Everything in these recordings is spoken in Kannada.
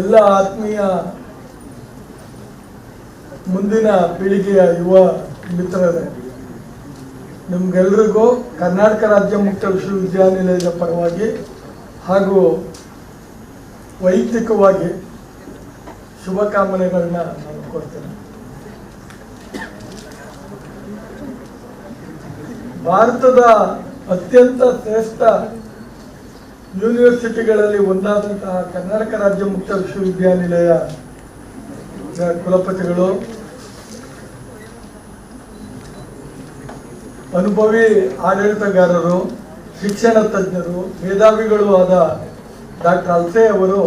ಎಲ್ಲ ಆತ್ಮೀಯ ಮುಂದಿನ ಪೀಳಿಗೆಯ ಯುವ ಮಿತ್ರರೇ, ನಿಮ್ಗೆಲ್ರಿಗೂ ಕರ್ನಾಟಕ ರಾಜ್ಯ ಮುಕ್ತ ವಿಶ್ವವಿದ್ಯಾನಿಲಯದ ಪರವಾಗಿ ಹಾಗೂ ವೈಯಕ್ತಿಕವಾಗಿ ಶುಭಕಾಮನೆಗಳನ್ನ ನಾನು ಕೊಡ್ತೇನೆ. ಭಾರತದ ಅತ್ಯಂತ ಶ್ರೇಷ್ಠ ಯೂನಿವರ್ಸಿಟಿಗಳಲ್ಲಿ ಒಂದಾದಂತಹ ಕರ್ನಾಟಕ ರಾಜ್ಯ ಮುಕ್ತ ವಿಶ್ವವಿದ್ಯಾನಿಲಯ ಕುಲಪತಿಗಳು, ಅನುಭವಿ ಆಡಳಿತಗಾರರು, ಶಿಕ್ಷಣ ತಜ್ಞರು, ಮೇಧಾವಿಗಳು ಆದ ಡಾಕ್ಟರ್ ಅಲ್ಸೆ ಅವರು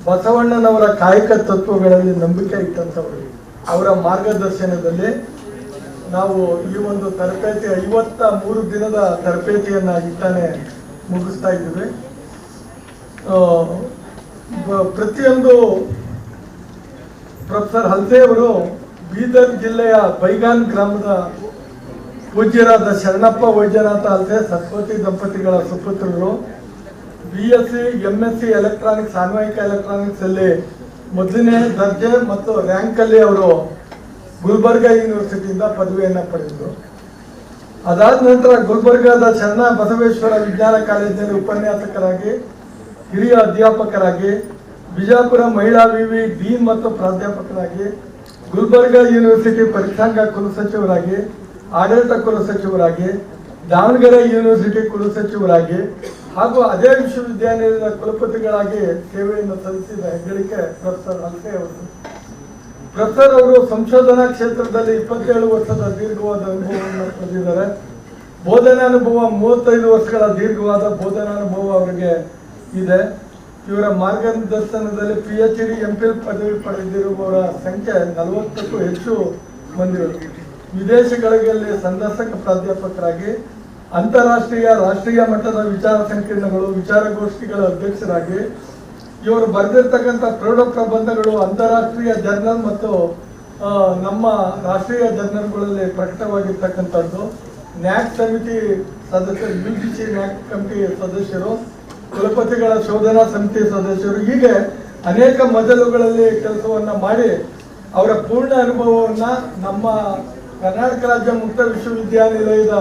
ಬಸವಣ್ಣನವರ ಕಾಯಕ ತತ್ವಗಳಲ್ಲಿ ನಂಬಿಕೆ ಇಟ್ಟಂಥವರು. ಅವರ ಮಾರ್ಗದರ್ಶನದಲ್ಲಿ ನಾವು ಈ ಒಂದು ತರಬೇತಿ 53 ದಿನದ ತರಬೇತಿಯನ್ನು ಇಟ್ಟಾನೆ ಮುಗಿಸ್ತಾ ಇದ್ದೀವಿ. ಪ್ರತಿಯೊಂದು ಪ್ರೊಫೆಸರ್ ಹಲ್ಸೆ ಅವರು ಬೀದರ್ ಜಿಲ್ಲೆಯ ಬೈಗಾನ್ ಗ್ರಾಮದ ಪೂಜ್ಯರಾದ ಶರಣಪ್ಪ ವೈದ್ಯನಾಥ ಹಲ್ಸೆ ಸರಸ್ವತಿ ದಂಪತಿಗಳ ಸುಪುತ್ರರು. BSc MSc ಎಲೆಕ್ಟ್ರಾನಿಕ್ಸ್, ಅನ್ವಯಿಕ ಎಲೆಕ್ಟ್ರಾನಿಕ್ಸ್ ಅಲ್ಲಿ ಮೊದಲನೇ ದರ್ಜೆ ಮತ್ತು ರ್ಯಾಂಕ್ ಅಲ್ಲಿ ಅವರು ಗುಲ್ಬರ್ಗಾ ಯೂನಿವರ್ಸಿಟಿಯಿಂದ ಪದವಿಯನ್ನು ಪಡೆದರು. ಅದಾದ ನಂತರ ಗುಲ್ಬರ್ಗಾದ ಶರಣ ಬಸವೇಶ್ವರ ವಿಜ್ಞಾನ ಕಾಲೇಜಿನಲ್ಲಿ ಉಪನ್ಯಾಸಕರಾಗಿ, ಹಿರಿಯ ಅಧ್ಯಾಪಕರಾಗಿ, ಬಿಜಾಪುರ ಮಹಿಳಾ ವಿವಿ ಡೀನ್ ಮತ್ತು ಪ್ರಾಧ್ಯಾಪಕರಾಗಿ, ಗುಲ್ಬರ್ಗಾ ಯೂನಿವರ್ಸಿಟಿ ಪರೀಕ್ಷಾಂಗ ಕುಲಸಚಿವರಾಗಿ, ಆಡಳಿತ ಕುಲಸಚಿವರಾಗಿ, ದಾವಣಗೆರೆ ಯೂನಿವರ್ಸಿಟಿ ಕುಲಸಚಿವರಾಗಿ ಹಾಗೂ ಅದೇ ವಿಶ್ವವಿದ್ಯಾನಿಲಯದ ಕುಲಪತಿಗಳಾಗಿ ಸೇವೆಯನ್ನು ಸಲ್ಲಿಸಿದ ಹೆಗ್ಗಳಿಕೆ ಪ್ರೊಫೆಸರ್ ಹಲ್ಸೆ ಅವರು. ಪ್ರೊಫೆಸರ್ ಅವರು ಸಂಶೋಧನಾ ಕ್ಷೇತ್ರದಲ್ಲಿ 27 ವರ್ಷದ ದೀರ್ಘವಾದ ಅನುಭವವನ್ನು ಹೊಂದಿದ್ದಾರೆ. ಬೋಧನಾನುಭವ 35 ವರ್ಷಗಳ ದೀರ್ಘವಾದ ಬೋಧನಾನುಭವ ಅವರಿಗೆ ಇದೆ. ಇವರ ಮಾರ್ಗದರ್ಶನದಲ್ಲಿ PhD MPhil ಪದವಿ ಪಡೆದಿರುವವರ ಸಂಖ್ಯೆ 40ಕ್ಕೂ ಹೆಚ್ಚು ಮಂದಿಗಳು. ವಿದೇಶಗಳಲ್ಲಿ ಸಂದರ್ಶಕ ಪ್ರಾಧ್ಯಾಪಕರಾಗಿ, ಅಂತಾರಾಷ್ಟ್ರೀಯ ರಾಷ್ಟ್ರೀಯ ಮಟ್ಟದ ವಿಚಾರ ಸಂಕಿರಣಗಳು, ವಿಚಾರಗೋಷ್ಠಿಗಳ ಅಧ್ಯಕ್ಷರಾಗಿ, ಇವರು ಬರೆದಿರ್ತಕ್ಕಂಥ ಪ್ರೌಢ ಪ್ರಬಂಧಗಳು ಅಂತಾರಾಷ್ಟ್ರೀಯ ಜರ್ನಲ್ ಮತ್ತು ನಮ್ಮ ರಾಷ್ಟ್ರೀಯ ಜರ್ನಲ್ಗಳಲ್ಲಿ ಪ್ರಕಟವಾಗಿರ್ತಕ್ಕಂಥದ್ದು. ನ್ಯಾಕ್ ಸಮಿತಿ ಸದಸ್ಯರು, UGC ನ್ಯಾಕ್ ಕಮಿಟಿ ಸದಸ್ಯರು, ಕುಲಪತಿಗಳ ಶೋಧನಾ ಸಮಿತಿ ಸದಸ್ಯರು, ಹೀಗೆ ಅನೇಕ ಮಜಲುಗಳಲ್ಲಿ ಕೆಲಸವನ್ನ ಮಾಡಿ ಅವರ ಪೂರ್ಣ ಅನುಭವವನ್ನ ನಮ್ಮ ಕರ್ನಾಟಕ ರಾಜ್ಯ ಮುಕ್ತ ವಿಶ್ವವಿದ್ಯಾನಿಲಯದ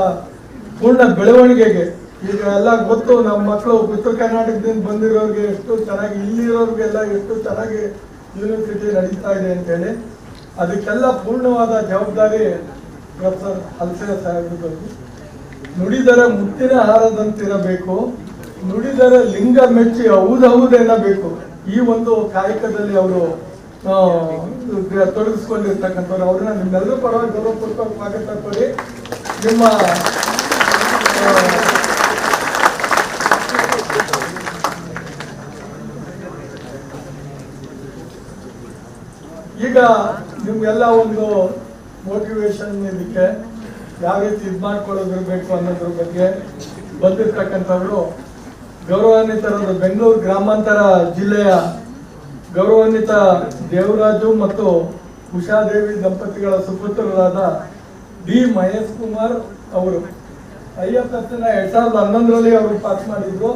ಪೂರ್ಣ ಬೆಳವಣಿಗೆಗೆ, ಈಗ ಎಲ್ಲ ಗೊತ್ತು ನಮ್ಮ ಮಕ್ಕಳು ಉತ್ತರ ಕರ್ನಾಟಕದಿಂದ ಬಂದಿರೋರಿಗೆ ಎಷ್ಟು ಚೆನ್ನಾಗಿ, ಇಲ್ಲಿರೋರಿಗೆಲ್ಲ ಎಷ್ಟು ಚೆನ್ನಾಗಿ ಯೂನಿವರ್ಸಿಟಿ ನಡೀತಾ ಇದೆ ಅಂತೇಳಿ, ಅದಕ್ಕೆಲ್ಲ ಪೂರ್ಣವಾದ ಜವಾಬ್ದಾರಿ ಪ್ರೊಫೆಸರ್ ಹಲ್ಸೆ ಸಾಹೇಬರು. ನುಡಿದರ ಮುತ್ತಿನ ಹಾರದಂತಿರಬೇಕು, ನುಡಿದರ ಲಿಂಗ ಮೆಚ್ಚಿ ಹೌದೆನ್ನಬೇಕು. ಈ ಒಂದು ಕಾಯಕದಲ್ಲಿ ಅವರು ತೊಡಗಿಸ್ಕೊಂಡಿರ್ತಕ್ಕಂಥವ್ರು. ಅವ್ರನ್ನ ನಿಮ್ಮೆಲ್ಲರೂ ಪರವಾಗಿ ಗೌರವಪೂರ್ವಕ ಸ್ವಾಗತ ಕೊಡಿ. ನಿಮ್ಮ ಈಗ ನಿಮ್ಗೆಲ್ಲ ಒಂದು ಮೋಟಿವೇಶನ್ ಇದಕ್ಕೆ ಯಾವ ರೀತಿ ಇದು ಮಾಡ್ಕೊಳ್ಳೋದಿರ್ಬೇಕು ಅನ್ನೋದ್ರ ಬಗ್ಗೆ ಬಂದಿರ್ತಕ್ಕಂಥವ್ರು ಗೌರವಾನ್ವಿತರಾದ ಬೆಂಗಳೂರು ಗ್ರಾಮಾಂತರ ಜಿಲ್ಲೆಯ ಗೌರವಾನ್ವಿತ ದೇವರಾಜು ಮತ್ತು ಉಷಾದೇವಿ ದಂಪತಿಗಳ ಸುಪುತ್ರರಾದ ಡಿ ಮಹೇಶ್ ಕುಮಾರ್ ಅವರು IFS 2011ರಲ್ಲಿ ಅವರು ಪಾಸ್ ಮಾಡಿದ್ರು.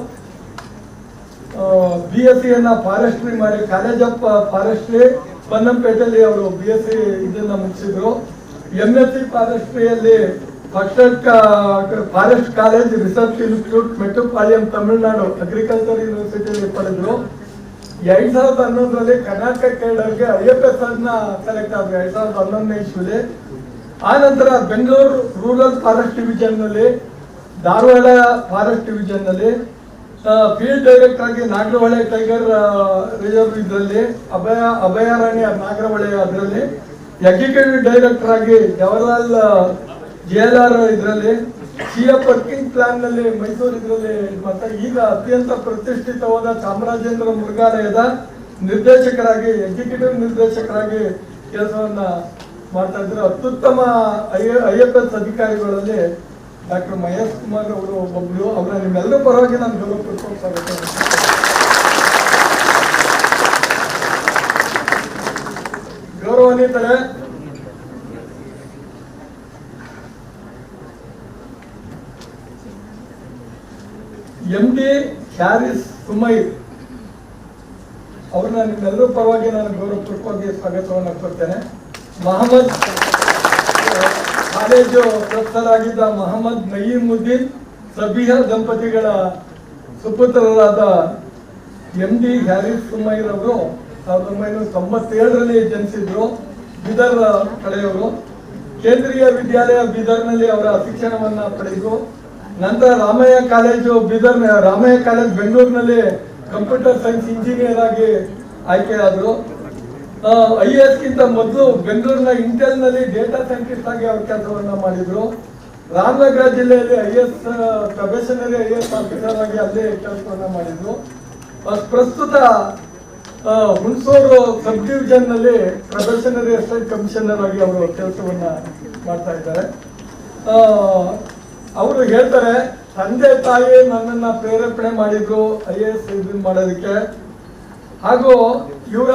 BSc ಫಾರೆಸ್ಟ್ರಿ ಮಾಡಿ ಕಾಲೇಜ್ ಆಫ್ ಫಾರೆಸ್ಟ್ರಿ ಪನ್ನಂಪೇಟೆಯಲ್ಲಿ ಅವರು BSc ಇದನ್ನ ಮುಗಿಸಿದ್ರು. MSc ಫಾರೆಸ್ಟ್ರಿಯಲ್ಲಿ forest college research institute Mettupalayam Tamil Nadu agriculture ಯೂನಿವರ್ಸಿಟಿಯಲ್ಲಿ ಪಡೆದ್ರು. 2011ರಲ್ಲಿ ಕರ್ನಾಟಕ ಕೇಡರ್ಗೆ IFS ಸೆಲೆಕ್ಟ್ ಆದ್ರು 2011ನೇ ಇಸ್ವಿಲಿ. ಆ ನಂತರ ಬೆಂಗಳೂರು ರೂರಲ್ ಫಾರೆಸ್ಟ್ ಡಿವಿಷನ್ ನಲ್ಲಿ, ಧಾರವಾಡ ಫಾರೆಸ್ಟ್ ಡಿವಿಷನ್ ನಲ್ಲಿ ಫೀಲ್ಡ್ ಡೈರೆಕ್ಟರ್ ಆಗಿ ನಾಗರಹೊಳೆ ಟೈಗರ್ ರಿಸರ್ವ್ ಇದರಲ್ಲಿ, ಅಭಯಾರಣ್ಯ ನಾಗರಹೊಳೆ ಅದರಲ್ಲಿ, ಎಕ್ಸಿಕ್ಯೂಟಿವ್ ಡೈರೆಕ್ಟರ್ ಆಗಿ ಜವಾಹರ್ಲಾಲ್ JLR ಇದರಲ್ಲಿ, CF ವರ್ಕಿಂಗ್ ಪ್ಲಾನ್ ನಲ್ಲಿ ಮೈಸೂರು ಇದರಲ್ಲಿ, ಮತ್ತೆ ಈಗ ಅತ್ಯಂತ ಪ್ರತಿಷ್ಠಿತವಾದ ಚಾಮರಾಜೇಂದ್ರ ಮೃಗಾಲಯದ ನಿರ್ದೇಶಕರಾಗಿ, ಎಕ್ಸಿಕ್ಯೂಟಿವ್ ನಿರ್ದೇಶಕರಾಗಿ ಕೆಲಸವನ್ನ ಮಾಡ್ತಾ ಇದ್ರು. ಅತ್ಯುತ್ತಮ IFS ಅಧಿಕಾರಿಗಳಲ್ಲಿ ಡಾಕ್ಟರ್ ಮಹೇಶ್ ಕುಮಾರ್ ಅವರು ಒಬ್ಬರು. ಅವರ ನಿಮ್ಮೆಲ್ಲರ ಪರವಾಗಿ ನಾನು ಗೌರವಪೂರ್ವಕ ಸ್ವಾಗತ. ಗೌರವಾನ್ವಿತರೆ, MD ಹ್ಯಾರಿಸ್ ಸುಮೈರ್ ಅವ್ರನ್ನ ನಿಮ್ಮೆಲ್ಲರೂ ಪರವಾಗಿ ನಾನು ಗೌರವಪೂರ್ವಕವಾಗಿ ಸ್ವಾಗತವನ್ನು ಕೊಡ್ತೇನೆ. ಮಹಮ್ಮದ್ ಕಾಲೇಜು ಪ್ರೊಫೆಸರ್ ಮಹಮ್ಮದ್ ನಯೀಮುದ್ದೀನ್ ಸಬಿಹಾ ದಂಪತಿಗಳ ಸುಪುತ್ರರಾದ MD ಹ್ಯಾರಿಸ್ ಸುಮೈರ್ ಅವರು 1997ರಲ್ಲಿ ಜನಿಸಿದ್ರು. ಬೀದರ್ ಕಡೆಯವರು. ಕೇಂದ್ರೀಯ ವಿದ್ಯಾಲಯ ಬೀದರ್ನಲ್ಲಿ ಅವರ ಶಿಕ್ಷಣವನ್ನ ಪಡೆದು ನಂತರ ರಾಮಯ್ಯ ಕಾಲೇಜು ಬೆಂಗಳೂರಿನಲ್ಲಿ ಕಂಪ್ಯೂಟರ್ ಸೈನ್ಸ್ ಇಂಜಿನಿಯರ್ ಆಗಿ ಆಯ್ಕೆಯಾದರು. IAS ಗಿಂತ ಮೊದಲು ಬೆಂಗಳೂರಿನ ಇಂಟೆಲ್ ನಲ್ಲಿ ಡೇಟಾ ಸೈಂಟಿಸ್ಟ್ ಆಗಿ ಅವರು ಕೆಲಸವನ್ನ ಮಾಡಿದ್ರು. ರಾಮನಗರ ಜಿಲ್ಲೆಯಲ್ಲಿ ಪ್ರೊಬೇಷನರಿ IAS ಆಫೀಸರ್ ಆಗಿ ಅಲ್ಲೇ ಕೆಲಸವನ್ನ ಮಾಡಿದ್ರು. ಪ್ರಸ್ತುತ ಹುಣಸೂರು ಸಬ್ ಡಿವಿಷನ್ ನಲ್ಲಿ ಪ್ರೊಬೇಷನರಿ ಅಸಿಸ್ಟೆಂಟ್ ಕಮಿಷನರ್ ಆಗಿ ಅವರು ಕೆಲಸವನ್ನ ಮಾಡ್ತಾ ಇದ್ದಾರೆ. ಅವರು ಹೇಳ್ತಾರೆ, ತಂದೆ ತಾಯಿ ನನ್ನನ್ನ ಪ್ರೇರೇಪಣೆ ಮಾಡಿದ್ರು IAS ಮಾಡೋದಕ್ಕೆ. ಹಾಗೂ ಇವರ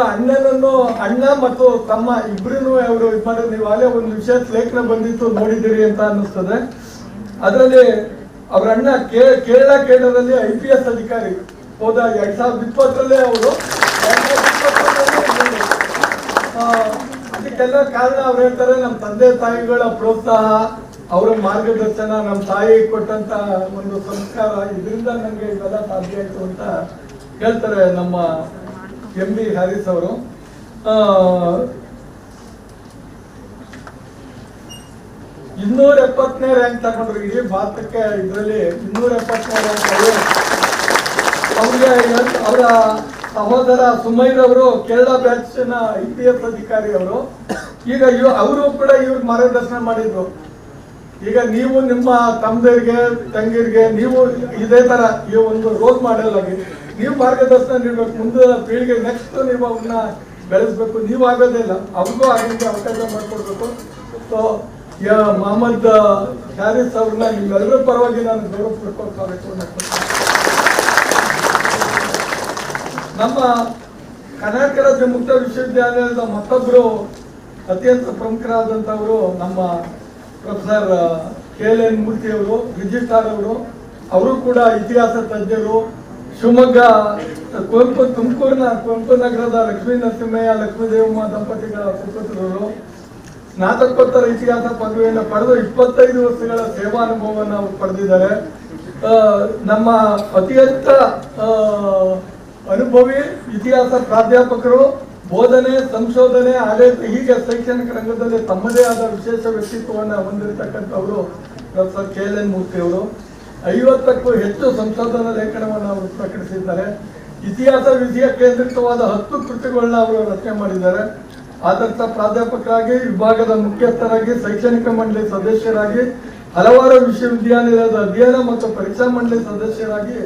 ಅಣ್ಣ ಮತ್ತು ತಮ್ಮ ಇಬ್ಬರೂ ಅವರು ಇದು ಮಾಡಿದ್ರು. ನೀವು ಅಲ್ಲೇ ಒಂದು ವಿಶೇಷ ಲೇಖನ ಬಂದಿತ್ತು, ನೋಡಿದ್ದೀರಿ ಅಂತ ಅನ್ನಿಸ್ತದೆ. ಅದರಲ್ಲಿ ಅವರ ಅಣ್ಣ ಕೇರಳ ಕೇಂದ್ರದಲ್ಲಿ IPS ಅಧಿಕಾರಿ ಹೋದ 2020ರಲ್ಲೇ ಅವರು. ಅದಕ್ಕೆಲ್ಲ ಕಾರಣ ಅವ್ರು ಹೇಳ್ತಾರೆ, ನಮ್ಮ ತಂದೆ ತಾಯಿಗಳ ಪ್ರೋತ್ಸಾಹ, ಅವರ ಮಾರ್ಗದರ್ಶನ, ನಮ್ಮ ತಾಯಿ ಕೊಟ್ಟಂತ ಒಂದು ಸಂಸ್ಕಾರ, ಇದರಿಂದ ನನಗೆ ಇವೆಲ್ಲ ಸಾಧ್ಯ ಆಯ್ತು ಅಂತ ಹೇಳ್ತಾರೆ ನಮ್ಮ MD ಹ್ಯಾರಿಸ್ ಅವರು. 270ನೇ ರ್ಯಾಂಕ್ ತಗೊಂಡ್ರು ಇಡೀ ಭಾರತಕ್ಕೆ. ಇದರಲ್ಲಿ 270ನೇ ರ್ಯಾಂಕ್. ಅವ್ರಿಗೆ ಅವರ ಸಹೋದರ ಸುಮೈರ್ ಅವರು ಕೇರಳ ಬ್ಯಾಚ್ನ IPS ಅಧಿಕಾರಿ ಅವರು. ಈಗ ಅವರು ಕೂಡ ಇವ್ರಿಗೆ ಮಾರ್ಗದರ್ಶನ ಮಾಡಿದ್ರು. ಈಗ ನೀವು ನಿಮ್ಮ ತಮ್ಮದರಿಗೆ ತಂಗಿರಿಗೆ ನೀವು ಇದೇ ತರ ಈ ಒಂದು ರೋಲ್ ಮಾಡೆಲ್ ಆಗಿ ನೀವು ಮಾರ್ಗದರ್ಶನ ನೀಡಬೇಕು. ಮುಂದೆ ಪೀಳಿಗೆ ನೆಕ್ಸ್ಟ್ ನೀವು ಅವನ್ನ ಬೆಳೆಸ್ಬೇಕು. ನೀವು ಆಗೋದೇ ಇಲ್ಲ, ಅವ್ರಿಗೂ ಆಗಲಿಕ್ಕೆ ಅವಕಾಶ ಮಾಡಿಕೊಡ್ಬೇಕು. ಸೊ ಮಹಮ್ಮದ್ ಹ್ಯಾರಿಸ್ ಅವ್ರನ್ನ ನಿಮ್ಮೆಲ್ಲರ ಪರವಾಗಿ ನಾನು ಗೌರವಪೂರ್ವಕ ಸ್ವಾಗತವನ್ನು ಕೊಡ್ತೀನಿ. ನಮ್ಮ ಕರ್ನಾಟಕ ರಾಜ್ಯ ಮುಕ್ತ ವಿಶ್ವವಿದ್ಯಾಲಯದ ಮತ್ತೊಬ್ಬರು ಅತ್ಯಂತ ಪ್ರಮುಖರಾದಂಥವರು ನಮ್ಮ ಪ್ರೊಫೆಸರ್ KLN ಮೂರ್ತಿ ಅವರು, ರಿಜಿಸ್ಟ್ರಾರ್ ಅವರು ಕೂಡ ಇತಿಹಾಸ ತಜ್ಞರು. ಶಿವಮೊಗ್ಗ ತುಮಕೂರಿನ ಕುವೆಂಪು ನಗರದ ಲಕ್ಷ್ಮೀ ನರಸಿಂಹಯ್ಯ ಲಕ್ಷ್ಮೀದೇವಮ್ಮ ದಂಪತಿಗಳ ಸುಪುತ್ರರು. ಸ್ನಾತಕೋತ್ತರ ಇತಿಹಾಸ ಪದವಿಯನ್ನು ಪಡೆದು 25 ವರ್ಷಗಳ ಸೇವಾ ಅನುಭವವನ್ನು ಅವರು ಪಡೆದಿದ್ದಾರೆ. ನಮ್ಮ ಅತ್ಯಂತ ಅನುಭವಿ ಇತಿಹಾಸ ಪ್ರಾಧ್ಯಾಪಕರು, ಬೋಧನೆ, ಸಂಶೋಧನೆ, ಆಡಳಿತ, ಹೀಗೆ ಶೈಕ್ಷಣಿಕ ರಂಗದಲ್ಲಿ ತಮ್ಮದೇ ಆದ ವಿಶೇಷ ವ್ಯಕ್ತಿತ್ವವನ್ನು ಹೊಂದಿರತಕ್ಕಂಥವರು ಪ್ರೊಫೆಸರ್ KLN ಮೂರ್ತಿ ಅವರು. 50ಕ್ಕೂ ಹೆಚ್ಚು ಸಂಶೋಧನಾ ಲೇಖನವನ್ನು ಅವರು ಪ್ರಕಟಿಸಿದ್ದಾರೆ. ಇತಿಹಾಸ ವಿಷಯ ಕೇಂದ್ರಿತವಾದ 10 ಕೃತಿಗಳನ್ನ ಅವರು ರಚನೆ ಮಾಡಿದ್ದಾರೆ. ಆದರ್ಶ ಪ್ರಾಧ್ಯಾಪಕರಾಗಿ, ವಿಭಾಗದ ಮುಖ್ಯಸ್ಥರಾಗಿ, ಶೈಕ್ಷಣಿಕ ಮಂಡಳಿ ಸದಸ್ಯರಾಗಿ, ಹಲವಾರು ವಿಶ್ವವಿದ್ಯಾನಿಲಯದ ಅಧ್ಯಯನ ಮತ್ತು ಪರೀಕ್ಷಾ ಮಂಡಳಿ ಸದಸ್ಯರಾಗಿ,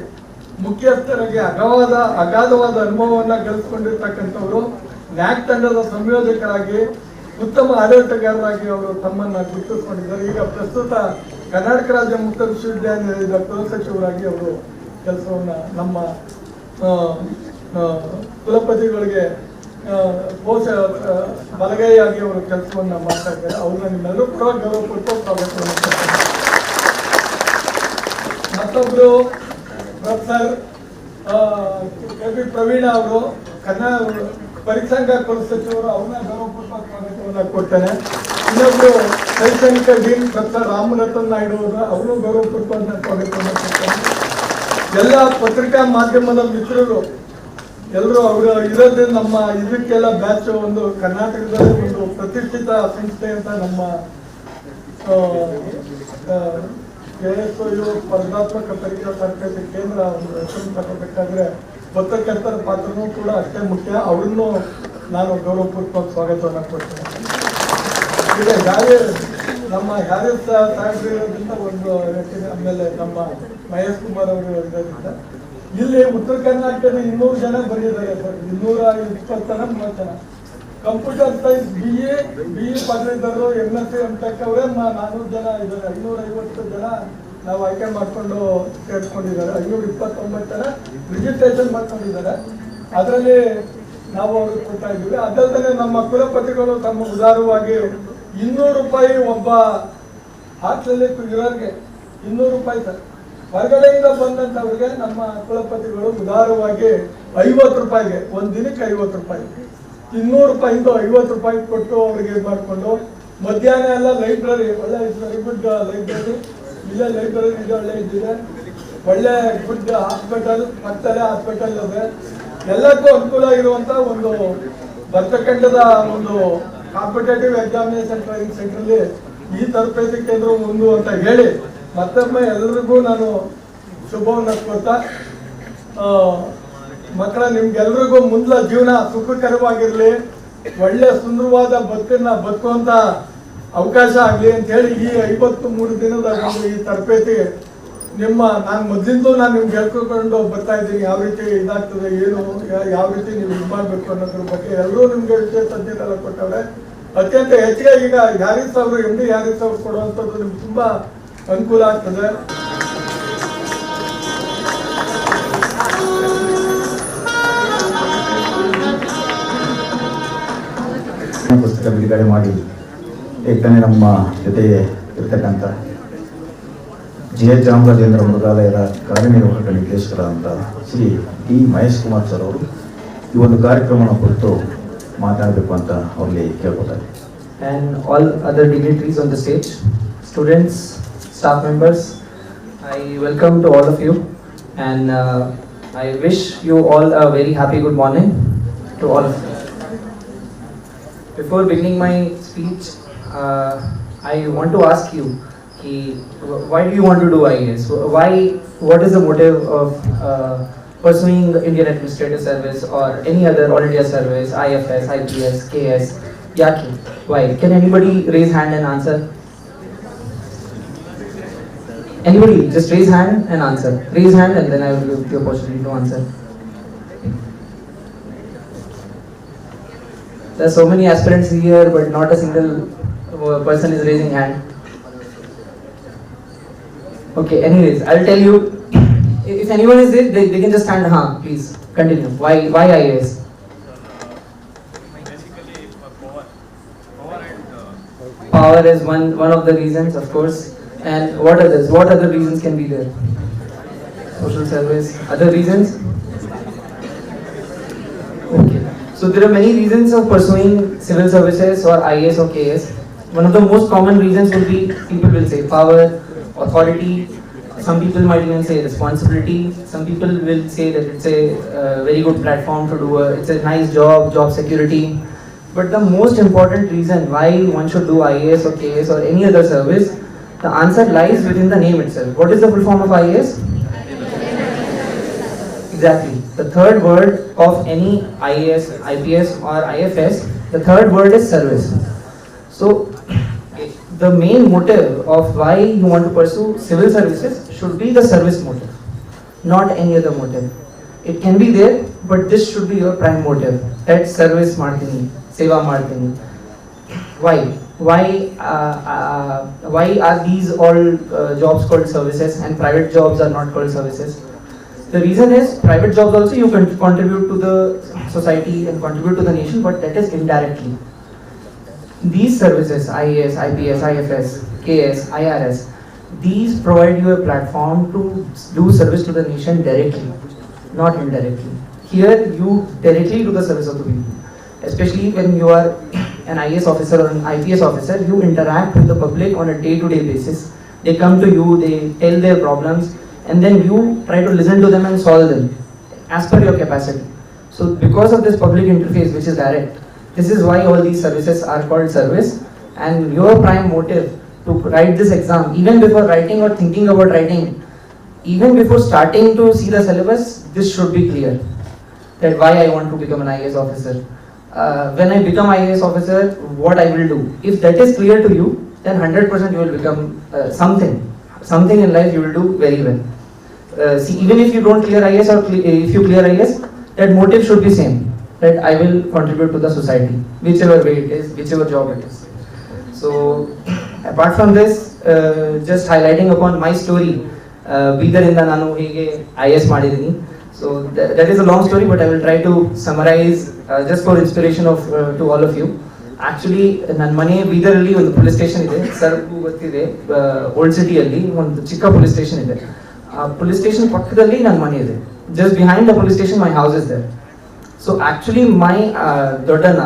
ಮುಖ್ಯಸ್ಥರಾಗಿ ಅಗಾಧವಾದ ಅನುಭವವನ್ನ ಗಳಿಸಿಕೊಂಡಿರ್ತಕ್ಕಂಥವರು. ನ್ಯಾಕ್ ತಂಡದ ಸಂಯೋಜಕರಾಗಿ, ಉತ್ತಮ ಆಡಳಿತಗಾರರಾಗಿ ಅವರು ತಮ್ಮನ್ನ ಗುರುತಿಸಿಕೊಂಡಿದ್ದಾರೆ. ಈಗ ಪ್ರಸ್ತುತ ಕರ್ನಾಟಕ ರಾಜ್ಯ ಮುಕ್ತ ವಿಶ್ವವಿದ್ಯಾನಿಲಯದ ಕುಲಸಚಿವರಾಗಿ ಅವರು ಕೆಲಸವನ್ನ ನಮ್ಮ ಕುಲಪತಿಗಳಿಗೆ ಬಲಗೈಯಾಗಿ ಅವರು ಕೆಲಸವನ್ನ ಮಾಡ್ತಾ ಇದ್ದಾರೆ. ಅವ್ರನ್ನ ನಿಮ್ಮೆಲ್ಲರೂ ಕೂಡ ಗೌರವಪೂರ್ವಕ ಸ್ವಾಗತವನ್ನು ಕೊಡ್ತಾರೆ. ಮತ್ತೊಬ್ರು ಪ್ರೊಫೆಸರ್ KP ಪ್ರವೀಣ ಅವರು, ಪರೀಕ್ಷಾಂಗ ಕುಲಸಚಿವರು, ಅವ್ರನ್ನ ಗೌರವಪೂರ್ವಕ ಸ್ವಾಗತವನ್ನು ಕೊಡ್ತೇನೆ. ಇನ್ನೊಬ್ರು ಶೈಕ್ಷಣಿಕ ಡೀನ್ ಪ್ರೊಫೆಸರ್ ರಾಮರತನ್ ನಾಯ್ಡು ಅವರು, ಅವರು ಗೌರವಪೂರ್ವಕ ಸ್ವಾಗತವನ್ನು ಕೊಡ್ತೇನೆ. ಎಲ್ಲ ಪತ್ರಿಕಾ ಮಾಧ್ಯಮದ ಮಿತ್ರರು ಎಲ್ಲರೂ ಅವರು ಇರೋದ್ರಿಂದ ನಮ್ಮ ಇದಕ್ಕೆಲ್ಲ ಬ್ಯಾಚ್ ಒಂದು ಕರ್ನಾಟಕದಲ್ಲಿ ಒಂದು ಪ್ರತಿಷ್ಠಿತ ಸಂಸ್ಥೆ ಅಂತ ನಮ್ಮ KSOU ಸ್ಪರ್ಧಾತ್ಮಕ ಪರೀಕ್ಷಾ ತರಬೇತಿ ಕೇಂದ್ರ ಹೆಸರು ತಗೋಬೇಕಾದ್ರೆ ಪತ್ರಕರ್ತರ ಪಾತ್ರನೂ ಕೂಡ ಅಷ್ಟೇ ಮುಖ್ಯ. ಅವ್ರನ್ನೂ ನಾನು ಗೌರವಪೂರ್ವಕ ಸ್ವಾಗತವನ್ನು ಕೊಡ್ತೇನೆ. ಈಗ ನಮ್ಮ ಹ್ಯಾರಿಸ್ ಸಾಹೇಬ್ರು ಇರೋದ್ರಿಂದ ಒಂದು ಆಮೇಲೆ ನಮ್ಮ ಮಹೇಶ್ ಕುಮಾರ್ ಅವರು ಇರೋದ್ರಿಂದ ಇಲ್ಲಿ ಉತ್ತರ ಕರ್ನಾಟಕದ 200 ಜನ ಬಂದಿದ್ದಾರೆ ಸರ್. 220 ಜನ ಕಂಪ್ಯೂಟರ್ ಸೈನ್ಸ್ BE ಪದವೀಧರರು, MSc MTech ಅವರೇ 400 ಜನ ಇದ್ದಾರೆ. 550 ಜನ ನಾವು ಆಯ್ಕೆ ಮಾಡಿಕೊಂಡು ಸೇರಿಸ್ಕೊಂಡಿದ್ದಾರೆ. 529 ಜನ ರಿಜಿಸ್ಟ್ರೇಷನ್ ಮಾಡ್ಕೊಂಡಿದ್ದಾರೆ. ಅದರಲ್ಲಿ ನಾವು ಅವ್ರಿಗೆ ಕೊಡ್ತಾ ಇದ್ದೀವಿ. ಅದಲ್ಲದೆ ನಮ್ಮ ಕುಲಪತಿಗಳು ತಮ್ಮ ಉದಾರವಾಗಿ ₹200 ಒಬ್ಬ ಹಾಸ್ಟೆಲ್ ಇರೋರಿಗೆ ₹200 ಸರ್. ಹೊರಗಡೆಯಿಂದ ಬಂದಂಥವ್ರಿಗೆ ನಮ್ಮ ಕುಲಪತಿಗಳು ಉದಾರವಾಗಿ 50 ರೂಪಾಯಿಗೆ, ಒಂದು ದಿನಕ್ಕೆ 50 ರೂಪಾಯಿ, 200 ರೂಪಾಯಿಂದ 50 ರೂಪಾಯಿ ಕೊಟ್ಟು ಅವ್ರಿಗೆ ಇದು ಮಾಡಿಕೊಂಡು ಮಧ್ಯಾಹ್ನ ಎಲ್ಲ ಲೈಬ್ರರಿ, ಒಳ್ಳೆ ವೆರಿ ಗುಡ್ ಲೈಬ್ರರಿ, ಇಲ್ಲೇ ಲೈಬ್ರರಿ ಇದೆ, ಒಳ್ಳೆ ಇದ್ದಿದೆ, ಒಳ್ಳೆ ಗುಡ್ ಹಾಸ್ಪಿಟಲ್, ಪಕ್ಕದಲ್ಲೇ ಹಾಸ್ಪಿಟಲ್ ಇದೆ, ಎಲ್ಲಕ್ಕೂ ಅನುಕೂಲ ಇರುವಂತ ಒಂದು ಬರ್ತಕ್ಕಂಥದ ಒಂದು ಕಾಂಪಿಟೇಟಿವ್ ಎಕ್ಸಾಮಿನೇಷನ್ ಟ್ರೈನಿಂಗ್ ಸೆಂಟರ್ಲಿ ಈ ತರಬೇತಿ ಕೇಂದ್ರ ಒಂದು ಅಂತ ಹೇಳಿ ಮತ್ತೊಮ್ಮೆ ಎಲ್ಲರಿಗೂ ನಾನು ಶುಭವನ್ನು ಕೊಡ್ತಾ, ಮಕ್ಕಳ ನಿಮ್ಗೆಲ್ರಿಗೂ ಮುಂದಿನ ಜೀವನ ಸುಖಕರವಾಗಿರ್ಲಿ, ಒಳ್ಳೆ ಸುಂದರವಾದ ಬದುಕನ್ನ ಬದುಕುವಂತ ಅವಕಾಶ ಆಗಲಿ ಅಂತ ಹೇಳಿ ಈ 53 ದಿನದ ಒಂದು ಈ ತರಬೇತಿ ನಾನು ಮೊದಲಿಂದ ನಾನು ನಿಮ್ಗೆ ಹೇಳ್ಕೊಂಡು ಬರ್ತಾ ಇದ್ದೀನಿ, ಯಾವ ರೀತಿ ಇದಾಗ್ತದೆ, ಏನು ಯಾವ ರೀತಿ ನೀವು ಇದು ಮಾಡಬೇಕು ಅನ್ನೋದ್ರ ಬಗ್ಗೆ ಎಲ್ಲರೂ ನಿಮ್ಗೆ ವಿಷಯ ತಜ್ಞರೆಲ್ಲ ಕೊಟ್ಟವ್ರೆ. ಅತ್ಯಂತ ಹೆಚ್ಚಿಗೆ ಈಗ ಹ್ಯಾರಿಸ್ ಅವರು MD ಹ್ಯಾರಿಸ್ ಅವರು ಕೊಡುವಂಥದ್ದು ನಿಮ್ಗೆ ತುಂಬಾ ಅನುಕೂಲ ಆಗ್ತದೆ. ಪುಸ್ತಕ ಬಿಡುಗಡೆ ಮಾಡಿ ಏಕನೇ ನಮ್ಮ ಜೊತೆಗೆ ಇರ್ತಕ್ಕಂಥ GH ಚಾಮರಾಜೇಂದ್ರ ಮೃಗಾಲಯದ ಕಾರ್ಯನಿರ್ವಾಹಕ ನಿರ್ದೇಶಕರಾದಂಥ ಶ್ರೀ ಡಿ ಮಹೇಶ್ ಕುಮಾರ್ ಸರ್ ಅವರು ಈ ಒಂದು ಕಾರ್ಯಕ್ರಮವನ್ನು ಕುರಿತು ಮಾತನಾಡಬೇಕು ಅಂತ ಅವರಿಗೆ ಕೇಳ್ಕೊತಾರೆ. And all other dignitaries on the stage, students, staff members, I welcome to all of you, and I wish you all a very happy good morning to all of you. Before beginning my speech, I want to ask you, why do you want to do IAS? Why? What is the motive of pursuing Indian Administrative Service or any other all India service, IFS, IPS, KS? Yaki? Why? Can anybody raise hand and answer? Anybody? Just raise hand and answer. Raise hand and then I will give you opportunity to answer. There are so many aspirants here, but not a single person is raising hand. Okay, anyways, I'll tell you. If anyone is there, they can just stand. Please continue. Why IAS? Power is one of the reasons, of course. And what others? What other reasons can be there? Social service. Other reasons? Okay. So there are many reasons of pursuing civil services or IAS or KS. One of the most common reasons will be, people will say power, authority. Some people might even say responsibility. Some people will say that it's a very good platform to do. It's a nice job security. But the most important reason why one should do IAS or KS or any other service, the answer lies within the name itself. What is the full form of IAS? Exactly. The third word of any IAS, IPS or IFS, the third word is service. So the main motive of why you want to pursue civil services should be the service motive, not any other motive. It can be there, but this should be your prime motive. That's service martini, seva martini. Why? Why are these all jobs called services and private jobs are not called services? The reason is, private jobs also you can contribute to the society and contribute to the nation, but that is indirectly. These services, IAS, IPS, IFS, KS, IRS, these provide you a platform to do service to the nation directly, not indirectly. Here you directly do the service of the people. Especially when you are an IAS officer or an IPS officer, you interact with the public on a day-to-day basis. They come to you, they tell their problems, and then you try to listen to them and solve them as per your capacity. So because of this public interface, which is direct, this is why all these services are called service. And your prime motive to write this exam, even before writing or thinking about writing, even before starting to see the syllabus, this should be clear. That why I want to become an IAS officer. When I become IAS officer, what I will do. If that is clear to you, then 100% you will become something in life you will do very well. See, even if you don't clear IAS or if you clear IAS, that motive should be same. That I will contribute to the society, whichever way it is, whichever job it is. So, apart from this, just highlighting upon my story, ಬೀದರಿಂದ ನಾನು ಹೀಗೆ IAS ಮಾಡಿದ್ದೀನಿ. So that is a long story, but I will try to summarize just for inspiration to all of you. Actually, ನನ್ನ ಮನೆ ಬೀದರಲ್ಲಿ ಒಂದು ಪೊಲೀಸ್ ಸ್ಟೇಷನ್ ಇದೆ, ಸರ್ಗೂ ಗೊತ್ತಿದೆ, ಓಲ್ಡ್ ಸಿಟಿಯಲ್ಲಿ ಒಂದು ಚಿಕ್ಕ ಪೊಲೀಸ್ ಸ್ಟೇಷನ್ ಇದೆ. police station ಪಕ್ಕದಲ್ಲಿ ನನ್ನ ಮನೆ ಇದೆ. Just behind the police station my house is there. So actually my Doddanna,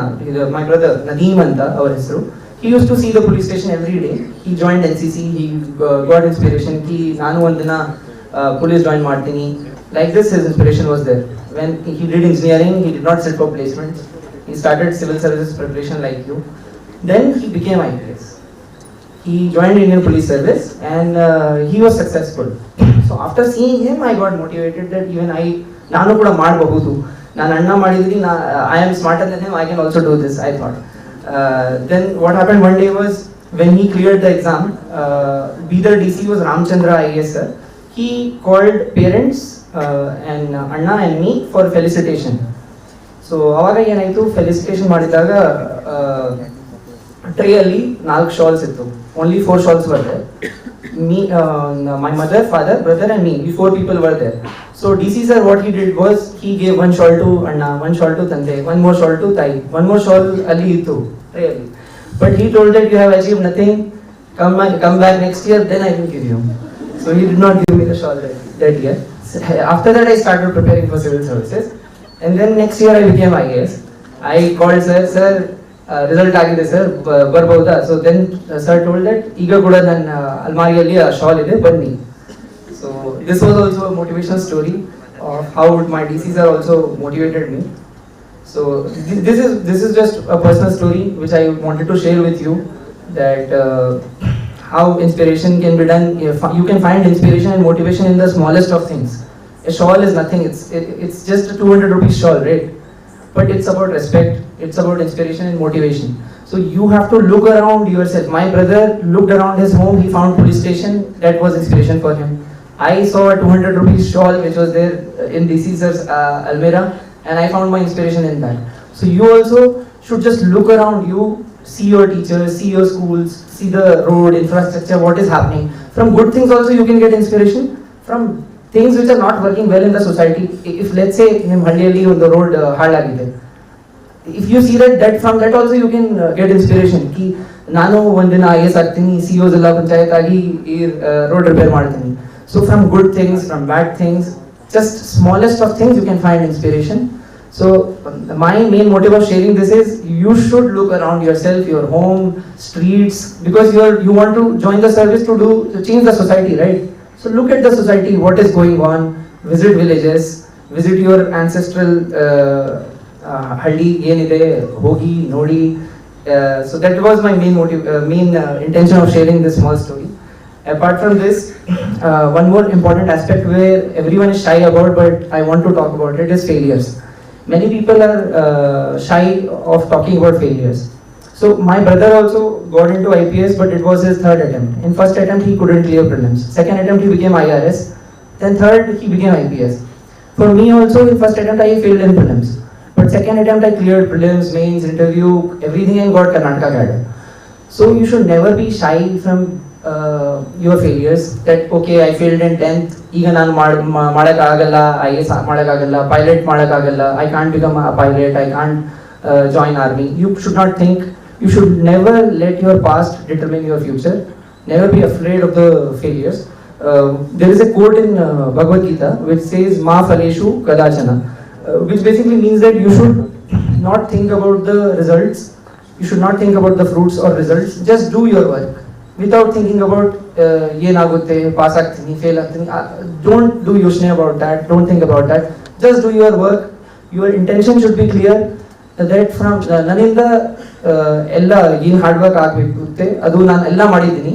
my brother Nadeem anta ಅವರ ಹೆಸರು, he used to see the police station every day. He joined NCC, he got inspiration ki ನಾನು ಒಂದಿನ police join ಮಾಡ್ತೀನಿ. Like this his inspiration was there. When he did engineering, he did not sit for placements. He started civil services preparation like you. Then he became IPS. He joined Indian Police Service and he was successful. So after seeing him, I got motivated that even ನಾನು ಕೂಡ ಮಾಡಬಹುದು. ನಾನು ಅಣ್ಣ ಮಾಡಿದ್ರಿ, I am smarter than him, I can also do this, I thought. Then what happened one day was when he cleared the exam, Bidar DC was Ramchandra IAS sir. He called parents and Anna and me for felicitation. So ಅವಾಗ ಏನಾಯಿತು, ಫೆಲಿಸಿಟೇಷನ್ ಮಾಡಿದಾಗ ಟ್ರೇಯಲ್ಲಿ 4 ಶಾಲ್ಸ್ ಇತ್ತು. Only 4 shawls were there. Me, my mother, father, brother and me, we 4 people were there. So DC sir, what he did was, he gave 1 shawl to Anna, 1 shawl to Tante, 1 more shawl to Tai, 1 more shawl Ali ittu, really. But he told that you have achieved nothing, come back next year, then I will give you. So he did not give me the shawl that year. After that I started preparing for civil services. And then next year I became IAS. I called sir, result ಆಗಿದೆ ಸರ್, ಬರ್ಬಹುದಾ? So then sir told that ಈಗ ಕೂಡ ನನ್ನ ಅಲ್ಮಾರಿಯಲ್ಲಿ ಆ ಶಾಲ್ ಇದೆ, ಬನ್ನಿ. So this was also a motivational story of how my D C sir also motivated me. So this is just a personal story which I wanted to share with you, that how inspiration can be done. You can find inspiration and motivation in the smallest of things. A shawl is nothing, it's just a 200 rupees shawl, right? But it's about respect, it's about inspiration and motivation. So you have to look around yourself. My brother looked around his home, he found police station, that was inspiration for him. I saw a 200 rupees shawl which was there in DC sir's Almira, and I found my inspiration in that. So you also should just look around you, see your teachers, see your schools, see the road infrastructure, what is happening. From good things also you can get inspiration. From things which are not working well in the society, if let's say in Halliyalli on the road halagide, if you see that from that also you can get inspiration ki ನಾನು ಒಂದಿನ IAS ಆಗ್ತೀನಿ, CO ಜಿಲ್ಲಾ ಪಂಚಾಯತ್ ಆಗಿ ಈ ರೋಡ್ ರಿಪೇರ್ ಮಾಡ್ತೀನಿ. So from good things, from bad things, just smallest of things you can find inspiration. So my main motive of sharing this is you should look around yourself, your home, streets, because you want to join the service to change the society, right? So look at the society, what is going on, visit villages, visit your ancestral halli yenide, hogi, nodi. So that was my main intention of sharing this small story. Apart from this, one more important aspect where everyone is shy about, but I want to talk about it, is failures. Many people are shy of talking about failures. So my brother also got into IPS, but it was his 3rd attempt. In first attempt he couldn't clear prelims. Second attempt he became IRS. Then third he became IPS. For me also, in first attempt I failed in prelims. But second attempt I cleared prelims, mains, interview, everything, and got Karnataka cadre. So you should never be shy from your failures. That okay, I failed in 10th. ಈಗ ನಾನು ಮಾಡೋಕ್ಕಾಗಲ್ಲ, IAS ಮಾಡೋಕ್ಕಾಗಲ್ಲ, ಪೈಲಟ್ ಮಾಡೋಕ್ಕಾಗಲ್ಲ, I can't become a pilot, I can't join army. You should not think. You should never let your past determine your future. Never be afraid of the failures. There is a quote in Bhagavad Gita which says "Ma phaleshu kadachana," which basically means that you should not think about the results. You should not think about the fruits or results. Just do your work without thinking about ಏನಾಗುತ್ತೆ, ಪಾಸ್ ಆಗ್ತೀನಿ, ಫೇಲ್ ಆಗ್ತೀನಿ. Don't do ಯೋಚನೆ about that. Don't think about that. Just do your work. Your intention should be clear. That from ನನ್ನಿಂದ ಎಲ್ಲ ಏನು ಹಾರ್ಡ್ ವರ್ಕ್ ಆಗಬೇಕಾಗುತ್ತೆ ಅದು ನಾನು ಎಲ್ಲ ಮಾಡಿದ್ದೀನಿ.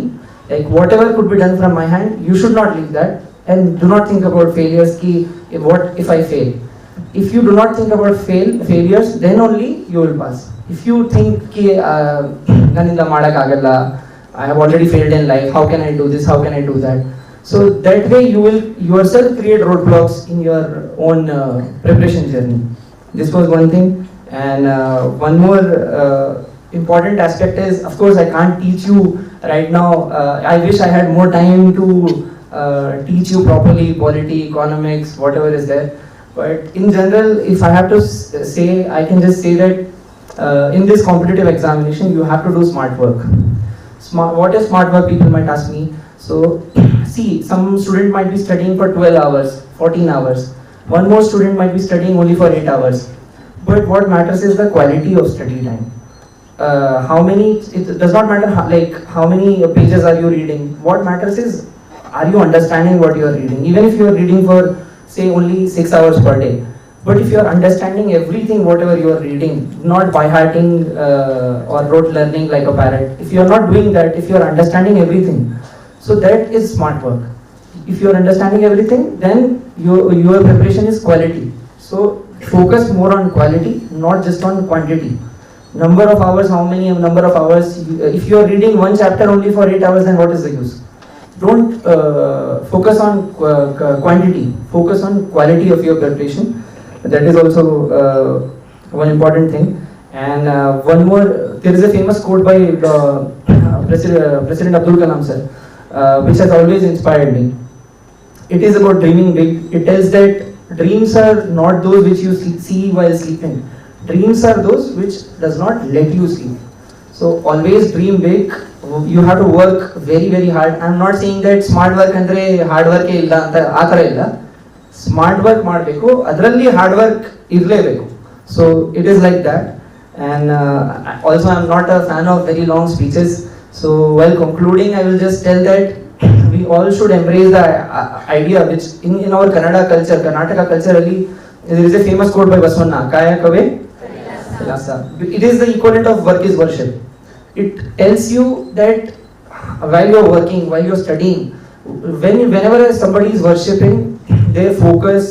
Like whatever could be done from my hand, you should not leave that, and do not think about failures. Ki what if I fail? If you do not think about failures, then only you will pass. If you think ki naninda madakagalla, I have already failed in life, how can I do this, how can I do that? So that way you will yourself create roadblocks in your own preparation journey. This was one thing. And one more important aspect is, of course I can't teach you right now. I wish I had more time to teach you properly polity, economics, whatever is there. But in general, if I have to say, I can just say that in this competitive examination, you have to do smart work. What is smart work, people might ask me. So see, some student might be studying for 12 hours, 14 hours. One more student might be studying only for 8 hours. But what matters is the quality of study time. It does not matter how many pages are you reading. What matters is, are you understanding what you are reading? Even if you are reading for, say, only 6 hours per day. But if you are understanding everything, whatever you are reading, not by hearting or rote learning like a parrot, if you are not doing that, if you are understanding everything, so that is smart work. If you are understanding everything, then your preparation is quality. So focus more on quality, not just on quantity. Number of hours, if you are reading one chapter only for 8 hours, then what is the use? Don't focus on quantity, focus on quality of your preparation. That is also one important thing. And one more, there is a famous quote by President Abdul Kalam sir, which has always inspired me. It is about dreaming big. It tells that dreams are not those which you see while sleeping. Dreams are those which does not let you sleep. So always dream big. You have to work very, very hard. I am not saying that smart work andre hard work illa anta ಆತರ ಇಲ್ಲ. Smart work ಮಾಡಬೇಕು, ಅದರಲ್ಲಿ hard work ಇರಲೇಬೇಕು. So it is like that. And also I am not a fan of very long speeches. So while concluding, I will just tell that we all should embrace the idea which in our Kannada culture, Karnataka culture, there is a famous quote by Basavanna, Kaya Kave Kailasa. It is the equivalent of work is worship. It tells you that while you are working, while you are studying, whenever somebody is worshipping, their focus,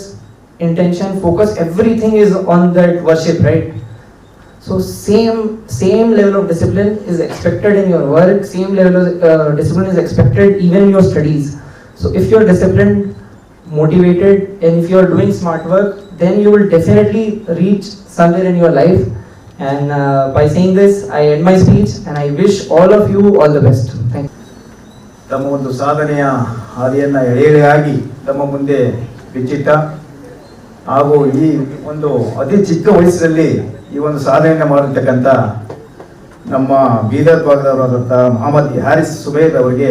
intention, focus, everything is on that worship, right? So same level of discipline is expected in your work, same level of discipline is expected even in your studies. So if you are disciplined, motivated, and if you are doing smart work, then you will definitely reach somewhere in your life. And by saying this, I end my speech and I wish all of you all the best. Thank you. ತಮ್ಮ ಒಂದು ಸಾಧನೆಯ ಹಾದಿಯನ್ನು ಎಳೆಯಾಗಿ ತಮ್ಮ ಮುಂದೆ ಬಿಚ್ಚಿಟ್ಟ ಹಾಗೂ ಈ ಒಂದು ಅತಿ ಚಿಕ್ಕ ವಯಸ್ಸಿನಲ್ಲಿ ಈ ಒಂದು ಸಾಧನೆಯನ್ನು ಮಾಡಿರ್ತಕ್ಕಂಥ ನಮ್ಮ ಬೀದರ್ ಭಾಗದವರಾದಂಥ ಮೊಹಮ್ಮದ್ ಹ್ಯಾರಿಸ್ ಸುಬೇದ್ ಅವರಿಗೆ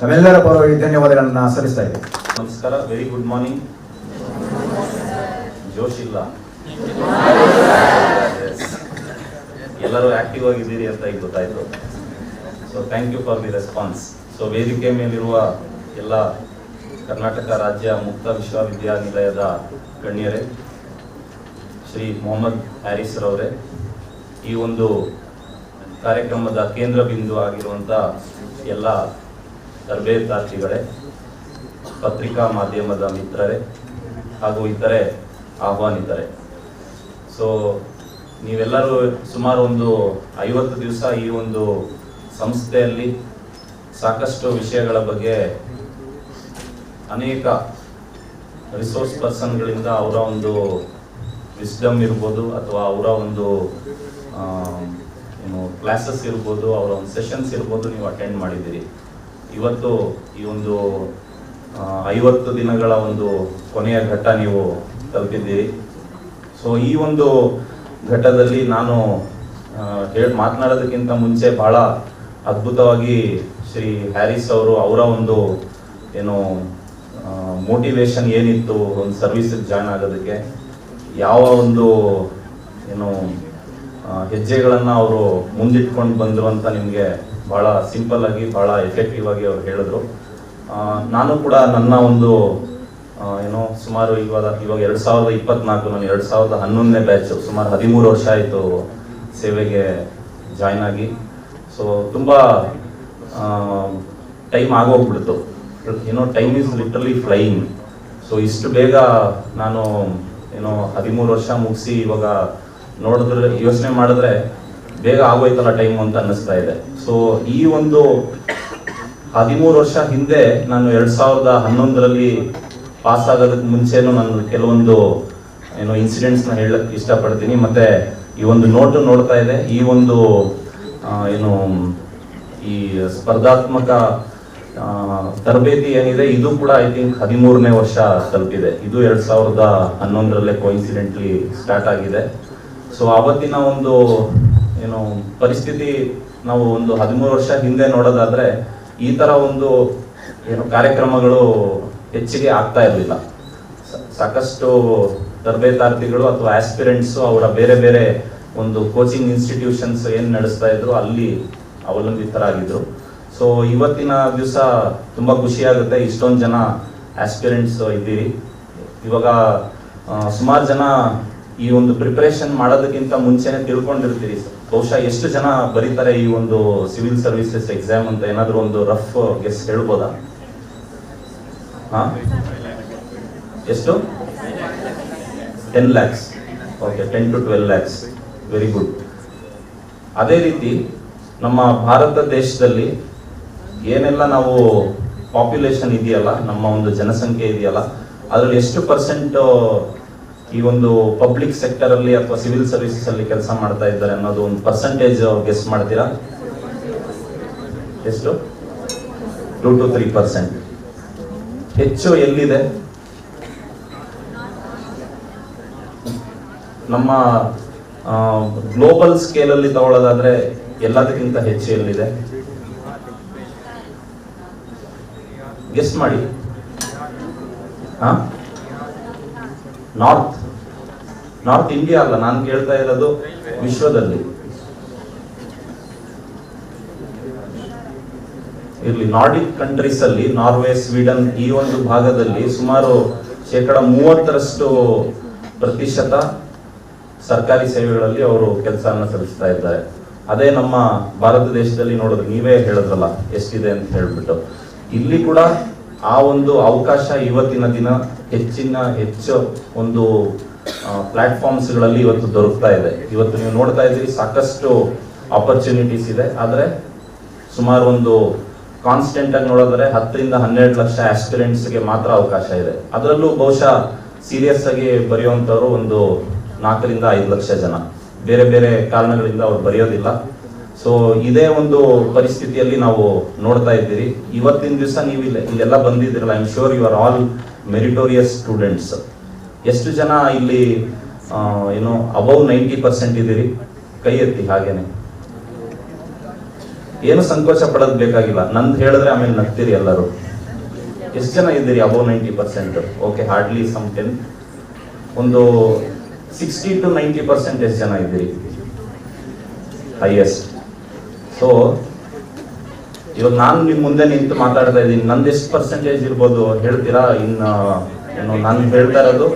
ತಮ್ಮೆಲ್ಲರ ಪರವಾಗಿ ಧನ್ಯವಾದಗಳನ್ನು ಸಲ್ಲಿಸ್ತಾ ಇದ್ದೇನೆ. ನಮಸ್ಕಾರ, ವೆರಿ ಗುಡ್ ಮಾರ್ನಿಂಗ್. ಜೋಶ್ ಇಲ್ಲ, ಎಲ್ಲರೂ ಆಕ್ಟಿವ್ ಆಗಿದ್ದೀರಿ ಅಂತ ಈಗ ಗೊತ್ತಾಯ್ತು. So thank you for the response. So ವೇದಿಕೆ ಮೇಲಿರುವ ಎಲ್ಲ ಕರ್ನಾಟಕ ರಾಜ್ಯ ಮುಕ್ತ ವಿಶ್ವವಿದ್ಯಾನಿಲಯದ ಗಣ್ಯರೇ, ಶ್ರೀ ಮೊಹಮ್ಮದ್ ಹ್ಯಾರಿಸ್ ರವರೇ, ಈ ಒಂದು ಕಾರ್ಯಕ್ರಮದ ಕೇಂದ್ರ ಬಿಂದು ಆಗಿರುವಂಥ ಎಲ್ಲ ತರಬೇತಾರ್ಥಿಗಳೇ, ಪತ್ರಿಕಾ ಮಾಧ್ಯಮದ ಮಿತ್ರರೇ ಹಾಗೂ ಇತರೆ ಆಹ್ವಾನಿತರೆ. ಸೊ ನೀವೆಲ್ಲರೂ ಸುಮಾರು ಒಂದು 50 ದಿವಸ ಈ ಒಂದು ಸಂಸ್ಥೆಯಲ್ಲಿ ಸಾಕಷ್ಟು ವಿಷಯಗಳ ಬಗ್ಗೆ ಅನೇಕ ರಿಸೋರ್ಸ್ ಪರ್ಸನ್ಗಳಿಂದ ಅವರ ಒಂದು ವಿಸ್ಡಮ್ ಇರ್ಬೋದು ಅಥವಾ ಅವರ ಒಂದು ಕ್ಲಾಸಸ್ ಇರ್ಬೋದು, ಅವರ ಒಂದು ಸೆಷನ್ಸ್ ಇರ್ಬೋದು, ನೀವು ಅಟೆಂಡ್ ಮಾಡಿದ್ದೀರಿ. ಇವತ್ತು ಈ ಒಂದು 50 ದಿನಗಳ ಒಂದು ಕೊನೆಯ ಘಟ್ಟ ನೀವು ತಲುಪಿದ್ದೀರಿ. ಸೊ ಈ ಒಂದು ಘಟ್ಟದಲ್ಲಿ ನಾನು ಮಾತನಾಡೋದಕ್ಕಿಂತ ಮುಂಚೆ ಬಹಳ ಅದ್ಭುತವಾಗಿ ಶ್ರೀ ಹ್ಯಾರಿಸ್ ಅವರು ಅವರ ಒಂದು ಮೋಟಿವೇಶನ್ ಏನಿತ್ತು ಒಂದು ಸರ್ವಿಸಿಗೆ ಜಾಯ್ನ್ ಆಗೋದಕ್ಕೆ, ಯಾವ ಒಂದು ಹೆಜ್ಜೆಗಳನ್ನು ಅವರು ಮುಂದಿಟ್ಕೊಂಡು ಬಂದರು ಅಂತ ನಿಮಗೆ ಭಾಳ ಸಿಂಪಲ್ ಆಗಿ ಭಾಳ ಎಫೆಕ್ಟಿವ್ ಆಗಿ ಅವ್ರು ಹೇಳಿದ್ರು. ನಾನು ಕೂಡ ನನ್ನ ಒಂದು ಸುಮಾರು ಇವಾಗ 2024, ನಾನು 2011ನೇ ಬ್ಯಾಚ್, ಸುಮಾರು 13 ವರ್ಷ ಆಯಿತು ಸೇವೆಗೆ ಜಾಯ್ನ್ ಆಗಿ. ಸೊ ತುಂಬ ಟೈಮ್ ಆಗೋಗ್ಬಿಡ್ತು. Time is literally flying. So ಇಷ್ಟು ಬೇಗ ನಾನು 13 ವರ್ಷ ಮುಗಿಸಿ ಇವಾಗ ನೋಡಿದ್ರೆ, ಯೋಚನೆ ಮಾಡಿದ್ರೆ ಬೇಗ ಆಗೋಯ್ತಲ್ಲ ಟೈಮು ಅಂತ ಅನ್ನಿಸ್ತಾ ಇದೆ. ಸೊ ಈ ಒಂದು 13 ವರ್ಷ ಹಿಂದೆ ನಾನು 2011ರಲ್ಲಿ ಪಾಸ್ ಆಗೋದಕ್ಕೆ ಮುಂಚೆನೂ ನಾನು ಕೆಲವೊಂದು ಇನ್ಸಿಡೆಂಟ್ಸ್ನ ಹೇಳಕ್ಕೆ ಇಷ್ಟಪಡ್ತೀನಿ. ಮತ್ತೆ ಈ ಒಂದು ನೋಡ್ತಾ ಇದೆ, ಈ ಒಂದು ಈ ಸ್ಪರ್ಧಾತ್ಮಕ ತರಬೇತಿ ಏನಿದೆ ಇದು ಕೂಡ ಐ ಥಿಂಕ್ 13ನೇ ವರ್ಷ ತಲುಪಿದೆ. ಇದು 2011ರಲ್ಲೇ ಕೋಇನ್ಸಿಡೆಂಟ್ಲಿ ಸ್ಟಾರ್ಟ್ ಆಗಿದೆ. ಸೊ ಆವತ್ತಿನ ಒಂದು ಪರಿಸ್ಥಿತಿ ನಾವು ಒಂದು 13 ವರ್ಷ ಹಿಂದೆ ನೋಡೋದಾದ್ರೆ ಈ ತರ ಒಂದು ಏನು ಕಾರ್ಯಕ್ರಮಗಳು ಹೆಚ್ಚಿಗೆ ಆಗ್ತಾ ಇರಲಿಲ್ಲ. ಸಾಕಷ್ಟು ತರಬೇತಾರ್ಥಿಗಳು ಅಥವಾ ಆಸ್ಪಿರೆಂಟ್ಸ್ ಅವರ ಬೇರೆ ಬೇರೆ ಒಂದು ಕೋಚಿಂಗ್ ಇನ್ಸ್ಟಿಟ್ಯೂಷನ್ಸ್ ಏನು ನಡೆಸ್ತಾ ಇದ್ರು ಅಲ್ಲಿ ಅವಲಂಬಿತರಾಗಿದ್ರು. ಸೊ ಇವತ್ತಿನ ದಿವಸ ತುಂಬ ಖುಷಿಯಾಗುತ್ತೆ, ಇಷ್ಟೊಂದು ಜನ ಆಸ್ಪಿರೆಂಟ್ಸ್ ಇದ್ದೀರಿ. ಇವಾಗ ಸುಮಾರು ಜನ ಈ ಒಂದು ಪ್ರಿಪರೇಷನ್ ಮಾಡೋದಕ್ಕಿಂತ ಮುಂಚೆನೆ ತಿಳ್ಕೊಂಡಿರ್ತೀರಿ. ಬಹುಶಃ ಎಷ್ಟು ಜನ ಬರೀತಾರೆ ಈ ಒಂದು ಸಿವಿಲ್ ಸರ್ವಿಸಸ್ ಎಕ್ಸಾಮ್ ಅಂತ ಏನಾದರೂ ಒಂದು ರಫ್ ಗೆಸ್ ಹೇಳ್ಬೋದಾ? ಎಷ್ಟು? 10 lakhs. Okay, 10 to 12 lakhs. Very good. ಅದೇ ರೀತಿ ನಮ್ಮ ಭಾರತ ದೇಶದಲ್ಲಿ ಏನೆಲ್ಲ ನಾವು ಪಾಪ್ಯುಲೇಷನ್ ಇದೆಯಲ್ಲ, ನಮ್ಮ ಒಂದು ಜನಸಂಖ್ಯೆ ಇದೆಯಲ್ಲ, ಅದರಲ್ಲಿ ಎಷ್ಟು ಪರ್ಸೆಂಟ್ ಈ ಒಂದು ಪಬ್ಲಿಕ್ ಸೆಕ್ಟರ್ ಅಲ್ಲಿ ಅಥವಾ ಸಿವಿಲ್ ಸರ್ವಿಸಸ್ ಅಲ್ಲಿ ಕೆಲಸ ಮಾಡ್ತಾ ಇದ್ದಾರೆ ಅನ್ನೋದು ಒಂದು ಪರ್ಸೆಂಟೇಜ್ ಗೆಸ್ ಮಾಡ್ತೀರಾ? ಎಷ್ಟು? 2 to 3%. ಹೆಚ್ಚು ಎಲ್ಲಿದೆ? ನಮ್ಮ ಗ್ಲೋಬಲ್ ಸ್ಕೇಲ್ ಅಲ್ಲಿ ತಗೊಳ್ಳೋದಾದ್ರೆ ಎಲ್ಲದಕ್ಕಿಂತ ಹೆಚ್ಚು ಎಲ್ಲಿದೆ? ಗೆಸ್ ಮಾಡಿ. ನಾರ್ತ್ ಇಂಡಿಯಾ ಅಲ್ಲ, ನಾನು ಕೇಳ್ತಾ ಇರೋದು ವಿಶ್ವದಲ್ಲಿ. ಇರ್ಲಿ, ನಾರ್ಡಿಕ್ ಕಂಟ್ರೀಸ್ ಅಲ್ಲಿ ನಾರ್ವೆ, ಸ್ವೀಡನ್ ಈ ಒಂದು ಭಾಗದಲ್ಲಿ ಸುಮಾರು 30% ಸರ್ಕಾರಿ ಸೇವೆಗಳಲ್ಲಿ ಅವರು ಕೆಲಸವನ್ನು ಸಲ್ಲಿಸ್ತಾ ಇದ್ದಾರೆ. ಅದೇ ನಮ್ಮ ಭಾರತ ದೇಶದಲ್ಲಿ ನೋಡಿದ್ರೆ ನೀವೇ ಹೇಳಿದ್ರಲ್ಲ ಎಷ್ಟಿದೆ ಅಂತ ಹೇಳ್ಬಿಟ್ಟು, ಇಲ್ಲಿ ಕೂಡ ಆ ಒಂದು ಅವಕಾಶ ಇವತ್ತಿನ ದಿನ ಹೆಚ್ಚು ಒಂದು ಪ್ಲಾಟ್ಫಾರ್ಮ್ಸ್ಗಳಲ್ಲಿ ಇವತ್ತು ದೊರಕ್ತಾ ಇದೆ. ಇವತ್ತು ನೀವು ನೋಡ್ತಾ ಇದ್ದೀರಿ, ಸಾಕಷ್ಟು ಆಪರ್ಚುನಿಟೀಸ್ ಇದೆ. ಆದರೆ ಸುಮಾರು ಒಂದು ಕಾನ್ಸ್ಟೆಂಟ್ ಆಗಿ ನೋಡಿದ್ರೆ 10 ರಿಂದ 12 ಲಕ್ಷ ಆಸ್ಪಿರೆಂಟ್ಸ್ಗೆ ಮಾತ್ರ ಅವಕಾಶ ಇದೆ. ಅದರಲ್ಲೂ ಬಹುಶಃ ಸೀರಿಯಸ್ ಆಗಿ ಬರೆಯುವಂಥವ್ರು ಒಂದು 4 ರಿಂದ 5 ಲಕ್ಷ ಜನ. ಬೇರೆ ಬೇರೆ ಕಾರಣಗಳಿಂದ ಅವ್ರು ಬರೆಯೋದಿಲ್ಲ. ಸೊ ಇದೇ ಒಂದು ಪರಿಸ್ಥಿತಿಯಲ್ಲಿ ನಾವು ನೋಡ್ತಾ ಇದ್ದೀರಿ. ಇವತ್ತಿನ ದಿವಸ ನೀವು ಇಲ್ಲೆಲ್ಲ ಬಂದಿದ್ದೀರಲ್ಲ, I am sure you are all meritorious students. ಎಷ್ಟು ಜನ ಇಲ್ಲಿ ಏನು ಅಬೌವ್ 90% ಇದ್ದೀರಿ? ಕೈ ಎತ್ತಿ. ಹಾಗೇನೆ ಏನು ಸಂಕೋಚ ಪಡೋದು ಬೇಕಾಗಿಲ್ಲ, ನಂದು ಹೇಳಿದ್ರೆ ಆಮೇಲೆ ನಗ್ತೀರಿ ಎಲ್ಲರೂ. ಎಷ್ಟು ಜನ ಇದ್ದೀರಿ ಅಬೌವ್ 90%? Okay, hardly some 10. ಒಂದು 60 to 90% ಎಷ್ಟು ಜನ ಇದ್ದೀರಿ? ಹೈಯೆಸ್ಟ್. ಸೊ ಇವಾಗ ನಾನು ನಿಮ್ಮ ಮುಂದೆ ನಿಂತು ಮಾತಾಡ್ತಾ ಇದ್ದೀನಿ, ನಂದು ಎಷ್ಟು ಪರ್ಸೆಂಟೇಜ್ ಇರ್ಬೋದು ಹೇಳ್ತೀರಾ? ಏನು ನಾನು ಹೇಳ್ತಾ ಇರೋದು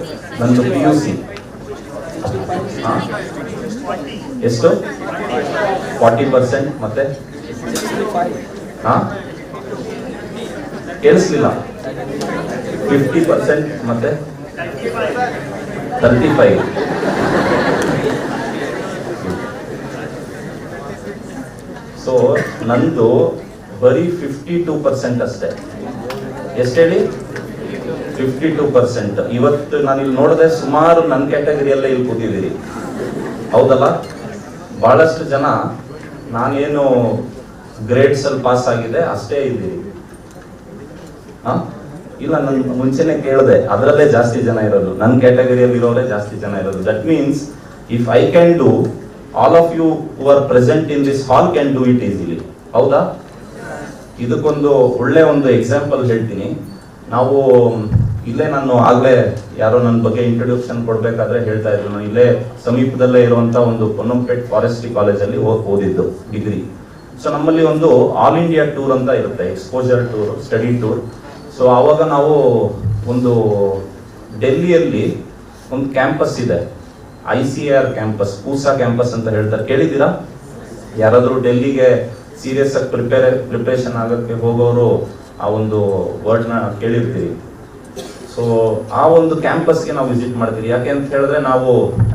ನಂದು PUC. ಎಷ್ಟು? 40%. ಮತ್ತೆ ಕೇಳಿಸ್ಲಿಲ್ಲ? 50%. ಮತ್ತೆ 35. ಸೊ ನಂದು ಬರೀ 52% ಅಷ್ಟೇ. ಎಷ್ಟು ಹೇಳಿ? 52%. ಇವತ್ತು ನಾನು ಇಲ್ಲಿ ನೋಡಿದೆ ಸುಮಾರು ನನ್ನ ಕ್ಯಾಟಗರಿಯಲ್ಲೇ ಇಲ್ಲಿ ಕೂತಿದ್ದೀರಿ, ಹೌದಲ್ಲ? ಬಹಳಷ್ಟು ಜನ ನಾನೇನು ಗ್ರೇಡ್ಸ್ ಅಲ್ಲಿ ಪಾಸ್ ಆಗಿದೆ ಅಷ್ಟೇ ಇದ್ದೀರಿ. ಇಲ್ಲ, ನನ್ ಮುಂಚೆನೆ ಕೇಳಿದೆ, ಅದರಲ್ಲೇ ಜಾಸ್ತಿ ಜನ ಇರೋದು, ನನ್ನ ಕ್ಯಾಟಗರಿಯಲ್ಲಿ ಇರೋರೇ ಜಾಸ್ತಿ ಜನ ಇರೋದು. That means if I can do, all of you who are present in this hall can do it easily. ಹೌದಾ? ಇದಕ್ಕೊಂದು ಒಳ್ಳೆ ಒಂದು ಎಕ್ಸಾಂಪಲ್ ಹೇಳ್ತೀನಿ. ನಾವು ಇಲ್ಲೇ, ನಾನು ಆಗ್ಲೇ ಯಾರೋ ನನ್ನ ಬಗ್ಗೆ ಇಂಟ್ರೊಡ್ಯೂಕ್ಷನ್ ಕೊಡ್ಬೇಕಾದ್ರೆ ಹೇಳ್ತಾ ಇದ್ರು, ನಾನು ಇಲ್ಲೇ ಸಮೀಪದಲ್ಲೇ ಇರುವಂತ ಒಂದು ಪೊನ್ನಂಪೇಟ್ ಫಾರೆಸ್ಟ್ರಿ ಕಾಲೇಜಲ್ಲಿ ಓದಿದ್ದು ಡಿಗ್ರಿ. ಸೊ ನಮ್ಮಲ್ಲಿ ಒಂದು ಆಲ್ ಇಂಡಿಯಾ ಟೂರ್ ಅಂತ ಇರುತ್ತೆ, exposure tour, study tour. So ಆವಾಗ ನಾವು ಒಂದು ಡೆಲ್ಲಿಯಲ್ಲಿ ಒಂದು ಕ್ಯಾಂಪಸ್ ಇದೆ, ICAR ಕ್ಯಾಂಪಸ್, ಪೂಸಾ ಕ್ಯಾಂಪಸ್ ಅಂತ ಹೇಳ್ತಾರೆ. ಕೇಳಿದ್ದೀರಾ? ಯಾರಾದರೂ ಡೆಲ್ಲಿಗೆ ಸೀರಿಯಸ್ ಆಗಿ ಪ್ರಿಪರೇಷನ್ ಆಗೋಕ್ಕೆ ಹೋಗೋರು ಆ ಒಂದು ವರ್ಡ್ನ ಕೇಳಿರ್ತೀರಿ. ಸೊ ಆ ಒಂದು ಕ್ಯಾಂಪಸ್ಗೆ ನಾವು ವಿಸಿಟ್ ಮಾಡ್ತೀವಿ. ಯಾಕೆ ಅಂತ ಹೇಳಿದ್ರೆ ನಾವು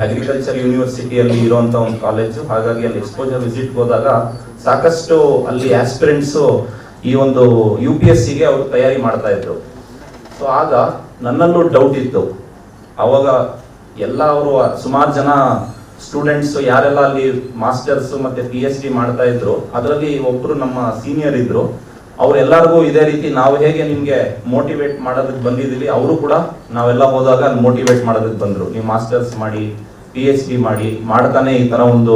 ಅಗ್ರಿಕಲ್ಚರ್ ಯೂನಿವರ್ಸಿಟಿಯಲ್ಲಿ ಇರುವಂತ ಒಂದು ಕಾಲೇಜು, ಹಾಗಾಗಿ ಅಲ್ಲಿ ಎಕ್ಸ್ಪೋಜರ್ ವಿಸಿಟ್ ಹೋದಾಗ ಸಾಕಷ್ಟು ಅಲ್ಲಿ ಆಸ್ಪಿರೆಂಟ್ಸು ಈ ಒಂದು UPSCಗೆ ಅವರು ತಯಾರಿ ಮಾಡ್ತಾ ಇದ್ರು. ಸೊ ಆಗ ನನ್ನಲ್ಲೂ ಡೌಟ್ ಇತ್ತು. ಅವಾಗ ಎಲ್ಲ ಅವರು ಸುಮಾರು ಜನ ಸ್ಟೂಡೆಂಟ್ಸ್ ಯಾರೆಲ್ಲ ಅಲ್ಲಿ ಮಾಸ್ಟರ್ಸ್ ಮತ್ತೆ PhD ಮಾಡ್ತಾ ಇದ್ರು, ಅದರಲ್ಲಿ ಒಬ್ರು ನಮ್ಮ ಸೀನಿಯರ್ ಇದ್ರು. ಅವ್ರೆಲ್ಲರಿಗೂ ಇದೇ ರೀತಿ ನಾವು ಹೇಗೆ ನಿಮ್ಗೆ ಮೋಟಿವೇಟ್ ಮಾಡೋದಕ್ಕೆ ಬಂದಿದ್ದೀವಿ, ಅವರು ಕೂಡ ನಾವೆಲ್ಲ ಹೋದಾಗ ಅಲ್ಲಿ ಮೋಟಿವೇಟ್ ಮಾಡೋದಕ್ಕೆ ಬಂದ್ರು. ನೀವು ಮಾಸ್ಟರ್ಸ್ ಮಾಡಿ, PhD ಮಾಡಿ, ಮಾಡ್ತಾನೆ ಈ ತರ ಒಂದು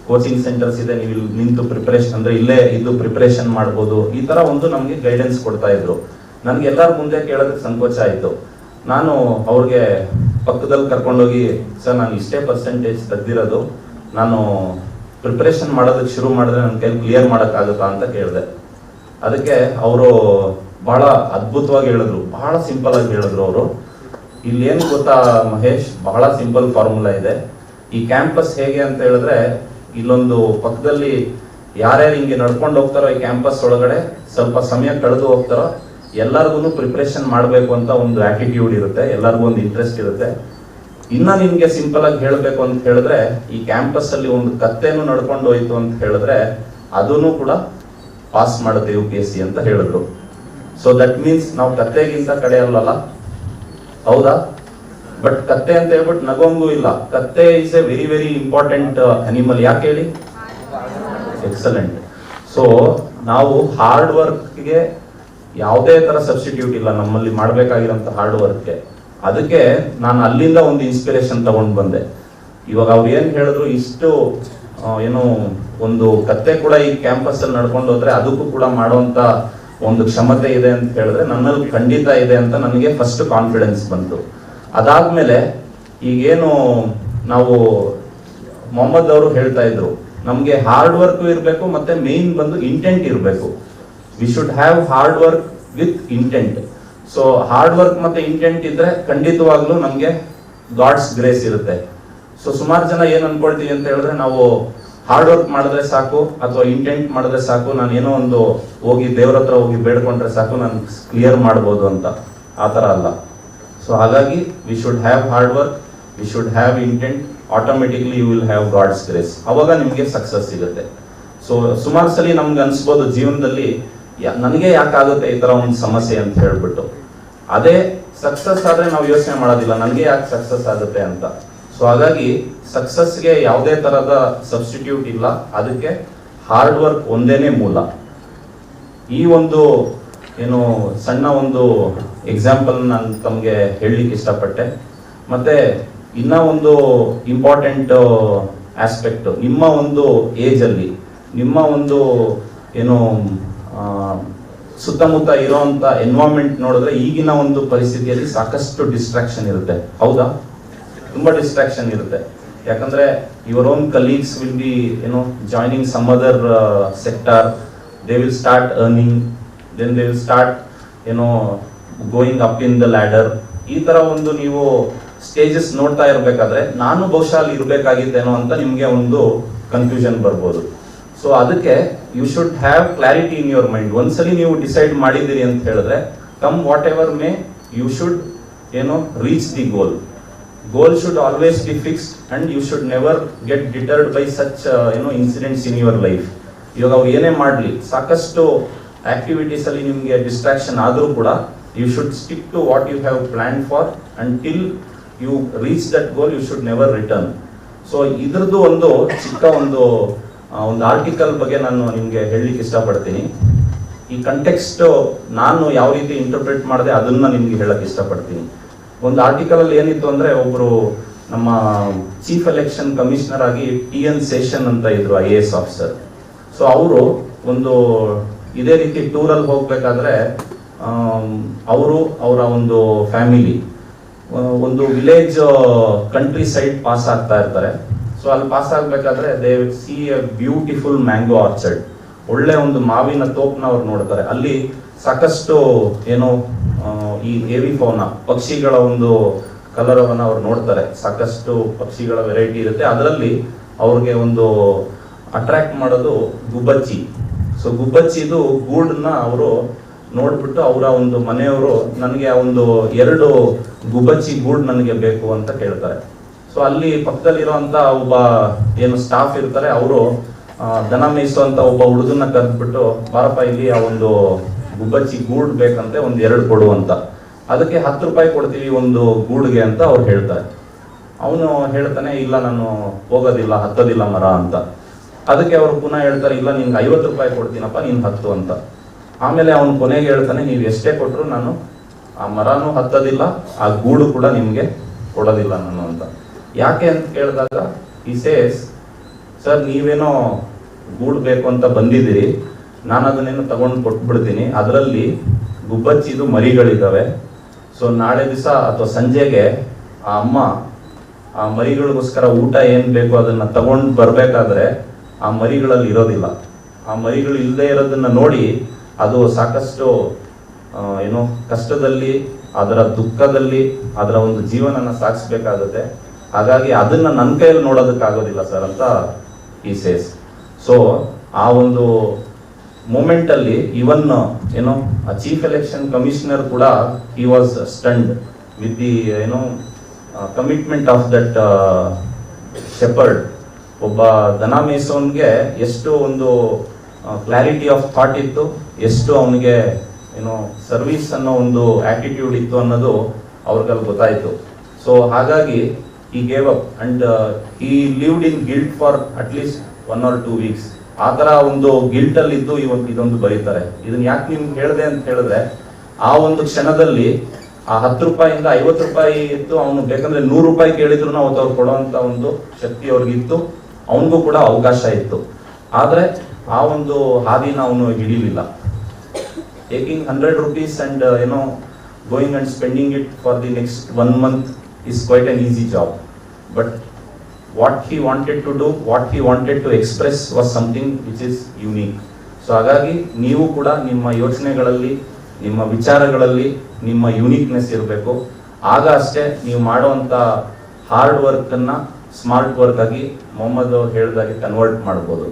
ಕೋಚಿಂಗ್ ಸೆಂಟರ್ಸ್ ಇದೆ, ನೀವು ಇಲ್ಲಿ ನಿಂತು ಪ್ರಿಪರೇಷನ್ ಅಂದ್ರೆ ಇಲ್ಲೇ ಇದ್ದು ಪ್ರಿಪರೇಷನ್ ಮಾಡ್ಬೋದು, ಈ ತರ ಒಂದು ನಮ್ಗೆ ಗೈಡೆನ್ಸ್ ಕೊಡ್ತಾ ಇದ್ರು. ನನಗೆ ಎಲ್ಲರ ಮುಂದೆ ಕೇಳೋದಕ್ಕೆ ಸಂಕೋಚ ಆಯಿತು. ನಾನು ಅವ್ರಿಗೆ ಪಕ್ಕದಲ್ಲಿ ಕರ್ಕೊಂಡೋಗಿ, ಸರ್ ನಾನು ಇಷ್ಟೇ ಪರ್ಸೆಂಟೇಜ್ ತೆಗ್ದಿರೋದು, ನಾನು ಪ್ರಿಪ್ರೇಷನ್ ಮಾಡೋದಕ್ಕೆ ಶುರು ಮಾಡಿದ್ರೆ ನನ್ನ ಕೈಲಿ ಕ್ಲಿಯರ್ ಮಾಡೋಕ್ಕಾಗುತ್ತಾ ಅಂತ ಕೇಳಿದೆ. ಅದಕ್ಕೆ ಅವರು ಬಹಳ ಅದ್ಭುತವಾಗಿ ಹೇಳಿದ್ರು, ಬಹಳ ಸಿಂಪಲ್ ಆಗಿ ಹೇಳಿದ್ರು ಅವರು. ಇಲ್ಲೇನು ಗೊತ್ತಾ ಮಹೇಶ್, ಬಹಳ ಸಿಂಪಲ್ ಫಾರ್ಮುಲಾ ಇದೆ. ಈ ಕ್ಯಾಂಪಸ್ ಹೇಗೆ ಅಂತ ಹೇಳಿದ್ರೆ, ಇಲ್ಲೊಂದು ಪಕ್ಕದಲ್ಲಿ ಯಾರ್ಯಾರು ಹಿಂಗೆ ನಡ್ಕೊಂಡು ಹೋಗ್ತಾರೋ ಈ ಕ್ಯಾಂಪಸ್ ಒಳಗಡೆ, ಸ್ವಲ್ಪ ಸಮಯ ಕಳೆದು ಹೋಗ್ತಾರೋ, ಎಲ್ಲರಿಗೂ ಪ್ರಿಪ್ರೇಷನ್ ಮಾಡಬೇಕು ಅಂತ ಒಂದು ಆಟಿಟ್ಯೂಡ್ ಇರುತ್ತೆ, ಎಲ್ಲರಿಗೂ ಒಂದು ಇಂಟ್ರೆಸ್ಟ್ ಇರುತ್ತೆ. ಇನ್ನ ನಿಮ್ಗೆ ಸಿಂಪಲ್ ಆಗಿ ಹೇಳಬೇಕು ಅಂತ ಹೇಳಿದ್ರೆ, ಈ ಕ್ಯಾಂಪಸ್ ಅಲ್ಲಿ ಒಂದು ಕತ್ತೆನೂ ನಡ್ಕೊಂಡು ಹೋಯ್ತು ಅಂತ ಹೇಳಿದ್ರೆ ಅದನ್ನು ಕೂಡ ಪಾಸ್ ಮಾಡುತ್ತೆ UPSC ಅಂತ ಹೇಳಿದ್ರು. ಸೊ ದಟ್ ಮೀನ್ಸ್ ನಾವು ಕತ್ತೆಗಿಂತ ಕಡೆ ಅಲ್ಲಲ್ಲ, ಹೌದಾ? ಬಟ್ ಕತ್ತೆ ಅಂತ ಹೇಳ್ಬಿಟ್ಟು ನಗೋಂಗೂ ಇಲ್ಲ. ಕತ್ತೆ is A very very important animal. ಯಾಕೆ ಹೇಳಿ? ಎಕ್ಸಲೆಂಟ್. ಸೊ ನಾವು ಹಾರ್ಡ್ ವರ್ಕ್ಗೆ ಯಾವುದೇ ತರ ಸಬ್ಸ್ಟಿಟ್ಯೂಟ್ ಇಲ್ಲ ನಮ್ಮಲ್ಲಿ ಮಾಡಬೇಕಾಗಿರೋಂಥ ಹಾರ್ಡ್ ವರ್ಕ್ಗೆ. ಅದಕ್ಕೆ ನಾನು ಅಲ್ಲಿಂದ ಒಂದು ಇನ್ಸ್ಪಿರೇಷನ್ ತಗೊಂಡು ಬಂದೆ. ಇವಾಗ ಅವ್ರು ಏನ್ ಹೇಳಿದ್ರು, ಇಷ್ಟು ಏನು ಒಂದು ಕತ್ತೆ ಕೂಡ ಈ ಕ್ಯಾಂಪಸ್ ಅಲ್ಲಿ ನಡ್ಕೊಂಡು ಹೋದ್ರೆ ಅದಕ್ಕೂ ಕೂಡ ಮಾಡುವಂತ ಒಂದು ಕ್ಷಮತೆ ಇದೆ ಅಂತ ಹೇಳಿದ್ರೆ ನನ್ನಲ್ಲಿ ಖಂಡಿತ ಇದೆ ಅಂತ ನನಗೆ ಫಸ್ಟ್ ಕಾನ್ಫಿಡೆನ್ಸ್ ಬಂತು. ಅದಾದ್ಮೇಲೆ ಈಗೇನು ನಾವು ಮೊಹಮ್ಮದ್ ಅವರು ಹೇಳ್ತಾ ಇದ್ರು, ನಮ್ಗೆ ಹಾರ್ಡ್ ವರ್ಕ್ ಇರಬೇಕು, ಮತ್ತೆ ಮೇನ್ ಬಂದು ಇಂಟೆಂಟ್ ಇರಬೇಕು. V should have hard work with intent. So hard work ಮತ್ತೆ ಇಂಟೆಂಟ್ ಇದ್ರೆ ಖಂಡಿತವಾಗ್ಲೂ ನಮ್ಗೆ ಗಾಡ್ಸ್ ಗ್ರೇಸ್ ಇರುತ್ತೆ. ಸೊ ಸುಮಾರು ಜನ ಏನ್ ಅನ್ಕೊಳ್ತೀವಿ ಅಂತ ಹೇಳಿದ್ರೆ, ನಾವು ಹಾರ್ಡ್ ವರ್ಕ್ ಮಾಡಿದ್ರೆ ಸಾಕು ಅಥವಾ ಇಂಟೆಂಟ್ ಮಾಡಿದ್ರೆ ಸಾಕು, ನಾನು ಏನೋ ಒಂದು ಹೋಗಿ ದೇವ್ರ ಹತ್ರ ಹೋಗಿ ಬೇಡ್ಕೊಂಡ್ರೆ ಸಾಕು, ನಾನು ಕ್ಲಿಯರ್ ಮಾಡ್ಬೋದು ಅಂತ. ಆ ಥರ ಅಲ್ಲ. ಸೊ ಹಾಗಾಗಿ we should have hard work, we should have intent, automatically you will have God's grace. ಅವಾಗ ನಿಮಗೆ ಸಕ್ಸಸ್ ಸಿಗುತ್ತೆ. ಸೊ ಸುಮಾರು ಸಲ ನಮ್ಗೆ ಅನ್ಸ್ಬೋದು ಜೀವನದಲ್ಲಿ, ನನಗೆ ಯಾಕಾಗುತ್ತೆ ಈ ತರ ಒಂದು ಸಮಸ್ಯೆ ಅಂತ ಹೇಳ್ಬಿಟ್ಟು. ಅದೇ ಸಕ್ಸಸ್ ಆದ್ರೆ ನಾವು ಯೋಚನೆ ಮಾಡೋದಿಲ್ಲ, ನನಗೆ ಯಾಕೆ ಸಕ್ಸಸ್ ಆಗುತ್ತೆ ಅಂತ. ಸೊ ಹಾಗಾಗಿ ಸಕ್ಸಸ್ಗೆ ಯಾವುದೇ ತರದ ಸಬ್ಸ್ಟಿಟ್ಯೂಟ್ ಇಲ್ಲ, ಅದಕ್ಕೆ ಹಾರ್ಡ್ ವರ್ಕ್ ಒಂದೇನೆ ಮೂಲ. ಈ ಒಂದು ಏನು ಸಣ್ಣ ಒಂದು ಎಕ್ಸಾಂಪಲ್ ನಾನು ತಮಗೆ ಹೇಳಲಿಕ್ಕೆ ಇಷ್ಟಪಟ್ಟೆ. ಮತ್ತೆ ಇನ್ನ ಒಂದು ಇಂಪಾರ್ಟೆಂಟ್ ಆಸ್ಪೆಕ್ಟ್, ನಿಮ್ಮ ಒಂದು ಏಜ್ ಅಲ್ಲಿ ನಿಮ್ಮ ಒಂದು ಏನು ಸುತ್ತಮುತ್ತ ಇರೋಂಥ ಎನ್ವೈರನ್ಮೆಂಟ್ ನೋಡಿದ್ರೆ ಈಗಿನ ಒಂದು ಪರಿಸ್ಥಿತಿಯಲ್ಲಿ ಸಾಕಷ್ಟು ಡಿಸ್ಟ್ರಾಕ್ಷನ್ ಇರುತ್ತೆ, ಹೌದಾ? ತುಂಬಾ ಡಿಸ್ಟ್ರಾಕ್ಷನ್ ಇರುತ್ತೆ. ಯಾಕಂದ್ರೆ your own colleagues will be joining some other sector, they will start earning, then they will start going up in the ladder. ಈ ತರ ಒಂದು ನೀವು ಸ್ಟೇಜಸ್ ನೋಡ್ತಾ ಇರ್ಬೇಕಾದ್ರೆ ನಾನು ಬಹುಶಃ ಅಲ್ಲಿ ಇರ್ಬೇಕಾಗಿತ್ತೇನೋ ಅಂತ ನಿಮ್ಗೆ ಒಂದು ಕನ್ಫ್ಯೂಷನ್ ಬರ್ಬೋದು. ಸೊ ಅದಕ್ಕೆ you should have clarity in your mind. ಒಂದ್ಸಲಿ ನೀವು ಡಿಸೈಡ್ ಮಾಡಿದ್ದೀರಿ ಅಂತ ಹೇಳಿದ್ರೆ, come whatever may, you should reach the goal. Goal should always be fixed and you should never get deterred by such incidents in your life. ಇವಾಗ ಅವ್ರು ಏನೇ ಮಾಡಲಿ, ಸಾಕಷ್ಟು ಆಕ್ಟಿವಿಟೀಸ್ ಅಲ್ಲಿ ನಿಮಗೆ ಡಿಸ್ಟ್ರಾಕ್ಷನ್ ಆದರೂ ಕೂಡ you should stick to what you have plan for until you reach that goal. You should never return. So ಇದ್ರದ್ದು ಒಂದು ಚಿಕ್ಕ ಒಂದು ಆರ್ಟಿಕಲ್ ಬಗ್ಗೆ ನಾನು ನಿಮಗೆ ಹೇಳಲಿಕ್ಕೆ ಇಷ್ಟಪಡ್ತೀನಿ. ಈ ಕಂಟೆಕ್ಸ್ಟ್ ನಾನು ಯಾವ ರೀತಿ ಇಂಟರ್ಪ್ರಿಟ್ ಮಾಡಿದೆ ಅದನ್ನ ನಿಮ್ಗೆ ಹೇಳಕ್ ಇಷ್ಟಪಡ್ತೀನಿ. ಒಂದು ಆರ್ಟಿಕಲ್ ಅಲ್ಲಿ ಏನಿತ್ತು ಅಂದ್ರೆ, ಒಬ್ರು ನಮ್ಮ ಚೀಫ್ ಎಲೆಕ್ಷನ್ ಕಮಿಷನರ್ ಆಗಿ TN ಶೇಷನ್ ಅಂತ ಇದ್ರು, IAS ಆಫೀಸರ್. ಸೊ ಅವರು ಒಂದು ಇದೇ ರೀತಿ ಟೂರಲ್ಲಿ ಹೋಗ್ಬೇಕಾದ್ರೆ ಅವರು ಅವರ ಒಂದು ಫ್ಯಾಮಿಲಿ ಒಂದು ವಿಲೇಜ್ ಕಂಟ್ರಿ ಸೈಡ್ ಪಾಸ್ ಆಗ್ತಾ ಇರ್ತಾರೆ. ಸೊ ಅಲ್ಲಿ ಪಾಸ್ ಆಗ್ಬೇಕಾದ್ರೆ they see A beautiful mango orchard, ಒಳ್ಳೆ ಒಂದು ಮಾವಿನ ತೋಪ್ನ ಅವ್ರು ನೋಡ್ತಾರೆ. ಅಲ್ಲಿ ಸಾಕಷ್ಟು ಈ ಏವಿ ಫೌನ ಪಕ್ಷಿಗಳ ಒಂದು ಕಲರವನ್ನು ಅವ್ರು ನೋಡ್ತಾರೆ. ಸಾಕಷ್ಟು ಪಕ್ಷಿಗಳ ವೆರೈಟಿ ಇರುತ್ತೆ. ಅದರಲ್ಲಿ ಅವ್ರಿಗೆ ಒಂದು ಅಟ್ರಾಕ್ಟ್ ಮಾಡೋದು ಗುಬ್ಬಚ್ಚಿ. ಸೊ ಗುಬ್ಬಚ್ಚಿದು ಗೂಡನ್ನ ಅವರು ನೋಡ್ಬಿಟ್ಟು ಅವರ ಒಂದು ಮನೆಯವರು, ನನಗೆ ಒಂದು 2 ಗುಬ್ಬಚ್ಚಿ ಗೂಡ್ ನನಗೆ ಬೇಕು ಅಂತ ಕೇಳ್ತಾರೆ. ಸೊ ಅಲ್ಲಿ ಪಕ್ಕದಲ್ಲಿರುವಂತ ಒಬ್ಬ ಸ್ಟಾಫ್ ಇರ್ತಾರೆ, ಅವರು ದನ ಮೇಯಿಸುವಂತ ಒಬ್ಬ ಹುಡುಗನ್ನ ಕರೆದ್ಬಿಟ್ಟು, ಬಾರಪ್ಪ ಇಲ್ಲಿ ಆ ಒಂದು ಗುಬ್ಬಚ್ಚಿ ಗೂಡ್ ಬೇಕಂತೆ, 2 ಕೊಡು ಅಂತ. ಅದಕ್ಕೆ 10 ರೂಪಾಯಿ ಕೊಡ್ತೀವಿ ಒಂದು ಗೂಡ್ಗೆ ಅಂತ ಅವ್ರು ಹೇಳ್ತಾರೆ. ಅವನು ಹೇಳ್ತಾನೆ, ಇಲ್ಲ ನಾನು ಹೋಗೋದಿಲ್ಲ, ಹತ್ತೋದಿಲ್ಲ ಮರ ಅಂತ. ಅದಕ್ಕೆ ಅವರು ಪುನಃ ಹೇಳ್ತಾರೆ, ಇಲ್ಲ ನಿನ್ಗೆ 50 ರೂಪಾಯಿ ಕೊಡ್ತೀನಪ್ಪ, ನೀನ್ ಹತ್ತು ಅಂತ. ಆಮೇಲೆ ಅವನು ಕೊನೆಗೆ ಹೇಳ್ತಾನೆ, ನೀವು ಎಷ್ಟೇ ಕೊಟ್ಟರು ನಾನು ಆ ಮರನೂ ಹತ್ತೋದಿಲ್ಲ, ಆ ಗೂಡು ಕೂಡ ನಿಮ್ಗೆ ಕೊಡೋದಿಲ್ಲ ನಾನು ಅಂತ. ಯಾಕೆ ಅಂತ ಕೇಳಿದಾಗ ಈ ಸೇಸ್, ಸರ್ ನೀವೇನೋ ಗೂಡು ಬೇಕು ಅಂತ ಬಂದಿದ್ದೀರಿ, ನಾನು ಅದನ್ನೇನು ತಗೊಂಡು ಕೊಟ್ಬಿಡ್ತೀನಿ, ಅದರಲ್ಲಿ ಗುಬ್ಬಚ್ಚಿದು ಮರಿಗಳಿದ್ದಾವೆ. ಸೊ ನಾಳೆ ದಿವಸ ಅಥವಾ ಸಂಜೆಗೆ ಆ ಅಮ್ಮ ಆ ಮರಿಗಳಿಗೋಸ್ಕರ ಊಟ ಏನು ಬೇಕೋ ಅದನ್ನು ತಗೊಂಡು ಬರಬೇಕಾದ್ರೆ ಆ ಮರಿಗಳಲ್ಲಿ ಇರೋದಿಲ್ಲ. ಆ ಮರಿಗಳು ಇಲ್ಲದೆ ಇರೋದನ್ನ ನೋಡಿ ಅದು ಸಾಕಷ್ಟು ಏನೋ ಕಷ್ಟದಲ್ಲಿ, ಅದರ ದುಃಖದಲ್ಲಿ ಅದರ ಒಂದು ಜೀವನನ ಸಾಗಿಸ್ಬೇಕಾಗುತ್ತೆ. ಹಾಗಾಗಿ ಅದನ್ನ ನನ್ನ ಕೈಯಲ್ಲಿ ನೋಡೋದಕ್ಕಾಗೋದಿಲ್ಲ ಸರ್ ಅಂತ ಈ ಸೇಸ್. ಸೊ ಆ ಒಂದು ಮೂಮೆಂಟ್ ಅಲ್ಲಿ ಇವನ್ ಏನೋ ಚೀಫ್ ಎಲೆಕ್ಷನ್ ಕಮಿಷನರ್ ಕೂಡ he was stunned with the ಏನೋ ಕಮಿಟ್ಮೆಂಟ್ ಆಫ್ ದಟ್ ಶೆಪರ್ಡ್. ಒಬ್ಬ ದನ ಮೇಯಿಸೋನ್ಗೆ ಎಷ್ಟು ಒಂದು ಕ್ಲಾರಿಟಿ ಆಫ್ ಥಾಟ್ ಇತ್ತು, ಎಷ್ಟು ಅವನಿಗೆ ಏನೋ ಸರ್ವಿಸ್ ಅನ್ನೋ ಒಂದು ಆಟಿಟ್ಯೂಡ್ ಇತ್ತು ಅನ್ನೋದು ಅವ್ರಿಗಲ್ಲಿ ಗೊತ್ತಾಯ್ತು. ಸೊ ಹಾಗಾಗಿ he gave up and he lived in guilt for at least 1 or 2 weeks. ಆ ಥರ ಒಂದು ಗಿಲ್ಟ್ ಅಲ್ಲಿ ಇದ್ದು ಇದೊಂದು ಬರೀತಾರೆ. ಇದನ್ನ ಯಾಕೆ ನಿಮ್ಗೆ ಹೇಳಿದೆ ಅಂತ ಹೇಳಿದ್ರೆ, ಆ ಒಂದು ಕ್ಷಣದಲ್ಲಿ ಆ 10 ರೂಪಾಯಿಂದ 50 ರೂಪಾಯಿ ಇತ್ತು, ಅವನು ಬೇಕಂದ್ರೆ 100 ರೂಪಾಯಿ ಕೇಳಿದ್ರು ಅವತ್ತು ಅವ್ರು ಕೊಡುವಂತ ಒಂದು ಶಕ್ತಿ ಅವ್ರಿಗಿತ್ತು, ಅವನಿಗೂ ಕೂಡ ಅವಕಾಶ ಇತ್ತು. ಆದ್ರೆ ಆ ಒಂದು ಹಾದಿನ ಅವನು ಹಿಡಿಲಿಲ್ಲ. Taking 100 rupees and going and spending it for the next 1 month is quite an easy job. But what he wanted to do, what he wanted to express was something which is unique. So ಹಾಗಾಗಿ ನೀವು ಕೂಡ ನಿಮ್ಮ ಯೋಚನೆಗಳಲ್ಲಿ, ನಿಮ್ಮ ವಿಚಾರಗಳಲ್ಲಿ ನಿಮ್ಮ ಯುನೀಕ್ನೆಸ್ ಇರಬೇಕು. ಆಗ ಅಷ್ಟೇ ನೀವು ಮಾಡುವಂತ ಹಾರ್ಡ್ ವರ್ಕ್ ಅನ್ನ ಸ್ಮಾರ್ಟ್ ವರ್ಕ್ ಆಗಿ ಮೊಹಮ್ಮದ್ ಅವ್ರು ಹೇಳಿದಾಗೆ ಕನ್ವರ್ಟ್ ಮಾಡ್ಬೋದು.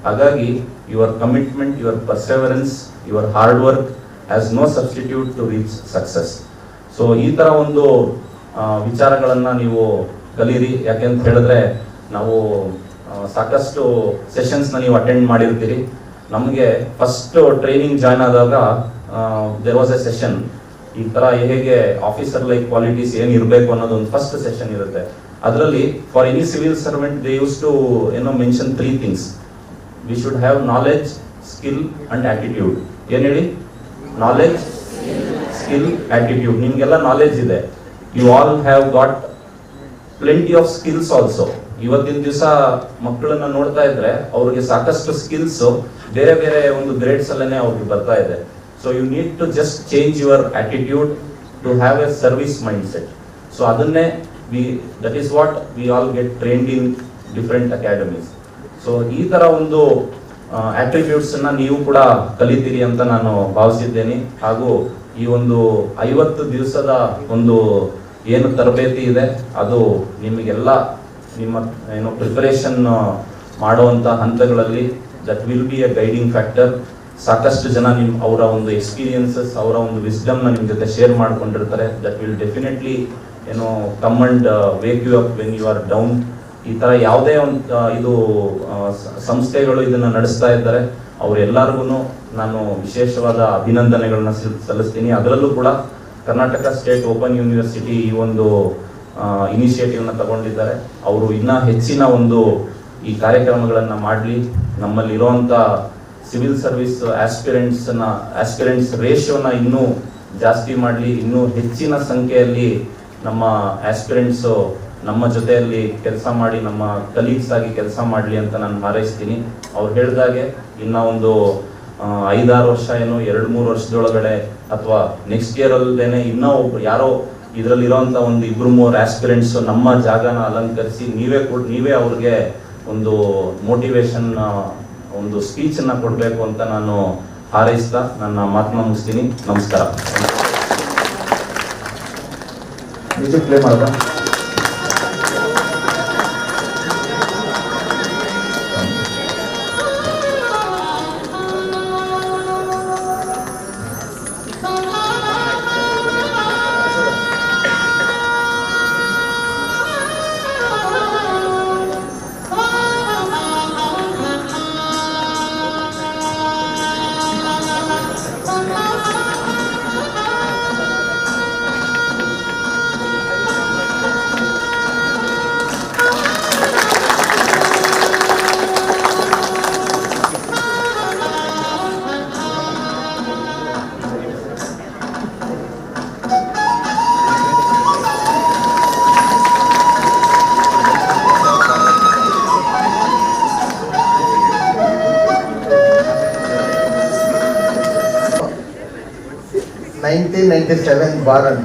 ಹಾಗಾಗಿ your commitment, your perseverance, your hard work has no substitute to reach success. So ಈ ತರ ಒಂದು ವಿಚಾರಗಳನ್ನ ನೀವು ಕಲೀರಿ. ಯಾಕೆಂತ ಹೇಳಿದ್ರೆ ನಾವು ಸಾಕಷ್ಟು ಸೆಷನ್ಸ್ನ ನೀವು ಅಟೆಂಡ್ ಮಾಡಿರ್ತೀರಿ. ನಮಗೆ ಫಸ್ಟ್ ಟ್ರೈನಿಂಗ್ ಜಾಯ್ನ್ ಆದಾಗ ದೇರ್ ವಾಸ್ ಎ ಸೆಷನ್, ಈ ತರ ಹೇಗೆ ಆಫೀಸರ್ ಲೈಕ್ ಕ್ವಾಲಿಟೀಸ್ ಏನು ಇರಬೇಕು ಅನ್ನೋದು ಒಂದು ಫಸ್ಟ್ ಸೆಷನ್ ಇರುತ್ತೆ. ಅದರಲ್ಲಿ for any civil servant they use to mention 3 things. We should have knowledge, skill and attitude. ಏನ್ ಹೇಳಿ? Knowledge, skill, attitude. ನಿಮ್ಗೆಲ್ಲ ನಾಲೆಜ್ ಇದೆ, you all have got plenty of skills also. ಇವತ್ತಿನ ದಿವಸ ಮಕ್ಕಳನ್ನ ನೋಡ್ತಾ ಇದ್ರೆ ಅವ್ರಿಗೆ ಸಾಕಷ್ಟು ಸ್ಕಿಲ್ಸ್ ಬೇರೆ ಬೇರೆ ಒಂದು ಗ್ರೇಡ್ಸ್ ಅಲ್ಲೇನೆ ಅವ್ರಿಗೆ ಬರ್ತಾ ಇದೆ. So you need to just change your attitude to have a service mindset. So ಅದನ್ನೇ that is what we all get trained in different academies. So ಈ ತರ ಒಂದು ಆಟ್ರಿಬ್ಯೂಟ್ಸ್ ಅನ್ನ ನೀವು ಕೂಡ ಕಲಿತೀರಿ ಅಂತ ನಾನು ಭಾವಿಸಿದ್ದೇನೆ. ಹಾಗೂ ಈ ಒಂದು 50 ದಿವಸದ ಒಂದು ಏನು ತರಬೇತಿ ಇದೆ ಅದು ನಿಮಗೆಲ್ಲ ನಿಮ್ಮ ಪ್ರಿಪರೇಷನ್ ಮಾಡುವಂತ ಹಂತಗಳಲ್ಲಿ that will be A guiding factor. ಸಾಕಷ್ಟು ಜನ ಅವರ ಒಂದು ಎಕ್ಸ್ಪೀರಿಯನ್ಸಸ್, ಅವರ ಒಂದು ವಿಸ್ಡಮ್ನ ನಿಮ್ಮ ಜೊತೆ ಶೇರ್ ಮಾಡ್ಕೊಂಡಿರ್ತಾರೆ. That will definitely come and wake you up when you are down. ಈ ತರ ಯಾವುದೇ ಒಂದು ಇದು ಸಂಸ್ಥೆಗಳು ಇದನ್ನ ನಡೆಸ್ತಾ ಇದ್ದಾರೆ, ಅವರೆಲ್ಲರಿಗೂ ನಾನು ವಿಶೇಷವಾದ ಅಭಿನಂದನೆಗಳನ್ನ ಸಲ್ಲಿಸ್ತೀನಿ. ಅದರಲ್ಲೂ ಕೂಡ ಕರ್ನಾಟಕ ಸ್ಟೇಟ್ ಓಪನ್ ಯೂನಿವರ್ಸಿಟಿ ಈ ಒಂದು ಇನಿಷಿಯೇಟಿವ್ ನ ತಗೊಂಡಿದ್ದಾರೆ. ಅವರು ಇನ್ನ ಹೆಚ್ಚಿನ ಒಂದು ಈ ಕಾರ್ಯಕ್ರಮಗಳನ್ನ ಮಾಡಲಿ, ನಮ್ಮಲ್ಲಿ ಇರುವಂತ ಸಿವಿಲ್ ಸರ್ವಿಸ್ ಆಸ್ಪಿರೆಂಟ್ಸ್ ರೇಷಿಯೋನ ಇನ್ನೂ ಜಾಸ್ತಿ ಮಾಡಲಿ, ಇನ್ನೂ ಹೆಚ್ಚಿನ ಸಂಖ್ಯೆಯಲ್ಲಿ ನಮ್ಮ ಆಸ್ಪಿರೆಂಟ್ಸ್ ನಮ್ಮ ಜೊತೆಯಲ್ಲಿ ಕೆಲಸ ಮಾಡಿ, ನಮ್ಮ ಕಲೀಗ್ಸ್ ಆಗಿ ಕೆಲಸ ಮಾಡಲಿ ಅಂತ ನಾನು ಹಾರೈಸ್ತೀನಿ. ಅವ್ರು ಹೇಳಿದಾಗೆ ಇನ್ನ ಒಂದು 5-6 ವರ್ಷ, 2-3 ವರ್ಷದೊಳಗಡೆ ಅಥವಾ ನೆಕ್ಸ್ಟ್ ಇಯರ್ ಅಲ್ಲದೇನೆ ಇನ್ನೂ ಯಾರೋ ಇದರಲ್ಲಿರೋಂಥ ಒಂದು 2-3 ಆಸ್ಪಿರೆಂಟ್ಸ್ ನಮ್ಮ ಜಾಗನ ಅಲಂಕರಿಸಿ ನೀವೇ ಅವ್ರಿಗೆ ಒಂದು ಮೋಟಿವೇಶನ್ ಒಂದು ಸ್ಪೀಚ್ ಅನ್ನ ಕೊಡಬೇಕು ಅಂತ ನಾನು ಹಾರೈಸ್ತಾ ನನ್ನ ಮಾತನ್ನ ಮುಗಿಸ್ತೀನಿ. ನಮಸ್ಕಾರ. ಮ್ಯೂಸಿಕ್ ಪ್ಲೇ ಮಾಡೋದಾ? 1997 born,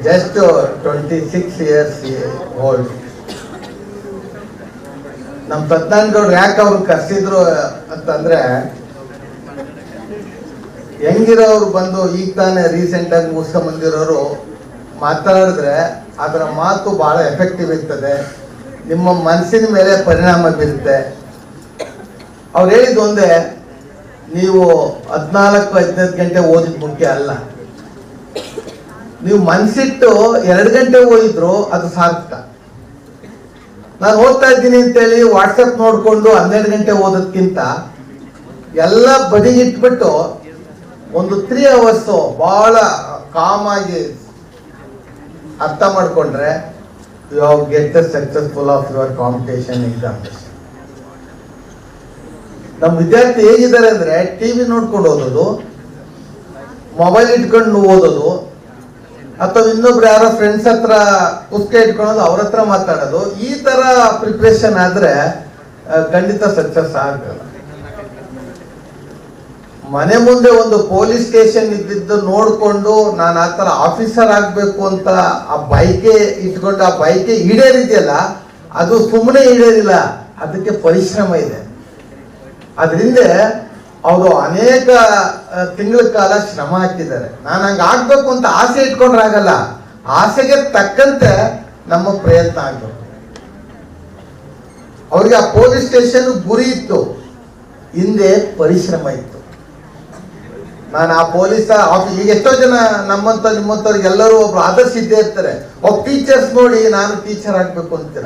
just 26 years old. ನಮ್ಮ ಸತ್ಯನಾರಾಯಣಗೌಡ್ರು ಯಾಕೆ ಅವ್ರು ಕರೆಸಿದ್ರು ಅಂತಂದ್ರೆ, ಹೆಂಗಿರೋರು ಬಂದು ಈಗ ತಾನೇ ರೀಸೆಂಟ್ ಆಗಿ ಮುಗಿಸ್ಕೊಂಡ್ ಬಂದಿರೋರು ಮಾತಾಡಿದ್ರೆ ಅದರ ಮಾತು ಬಹಳ ಎಫೆಕ್ಟಿವ್ ಇರ್ತದೆ, ನಿಮ್ಮ ಮನಸ್ಸಿನ ಮೇಲೆ ಪರಿಣಾಮ ಬೀರುತ್ತೆ. ಅವ್ರು ಹೇಳಿದ್ದು ಒಂದೇ, ನೀವು 14-15 ಗಂಟೆ ಓದಿದ್ ಮುಖ್ಯ ಅಲ್ಲ, ನೀವು ಮನ್ಸಿಟ್ಟು 2 ಗಂಟೆ ಓದಿದ್ರು ಅದು ಸಾರ್ಥಕ. ನಾನು ಓದ್ತಾ ಇದ್ದೀನಿ ಅಂತೇಳಿ ವಾಟ್ಸಪ್ ನೋಡ್ಕೊಂಡು 12 ಗಂಟೆ ಓದೋದ್ಕಿಂತ ಎಲ್ಲ ಬದಿಗಿಟ್ಬಿಟ್ಟು ಒಂದು 3 hours ಬಹಳ ಕಾಮಾಗಿ ಅರ್ಥ ಮಾಡ್ಕೊಂಡ್ರೆ you have get successful of your competition examination. ನಮ್ಮ ವಿದ್ಯಾರ್ಥಿ ಹೇಗಿದ್ದಾರೆ ಅಂದ್ರೆ, ಟಿವಿ ನೋಡ್ಕೊಂಡು ಓದೋದು, ಮೊಬೈಲ್ ಇಟ್ಕೊಂಡು ಓದೋದು, ಅಥವಾ ಇನ್ನೊಬ್ರು ಯಾರೋ ಫ್ರೆಂಡ್ಸ್ ಹತ್ರ ಪುಸ್ತಕ ಇಟ್ಕೊಳ್ಳೋದು, ಅವ್ರ ಹತ್ರ ಮಾತಾಡೋದು, ಈ ತರ ಪ್ರಿಪ್ರೇಷನ್ ಆದ್ರೆ ಖಂಡಿತ ಸಕ್ಸಸ್ ಆಗಲ್ಲ. ಮನೆ ಮುಂದೆ ಒಂದು ಪೊಲೀಸ್ ಸ್ಟೇಷನ್ ಇದ್ದಿದ್ದು ನೋಡ್ಕೊಂಡು ನಾನು ಆ ತರ ಆಫೀಸರ್ ಆಗ್ಬೇಕು ಅಂತ ಆ ಬೈಕೆ ಇಟ್ಕೊಂಡು ಆ ಬೈಕೆ ಈಡೇರಿದೆಯಲ್ಲ, ಅದು ಸುಮ್ಮನೆ ಈಡೇರಿಲ್ಲ, ಅದಕ್ಕೆ ಪರಿಶ್ರಮ ಇದೆ. ಅದರಿಂದ ಅವರು ಅನೇಕ ತಿಂಗಳ ಕಾಲ ಶ್ರಮ ಹಾಕಿದ್ದಾರೆ. ನಾನು ಹಂಗೆ ಆಗ್ಬೇಕು ಅಂತ ಆಸೆ ಇಟ್ಕೊಂಡ್ರೆ ಆಗಲ್ಲ, ಆಸೆಗೆ ತಕ್ಕಂತೆ ನಮ್ಮ ಪ್ರಯತ್ನ ಆಗ್ಬೇಕು. ಅವ್ರಿಗೆ ಆ ಪೊಲೀಸ್ ಸ್ಟೇಷನ್ ಗುರಿ ಇತ್ತು, ಹಿಂದೆ ಪರಿಶ್ರಮ ಇತ್ತು. ನಾನು ಆ ಪೊಲೀಸ್ ಆಫೀಸ್, ಈಗ ಎಷ್ಟೋ ಜನ ನಮ್ಮಂತ ನಿಮ್ಮಂತವ್ರಿಗೆ ಎಲ್ಲರೂ ಒಬ್ರು ಆದರ್ಶ ಇದ್ದೇ ಇರ್ತಾರೆ. ಒಬ್ಬ ಟೀಚರ್ಸ್ ನೋಡಿ ನಾನು ಟೀಚರ್ ಆಗ್ಬೇಕು ಅಂತೀರ,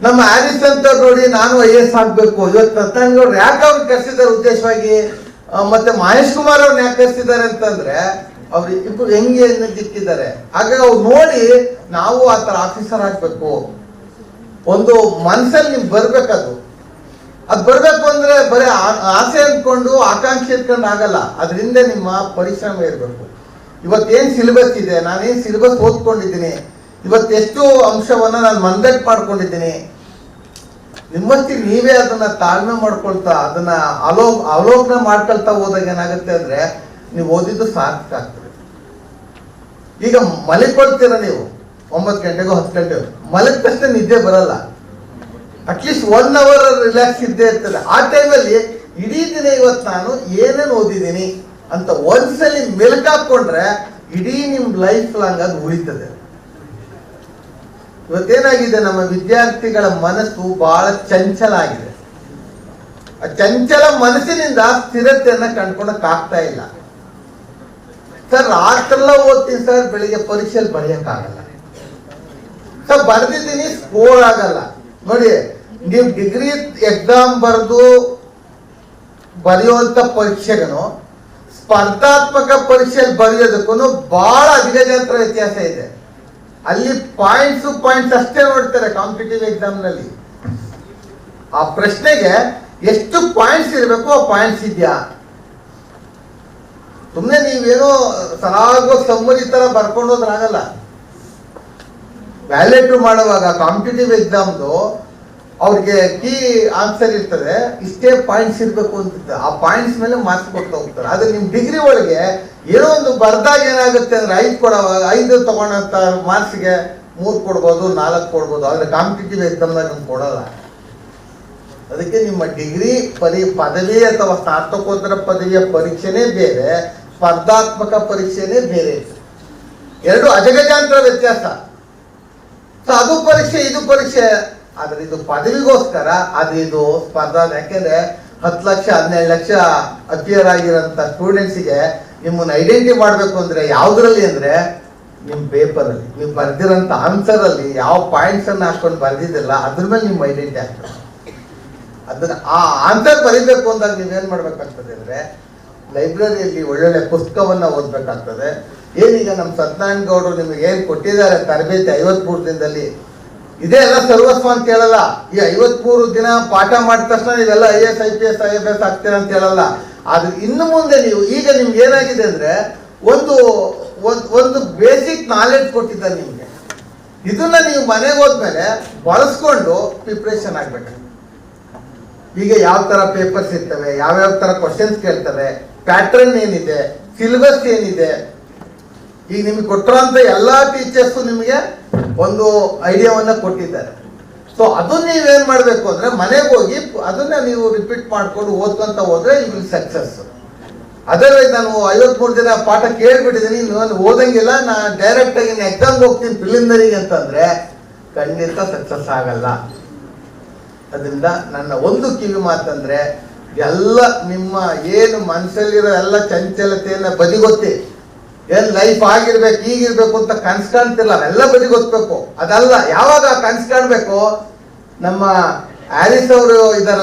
ನಮ್ಮ ಹ್ಯಾರಿಸ್ ಅಂತ ನೋಡಿ ನಾನು IAS ಆಗ್ಬೇಕು. ಇವತ್ತು ಸತ್ಯನಾರಾಯಣಗೌಡ್ರು ಯಾಕೆ ಅವ್ರು ಕರೆಸಿದ್ದಾರೆ ಉದ್ದೇಶವಾಗಿ, ಮತ್ತೆ ಮಹೇಶ್ ಕುಮಾರ್ ಅವ್ರನ್ನ ಯಾಕೆ ಕರೆಸಿದ್ದಾರೆ ಅಂತಂದ್ರೆ, ಅವ್ರು ಇಬ್ರು ಹೆಂಗೆ ದಿಕ್ಕಿದ್ದಾರೆ. ಹಾಗಾಗಿ ಅವ್ರು ನೋಡಿ ನಾವು ಆ ತರ ಆಫೀಸರ್ ಆಗ್ಬೇಕು, ಒಂದು ಮನ್ಸಲ್ಲಿ ನಿಮ್ಗೆ ಬರ್ಬೇಕದು. ಅದು ಬರ್ಬೇಕು ಅಂದ್ರೆ ಬರೀ ಆಸೆ ಅಂದ್ಕೊಂಡು ಆಕಾಂಕ್ಷೆ ಇಟ್ಕೊಂಡು ಆಗಲ್ಲ, ಅದರಿಂದ ನಿಮ್ಮ ಪರಿಶ್ರಮ ಇರಬೇಕು. ಇವತ್ತೇನ್ ಸಿಲೆಬಸ್ ಇದೆ, ನಾನೇನ್ ಸಿಲೆಬಸ್ ಓದ್ಕೊಂಡಿದ್ದೀನಿ, ಇವತ್ತೆಷ್ಟು ಅಂಶವನ್ನ ನಾನು ಮಂದಟ್ ಮಾಡ್ಕೊಂಡಿದ್ದೀನಿ, ನಿಮ್ಮಷ್ಟಿ ನೀವೇ ಅದನ್ನ ತಾಳ್ಮೆ ಮಾಡ್ಕೊಳ್ತಾ ಅದನ್ನ ಅವಲೋಕನ ಮಾಡ್ಕೊಳ್ತಾ ಹೋದಾಗ ಏನಾಗುತ್ತೆ ಅಂದ್ರೆ ನೀವು ಓದಿದ್ದು ಸಾರ್ಥಕ ಆಗ್ತದೆ. ಈಗ ಮಲಿಕೊಳ್ತೀರ ನೀವು 9 ಗಂಟೆಗೋ 10 ಗಂಟೆಗೋ, ಮಲಗಿದ ತಕ್ಷಣ ನಿದ್ದೆ ಬರಲ್ಲ, ಅಟ್ಲೀಸ್ಟ್ 1 hour ರಿಲ್ಯಾಕ್ಸ್ ಇದ್ದೇ ಇರ್ತದೆ. ಆ ಟೈಮಲ್ಲಿ ಇಡೀ ದಿನ ಇವತ್ತು ನಾನು ಏನೇನು ಓದಿದ್ದೀನಿ ಅಂತ ಒಂದ್ಸಲಿ ಮೆಲ್ಕಾಕೊಂಡ್ರೆ ಇಡೀ ನಿಮ್ ಲೈಫ್ ಲಾಂಗ್ ಅದು ಉಳಿತದೆ. ಇವತ್ತೇನಾಗಿದೆ, ನಮ್ಮ ವಿದ್ಯಾರ್ಥಿಗಳ ಮನಸ್ಸು ಬಹಳ ಚಂಚಲ ಆಗಿದೆ. ಆ ಚಂಚಲ ಮನಸ್ಸಿನಿಂದ ಸ್ಥಿರತೆಯನ್ನ ಕಂಡ್ಕೊಳಕ್ ಆಗ್ತಾ ಇಲ್ಲ. ಸರ್ ರಾತ್ರೆಲ್ಲ ಓದ್ತೀನಿ ಸರ್, ಬೆಳಿಗ್ಗೆ ಪರೀಕ್ಷೆಯಲ್ಲಿ ಬರೆಯಕ್ಕಾಗಲ್ಲ ಸರ್, ಬರ್ದಿದ್ದೀನಿ ಸ್ಕೋರ್ ಆಗಲ್ಲ. ನೋಡಿ, ನೀವು ಡಿಗ್ರಿ ಎಕ್ಸಾಮ್ ಬರೆಯುವಂತ ಪರೀಕ್ಷೆಗೂ ಸ್ಪರ್ಧಾತ್ಮಕ ಪರೀಕ್ಷೆಯಲ್ಲಿ ಬರೆಯೋದಕ್ಕೂ ಬಹಳ ಅಧಿಗಜಾಂತರ ವ್ಯತ್ಯಾಸ ಇದೆ. ಅಲ್ಲಿ ಪಾಯಿಂಟ್ಸ್ ಅಷ್ಟೇ ನೋಡ್ತಾರೆ ಕಾಂಪಿಟೇಟಿವ್ ಎಕ್ಸಾಮ್ ನಲ್ಲಿ. ಆ ಪ್ರಶ್ನೆಗೆ ಎಷ್ಟು ಪಾಯಿಂಟ್ಸ್ ಇರಬೇಕು ಆ ಪಾಯಿಂಟ್ಸ್ ಇದೆಯಾ? ಸುಮ್ಮನೆ ನೀವೇನೋ ಸರಾಗೋ ಸಮ್ಮರಿ ತರ ಬರ್ಕೊಂಡೋದ್ರಾಗಲ್ಲ. ವ್ಯಾಲ್ಯೂಟು ಮಾಡುವಾಗ ಕಾಂಪಿಟೇಟಿವ್ ಎಕ್ಸಾಮ್ದು ಅವ್ರಿಗೆ ಕೀ ಆನ್ಸರ್ ಇರ್ತದೆ, ಇಷ್ಟೇ ಪಾಯಿಂಟ್ಸ್ ಇರಬೇಕು ಅಂತ, ಆ ಪಾಯಿಂಟ್ಸ್ ಮೇಲೆ ಮಾರ್ಕ್ಸ್ ಕೊಡ್ತಾ ಹೋಗ್ತಾರೆ. ಆದ್ರೆ ನಿಮ್ ಡಿಗ್ರಿ ಒಳಗೆ ಏನೋ ಒಂದು ಬರ್ದಾಗ ಏನಾಗುತ್ತೆ ಅಂದ್ರೆ 5 ತಗೊಂಡಂತ ಮಾರ್ಕ್ಸ್ಗೆ 3 ಕೊಡ್ಬೋದು, 4 ಕೊಡ್ಬೋದು. ಆದ್ರೆ ಕಾಂಪಿಟೇಟಿವ್ ಎಕ್ಸಾಮ್ದಾಗ ನಮ್ಗೆ ಕೊಡಲ್ಲ. ಅದಕ್ಕೆ ನಿಮ್ಮ ಡಿಗ್ರಿ ಪದವಿ ಅಥವಾ ಸ್ನಾತಕೋತ್ತರ ಪದವಿಯ ಪರೀಕ್ಷೆನೇ ಬೇರೆ, ಸ್ಪರ್ಧಾತ್ಮಕ ಪರೀಕ್ಷೆನೇ ಬೇರೆ. 2 ಅಜಗಜಾಂತರ ವ್ಯತ್ಯಾಸ. ಸೊ ಅದು ಪರೀಕ್ಷೆ, ಇದು ಪರೀಕ್ಷೆ. ಆದ್ರೆ ಇದು ಪದವಿಗೋಸ್ಕರ, ಅದು ಇದು ಸ್ಪರ್ಧಾ. ಯಾಕೆಂದ್ರೆ 10 ಲಕ್ಷ 17 ಲಕ್ಷ ಅಪಿಯರ್ ಆಗಿರೋಂಥ ಸ್ಟೂಡೆಂಟ್ಸಿಗೆ ನಿಮ್ಮನ್ನ ಐಡೆಂಟಿಫೈ ಮಾಡಬೇಕು ಅಂದ್ರೆ ಯಾವ್ದ್ರಲ್ಲಿ ಅಂದ್ರೆ ನಿಮ್ ಪೇಪರ್ ಅಲ್ಲಿ ನೀವು ಬರ್ದಿರೋಂಥ ಆನ್ಸರ್ ಅಲ್ಲಿ ಯಾವ ಪಾಯಿಂಟ್ಸ್ ಅನ್ನ ಹಾಕೊಂಡು ಬರ್ದಿದ್ದಿಲ್ಲ ಅದ್ರ ಮೇಲೆ ನಿಮ್ ಐಡೆಂಟಿಟಿ ಆಗ್ತದೆ. ಅದನ್ನ ಆ ಆನ್ಸರ್ ಬರೀಬೇಕು ಅಂದಾಗ ನೀವೇನ್ ಮಾಡ್ಬೇಕಾಗ್ತದೆ ಅಂದ್ರೆ ಲೈಬ್ರರಿಯಲ್ಲಿ ಒಳ್ಳೊಳ್ಳೆ ಪುಸ್ತಕವನ್ನ ಓದ್ಬೇಕಾಗ್ತದೆ. ಏನೀಗ ನಮ್ಮ ಸತ್ಯನಾರಾಯಣಗೌಡರು ನಿಮಗೆ ಏನ್ ಕೊಟ್ಟಿದ್ದಾರೆ ತರಬೇತಿ 53 ದಿನದಲ್ಲಿ, ಇದೇ ಎಲ್ಲ ಸರ್ವಸ್ವ ಅಂತ ಹೇಳಲ್ಲ. ಈ 53 ದಿನ ಪಾಠ ಮಾಡಿದ ತಕ್ಷಣ ನೀವೆಲ್ಲ IAS IPS IFS ಆಗ್ತೀರಾ ಅಂತ ಹೇಳಲ್ಲ. ಆದ್ರೆ ಇನ್ನು ಮುಂದೆ ನೀವು ಈಗ ನಿಮ್ಗೆ ಏನಾಗಿದೆ ಅಂದ್ರೆ ಒಂದು ಬೇಸಿಕ್ ನಾಲೆಡ್ಜ್ ಕೊಟ್ಟಿದ್ದಾರೆ ನಿಮ್ಗೆ. ಇದನ್ನ ನೀವು ಮನೆಗೆ ಹೋದ್ಮೇಲೆ ಬಳಸ್ಕೊಂಡು ಪ್ರಿಪ್ರೇಷನ್ ಆಗ್ಬೇಕು. ಈಗ ಯಾವ ತರ ಪೇಪರ್ಸ್ ಇರ್ತವೆ, ಯಾವ್ಯಾವ ತರ ಕ್ವಶನ್ಸ್ ಕೇಳ್ತವೆ, ಪ್ಯಾಟ್ರನ್ ಏನಿದೆ, ಸಿಲೆಬಸ್ ಏನಿದೆ, ಈಗ ನಿಮ್ಗೆ ಕೊಟ್ಟಿರೋಂಥ ಎಲ್ಲ ಟೀಚರ್ಸು ನಿಮಗೆ ಒಂದು ಐಡಿಯಾವನ್ನ ಕೊಟ್ಟಿದ್ದಾರೆ. ಸೊ ಅದನ್ನ ನೀವೇನ್ ಮಾಡಬೇಕು ಅಂದ್ರೆ ಮನೆಗೆ ಹೋಗಿ ಅದನ್ನ ನೀವು ರಿಪೀಟ್ ಮಾಡ್ಕೊಂಡು ಓದ್ಕೊಂತ ಹೋದ್ರೆ ಯು ವಿಲ್ ಸಕ್ಸಸ್. ಅದರ್ವೈಸ್ ನಾನು 53 ದಿನ ಪಾಠ ಕೇಳ್ಬಿಟ್ಟಿದ್ದೀನಿ, ನಾನು ಓದಂಗಿಲ್ಲ, ನಾನು ಡೈರೆಕ್ಟ್ ಆಗಿ ಎಕ್ಸಾಮ್ಗೆ ಹೋಗ್ತೀನಿ ಪ್ರಿಲಿಮಿನರಿಗೆ ಅಂತಂದ್ರೆ ಖಂಡಿತ ಸಕ್ಸಸ್ ಆಗಲ್ಲ. ಅದರಿಂದ ನನ್ನ ಒಂದು ಕಿವಿ ಮಾತಂದ್ರೆ ಎಲ್ಲ ನಿಮ್ಮ ಏನು ಮನಸ್ಸಲ್ಲಿರೋ ಎಲ್ಲ ಚಂಚಲತೆಯನ್ನ ಬದಿಗೊತ್ತಿ. ಏನ್ ಲೈಫ್ ಆಗಿರ್ಬೇಕು ಈಗಿರ್ಬೇಕು ಅಂತ ಕನ್ಸ್ ಕಾಣ್ತಿಲ್ಲ, ಅವೆಲ್ಲ ಬದಿಗೊತ್ಬೇಕು. ಅದಲ್ಲ, ಯಾವಾಗ ಕನ್ಸ್ ಕಾಣ್ಬೇಕು, ನಮ್ಮ ಹ್ಯಾರಿಸ್ ಅವರು ಇದಾರ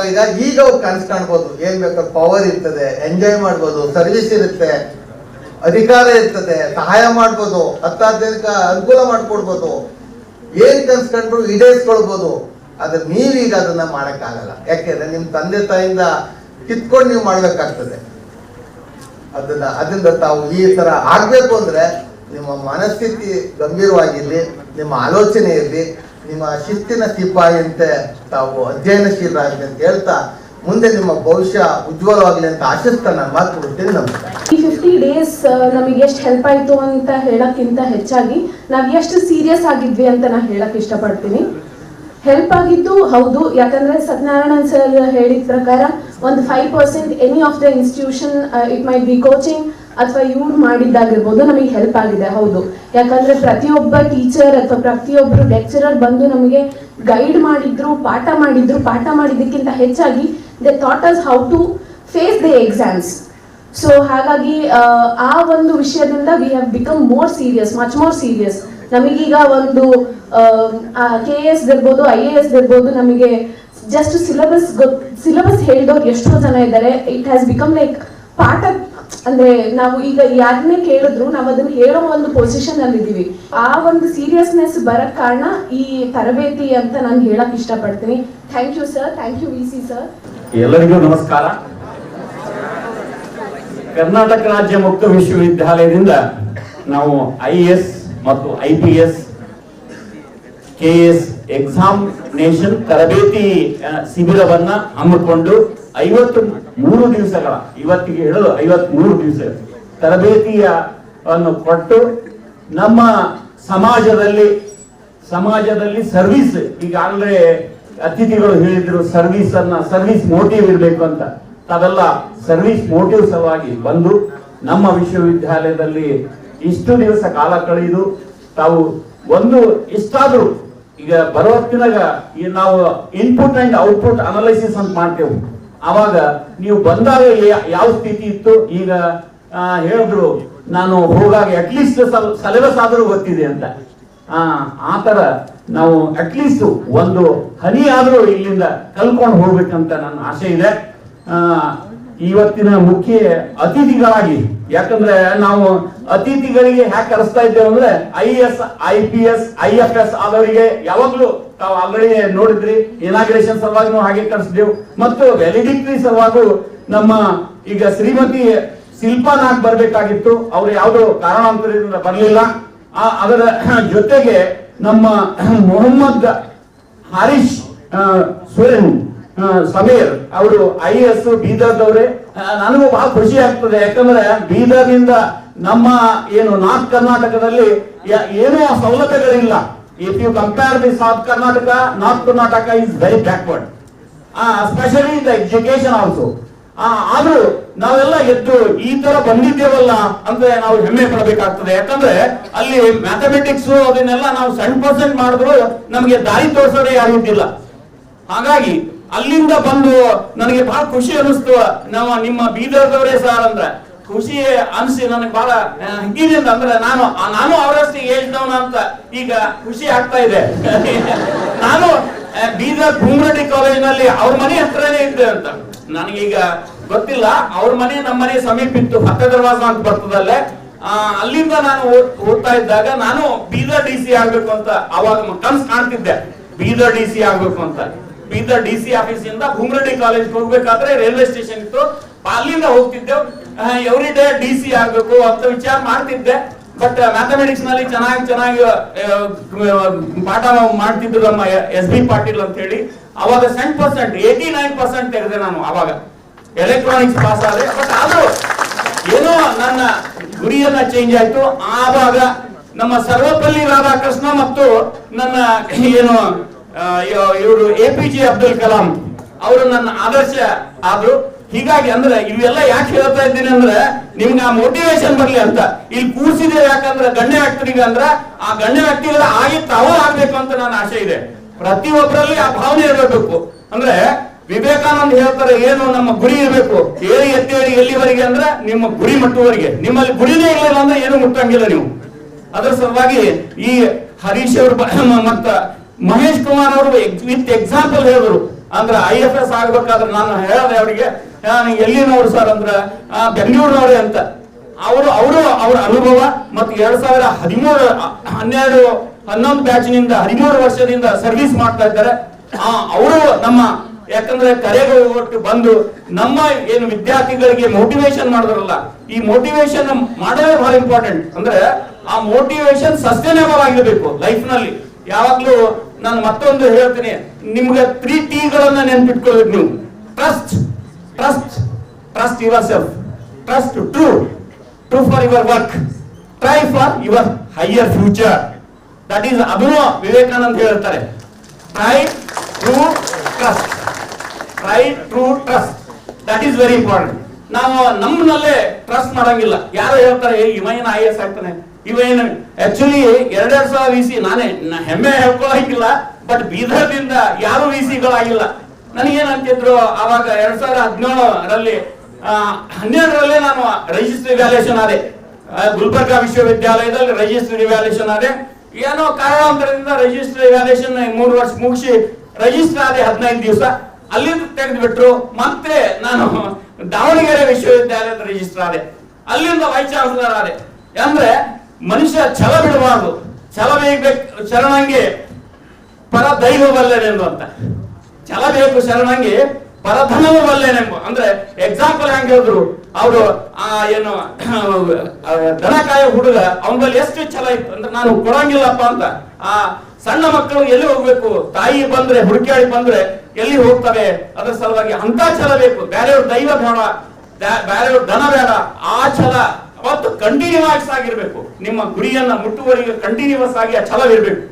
ಈಗ ಅವ್ರು ಕನ್ಸ್ ಕಾಣ್ಬೋದು. ಏನ್ ಬೇಕು, ಪವರ್ ಇರ್ತದೆ, ಎಂಜಾಯ್ ಮಾಡ್ಬೋದು, ಸರ್ವಿಸ್ ಇರುತ್ತೆ, ಅಧಿಕಾರ ಇರ್ತದೆ, ಸಹಾಯ ಮಾಡ್ಬೋದು, 10 ಜನಕ್ಕೆ ಅನುಕೂಲ ಮಾಡ್ಕೊಡ್ಬೋದು, ಏನ್ ಕನ್ಸ್ ಕಂಡ್ರು ಈಡೇರಿಸ್ಕೊಳ್ಬೋದು. ಆದ್ರೆ ನೀವೀಗ ಅದನ್ನ ಮಾಡಕ್ಕಾಗಲ್ಲ. ಯಾಕೆಂದ್ರೆ ನಿಮ್ ತಂದೆ ತಾಯಿಯಿಂದ ಕಿತ್ಕೊಂಡು ನೀವು ಮಾಡ್ಬೇಕಾಗ್ತದೆ. ಅದರಿಂದ ತಾವು ಈ ತರ ಆಗ್ಬೇಕು ಅಂದ್ರೆ ನಿಮ್ಮ ಮನಸ್ಥಿತಿ ಗಂಭೀರವಾಗಿರ್ಲಿ, ನಿಮ್ಮ ಆಲೋಚನೆ ಇರಲಿ, ನಿಮ್ಮ ಶಿಸ್ತಿನ ಸಿಪಾಯಿಯಂತೆ ತಾವು ಅಧ್ಯಯನಶೀಲರಾಗಲಿ ಅಂತ ಹೇಳ್ತಾ ಮುಂದೆ ನಿಮ್ಮ ಭವಿಷ್ಯ ಉಜ್ವಲವಾಗಲಿ ಅಂತ ಆಶಿಸ್ತಾ ನಾನು ಮಾತು ಕೊಡ್ತೀನಿ. ನಮಸ್ಕಾರ. ಈ 50 ಡೇಸ್ ನಮಗೆ ಎಷ್ಟು ಹೆಲ್ಪ್ ಆಯ್ತು ಅಂತ ಹೇಳಕ್ಕಿಂತ ಹೆಚ್ಚಾಗಿ ನಾವು ಎಷ್ಟು ಸೀರಿಯಸ್ ಆಗಿದ್ವಿ ಅಂತ ನಾನು ಹೇಳಕ್ ಇಷ್ಟಪಡ್ತೀನಿ. ಹೆಲ್ಪ್ ಆಗಿದ್ದು ಹೌದು, ಯಾಕಂದ್ರೆ ಸತ್ಯನಾರಾಯಣನ್ ಸರ್ ಹೇಳಿದ ಪ್ರಕಾರ ಒಂದು 5% any of the institution, it might be coaching ಅಥವಾ ಇವ್ರು ಮಾಡಿದ್ದಾಗಿರ್ಬೋದು, ನಮಗೆ ಹೆಲ್ಪ್ ಆಗಿದೆ. ಹೌದು, ಯಾಕಂದ್ರೆ ಪ್ರತಿಯೊಬ್ಬ ಟೀಚರ್ ಅಥವಾ ಪ್ರತಿಯೊಬ್ಬರು ಲೆಕ್ಚರರ್ ಬಂದು ನಮಗೆ ಗೈಡ್ ಮಾಡಿದ್ರು, ಪಾಠ ಮಾಡಿದ್ದಕ್ಕಿಂತ ಹೆಚ್ಚಾಗಿ they thought us how to face the exams. So ಹಾಗಾಗಿ ಆ ಒಂದು ವಿಷಯದಿಂದ we have become more serious, much more serious. ನಮಗೀಗ ಒಂದು KS ಇರ್ಬೋದು, IAS ಇರ್ಬೋದು, ನಮಗೆ ಜಸ್ಟ್ ಸಿಲೆಬಸ್ ಹೇಳಿದವ್ರು ಎಷ್ಟೋ ಜನ ಇದ್ದಾರೆ. ಇಟ್ ಹ್ಯಾಸ್ ಬಿಕಮ್ ಲೈಕ್ ಪಾಠ, ಅಂದ್ರೆ ನಾವು ಈಗ ಯಾರನ್ನೇ ಕೇಳಿದ್ರು ನಾವು ಅದನ್ನ ಹೇಳೋ ಒಂದು ಪೊಸಿಷನ್ ಅಲ್ಲಿ ಇದೀವಿ. ಆ ಒಂದು ಸೀರಿಯಸ್ನೆಸ್ ಬರಕ್ ಕಾರಣ ಈ ತರಬೇತಿ ಅಂತ ನಾನು ಹೇಳಕ್ ಇಷ್ಟಪಡ್ತೀನಿ. Thank you sir, thank you VC sir. ಎಲ್ಲರಿಗೂ ನಮಸ್ಕಾರ. ಕರ್ನಾಟಕ ರಾಜ್ಯ ಮುಕ್ತ ವಿಶ್ವವಿದ್ಯಾಲಯದಿಂದ ನಾವು IAS ಮತ್ತು IPS KS ಎಕ್ಸಾಮಿನೇಷನ್ ತರಬೇತಿ ಶಿಬಿರವನ್ನ ಹಮ್ಮಿಕೊಂಡು 53 ದಿವಸಗಳ, ಇವತ್ತಿಗೆ ಹೇಳಲು 53 ದಿವಸ ತರಬೇತಿಯನ್ನು ಕೊಟ್ಟು ನಮ್ಮ ಸಮಾಜದಲ್ಲಿ ಸರ್ವಿಸ್, ಈಗಾಗಲೇ ಅತಿಥಿಗಳು ಹೇಳಿದ್ರು ಸರ್ವಿಸ್ ಮೋಟಿವ್ ಇರಬೇಕು ಅಂತ. ತಾವೆಲ್ಲ ಸರ್ವಿಸ್ ಮೋಟಿವ್ ಸಲುವಾಗಿ ಬಂದು ನಮ್ಮ ವಿಶ್ವವಿದ್ಯಾಲಯದಲ್ಲಿ ಇಷ್ಟು ದಿವಸ ಕಾಲ ಕಳೆದು ತಾವು ಒಂದು ಇಷ್ಟಾದ್ರು ಈಗ ಬರುವತ್ತಿನಾಗ ನಾವು ಇನ್ಪುಟ್ ಅಂಡ್ ಔಟ್ಪುಟ್ ಅನಾಲಿಸಿಸ್ ಅಂತ ಮಾಡ್ತೇವೆ. ಆವಾಗ ನೀವು ಬಂದಾಗ ಯಾವ ಸ್ಥಿತಿ ಇತ್ತು, ಈಗ ಹೇಳಿದ್ರು ನಾನು ಹೋಗಾಗ ಅಟ್ಲೀಸ್ಟ್ ಸಿಲೆಬಸ್ ಆದ್ರೂ ಗೊತ್ತಿದೆ ಅಂತ. ಆ ತರ ನಾವು ಅಟ್ಲೀಸ್ಟ್ ಒಂದು ಹನಿ ಆದ್ರೂ ಇಲ್ಲಿಂದ ಕಲ್ಕೊಂಡು ಹೋಗ್ಬೇಕಂತ ನನ್ನ ಆಸೆ ಇದೆ. ಇವತ್ತಿನ ಮುಖ್ಯ ಅತಿಥಿಗಳಾಗಿ, ಯಾಕಂದ್ರೆ ನಾವು ಅತಿಥಿಗಳಿಗೆ ಹ್ಯಾಕ್ ಕರೆಸ್ತಾ ಇದ್ದೇವೆ ಅಂದ್ರೆ IAS IPS IFS ಆದವರಿಗೆ ಯಾವಾಗ್ಲೂ ತಾವು ಆಲ್ರೆಡಿ ನೋಡಿದ್ರಿ, ಇನಾಗ್ರೇಷನ್ ಸಲುವಾಗಿ ನಾವು ಹಾಗೆ ಕರೆಸಿದೆವು. ಮತ್ತು ವ್ಯಾಲಿಡಿಕ್ಟರಿ ಸಲುವಾಗಿ ನಮ್ಮ ಈಗ ಶ್ರೀಮತಿ ಶಿಲ್ಪಾ ನಾಗ್ ಬರ್ಬೇಕಾಗಿತ್ತು, ಅವ್ರು ಯಾವುದೋ ಕಾರಣಾಂತರದಿಂದ ಬರಲಿಲ್ಲ. ಅದರ ಜೊತೆಗೆ ನಮ್ಮ ಮೊಹಮ್ಮದ್ ಹಾರಿಶ್ ಸಮೀರ್ ಅವರು IAS ಬೀದರ್ದವ್ರೆ. ನನಗೂ ಬಹಳ ಖುಷಿ ಆಗ್ತದೆ, ಯಾಕಂದ್ರೆ ಬೀದರ್ನಿಂದ ನಮ್ಮ ಏನು ನಾರ್ತ್ ಕರ್ನಾಟಕದಲ್ಲಿ ಏನೂ ಸೌಲಭ್ಯಗಳಿಲ್ಲ. If you compare the south Karnataka, north Karnataka is very backward, especially the education also. ಆದ್ರೂ ನಾವೆಲ್ಲ ಎದ್ದು ಈ ತರ ಬಂದಿದ್ದೇವಲ್ಲ ಅಂದ್ರೆ ನಾವು ಹೆಮ್ಮೆ ಪಡಬೇಕಾಗ್ತದೆ. ಯಾಕಂದ್ರೆ ಅಲ್ಲಿ ಮ್ಯಾಥಮೆಟಿಕ್ಸ್ ಅದನ್ನೆಲ್ಲ ನಾವು ಸಣ್ಣ ಮಾಡಿದ್ರು ನಮಗೆ ದಾರಿ ತೋರಿಸೋದೇ ಯಾರು ಇದ್ದಿಲ್ಲ. ಹಾಗಾಗಿ ಅಲ್ಲಿಂದ ಬಂದು ನನಗೆ ಬಹಳ ಖುಷಿ ಅನಿಸ್ತು. ನಾವು ನಿಮ್ಮ ಬೀದರ್ದವರೇ ಸರ್ ಅಂದ್ರೆ ಖುಷಿ ಅನಿಸಿ ನನಗೆ ಬಹಳ ಹಿಂಗಿನಿಂದ ಅಂದ್ರೆ ನಾನು ಅವರಷ್ಟು ಹೇಳ್ದವನ ಅಂತ ಈಗ ಖುಷಿ ಆಗ್ತಾ ಇದೆ. ನಾನು ಬೀದರ್ ಭೂಮರೆಡ್ಡಿ ಕಾಲೇಜಿನಲ್ಲಿ ಅವ್ರ ಮನೆ ಹತ್ರನೇ ಇದ್ದೆ ಅಂತ ನನಗೀಗ ಗೊತ್ತಿಲ್ಲ. ಅವ್ರ ಮನೆ ನಮ್ಮ ಮನೆ ಸಮೀಪ ಇತ್ತು, ಹತ್ತ ದರ್ವಾಜ ಅಂತ ಬರ್ತದಲ್ಲೇ. ಅಲ್ಲಿಂದ ನಾನು ಓದ್ತಾ ಇದ್ದಾಗ ನಾನು ಬೀದರ್ DC ಆಗ್ಬೇಕು ಅಂತ ಅವಾಗ ಕನ್ಸ್ ಕಾಣ್ತಿದ್ದೆ, ಬೀದರ್ DC ಆಗ್ಬೇಕು ಅಂತ. ಬೀದರ್ DC ಆಫೀಸಿಂದ ಭೂಮರೆಡ್ಡಿ ಕಾಲೇಜ್ ಹೋಗ್ಬೇಕಾದ್ರೆ ರೈಲ್ವೆ ಸ್ಟೇಷನ್ ಇತ್ತು, ಅಲ್ಲಿಂದ ಹೋಗ್ತಿದ್ದೆವು. ಎವ್ರಿ ಡೇ DC ಆಗ್ಬೇಕು ಅಂತ ವಿಚಾರ ಮಾಡ್ತಿದ್ದೆ. ಬಟ್ ಮ್ಯಾಥಮೆಟಿಕ್ಸ್ ನಲ್ಲಿ ಚೆನ್ನಾಗಿ ಪಾಠ ಮಾಡ್ತಿದ್ರು ನಮ್ಮ SB ಪಾಟೀಲ್ ಅಂತ ಹೇಳಿ. ಅವಾಗ 89% ತೆಗೆದೆ ನಾನು. ಅವಾಗ ಎಲೆಕ್ಟ್ರಾನಿಕ್ಸ್ ಪಾಸ್ ಆದ್ರೆ. ಬಟ್ ಆದ್ರೂ ಏನೋ ನನ್ನ ಗುರಿಯನ್ನ ಚೇಂಜ್ ಆಯ್ತು. ಆವಾಗ ನಮ್ಮ ಸರ್ವಪಲ್ಲಿ ರಾಧಾಕೃಷ್ಣ ಮತ್ತು ನನ್ನ ಏನು ಇವರು APJ ಅಬ್ದುಲ್ ಕಲಾಂ ಅವರು ನನ್ನ ಆದರ್ಶ ಆದ್ರು. ಹೀಗಾಗಿ ಅಂದ್ರೆ ಇವೆಲ್ಲ ಯಾಕೆ ಹೇಳ್ತಾ ಇದ್ದೀನಿ ಅಂದ್ರೆ ನಿಮ್ಗೆ ಆ ಮೋಟಿವೇಶನ್ ಬರ್ಲಿ ಅಂತ. ಇಲ್ಲಿ ಕೂರಿಸಿದೆ ಯಾಕಂದ್ರೆ ಗಣ್ಯ ವ್ಯಕ್ತಿಗೆ ಅಂದ್ರೆ ಆ ಗಣ್ಯ ವ್ಯಕ್ತಿಗಳ ಆಗಿ ತಾವೂ ಆಗ್ಬೇಕು ಅಂತ ನನ್ನ ಆಸೆ ಇದೆ. ಪ್ರತಿಯೊಬ್ಬರಲ್ಲಿ ಆ ಭಾವನೆ ಇರಬೇಕು. ಅಂದ್ರೆ ವಿವೇಕಾನಂದ ಹೇಳ್ತಾರೆ, ಏನು ನಮ್ಮ ಗುರಿ ಇರಬೇಕು, ಏಳಿ ಎತ್ತೇಳಿ ಎಲ್ಲಿವರೆಗೆ ಅಂದ್ರೆ ನಿಮ್ಮ ಗುರಿ ಮುಟ್ಟುವವರೆಗೆ. ನಿಮ್ಮಲ್ಲಿ ಗುರಿನೇ ಇಲ್ಲ ಅಂದ್ರೆ ಏನು ಮುಟ್ಟಂಗಿಲ್ಲ ನೀವು. ಅದರ ಸಲುವಾಗಿ ಈ ಹರೀಶ್ ಅವರು ಮತ್ತ ಮಹೇಶ್ ಕುಮಾರ್ ಅವರು ವಿತ್ ಎಕ್ಸಾಂಪಲ್ ಹೇಳಿದ್ರು. ಅಂದ್ರೆ IFS ಆಗ್ಬೇಕಾದ್ರೆ ನಾನು ಹೇಳಿದೆ ಅವರಿಗೆ, ಎಲ್ಲಿನವರು ಸರ್ ಅಂದ್ರೆ ಬೆಂಗಳೂರಿನವರೇ ಅಂತ. ಅವರು ಅವರ ಅನುಭವ ಮತ್ತು 2011 ಬ್ಯಾಚ್ ನಿಂದ 13 ವರ್ಷದಿಂದ ಸರ್ವಿಸ್ ಮಾಡ್ತಾ ಇದ್ದಾರೆ. ಅವರು ನಮ್ಮ ಯಾಕಂದ್ರೆ ಕರೆಗೆ ಒಟ್ಟು ಬಂದು ನಮ್ಮ ಏನು ವಿದ್ಯಾರ್ಥಿಗಳಿಗೆ ಮೋಟಿವೇಶನ್ ಮಾಡಿದ್ರಲ್ಲ, ಈ ಮೋಟಿವೇಶನ್ ಮಾಡೋದೇ ಬಹಳ ಇಂಪಾರ್ಟೆಂಟ್. ಅಂದ್ರೆ ಆ ಮೋಟಿವೇಶನ್ ಸಸ್ಟೈನೇಬಲ್ ಆಗಿರಬೇಕು ಲೈಫ್ ನಲ್ಲಿ. ಯಾವಾಗ್ಲೂ ನಾನು ಮತ್ತೊಂದು ಹೇಳ್ತೀನಿ, ನಿಮ್ಗೆ 3 Tಗಳನ್ನ ನೆನ್ಪಿಟ್ಕೊಳ್ಬೇಕು ನೀವು. Trust your self, trust true for your work, try for your higher future. That is ಅದನ್ನು ವಿವೇಕಾನಂದ ಹೇಳ್ತಾರೆ. Try true trust, that is very important. ನಾವು ನಮ್ಮನಲ್ಲೇ ಟ್ರಸ್ಟ್ ಮಾಡಂಗಿಲ್ಲ. ಯಾರು ಹೇಳ್ತಾರೆ ಇವ ಏನು IAS ಆಗ್ತಾನೆ, ಇವ ಏನು ಆಕ್ಚುಲಿ 2000 VC ನಾನೇ ಹೆಮ್ಮೆ ಹೇಳ್ಕೊಳಂಗಿಲ್ಲ. ಬಟ್ ಬೀದರ್ದಿಂದ ಯಾರು VCಗಳಾಗಿಲ್ಲ. ನನಗೇನ್ ಅಂತಿದ್ರು ಅವಾಗ 2017ರಲ್ಲಿ 12ರಲ್ಲೇ ನಾನು ರಿಜಿಸ್ಟರ್ ಇವ್ಯಾಲ್ಯೂಯೇಷನ್ ಆದೆ. ಗುಲ್ಬರ್ಗಾ ವಿಶ್ವವಿದ್ಯಾಲಯದಲ್ಲಿ ರಿಜಿಸ್ಟರ್ ಇವ್ಯಾಲ್ಯೂಯೇಷನ್ ಆದೆ. ಏನೋ ಕಾರಣಾಂತರದಿಂದ ರಿಜಿಸ್ಟರ್ ಇವ್ಯಾಲ್ಯೂಯೇಷನ್ 3 ವರ್ಷ ಮುಗಿಸಿ ರಿಜಿಸ್ಟರ್ ಆದೆ. 15 ದಿವಸ ಅಲ್ಲಿಂದ ತೆಗೆದು ಬಿಟ್ರು. ಮತ್ತೆ ನಾನು ದಾವಣಗೆರೆ ವಿಶ್ವವಿದ್ಯಾಲಯದ ರಿಜಿಸ್ಟರ್ ಆದೆ. ಅಲ್ಲಿಂದ ವೈಸ್ ಚಾನ್ಸಲರ್ ಆದೆ. ಅಂದ್ರೆ ಮನುಷ್ಯ ಛಲ ಬಿಡಬಾರ್ದು. ಛಲ ಬೇಕು ಶರಣಂಗೆ ಪರ ದೈವ ಬಲ್ಲೆನೆಂದು ಅಂತ. ಛಲ ಬೇಕು ಶರಣಂಗೆ ಪರಧನವ ಬಲ್ಲೆನೆಂಬ. ಅಂದ್ರೆ ಎಕ್ಸಾಂಪಲ್ ಹೆಂಗ್ ಹೇಳಿದ್ರು ಅವರು ಏನು ದನಕಾಯ ಹುಡುಗ ಅವನ ಬಳಿ ಎಷ್ಟು ಛಲ ಇತ್ತು ಅಂದ್ರೆ ನಾನು ಕೊಡಂಗಿಲ್ಲಪ್ಪ ಅಂತ. ಆ ಸಣ್ಣ ಮಕ್ಕಳು ಎಲ್ಲಿ ಹೋಗ್ಬೇಕು, ತಾಯಿ ಬಂದ್ರೆ ಹುಡುಕಾಡಿ ಬಂದ್ರೆ ಎಲ್ಲಿ ಹೋಗ್ತವೆ. ಅದರ ಸಲುವಾಗಿ ಅಂತ ಛಲ ಬೇಕು. ಬೇರೆಯವ್ರ ದೈವ ಬೇಡ, ಬೇರೆಯವ್ರ ದನ ಬೇಡ. ಆ ಛಲ ಅವತ್ತು ಕಂಟಿನ್ಯೂಸ್ ಆಗಿರ್ಬೇಕು. ನಿಮ್ಮ ಗುರಿಯನ್ನ ಮುಟ್ಟುವವರೆಗೆ ಕಂಟಿನ್ಯೂಸ್ ಆಗಿ ಆ ಛಲವಿರ್ಬೇಕು.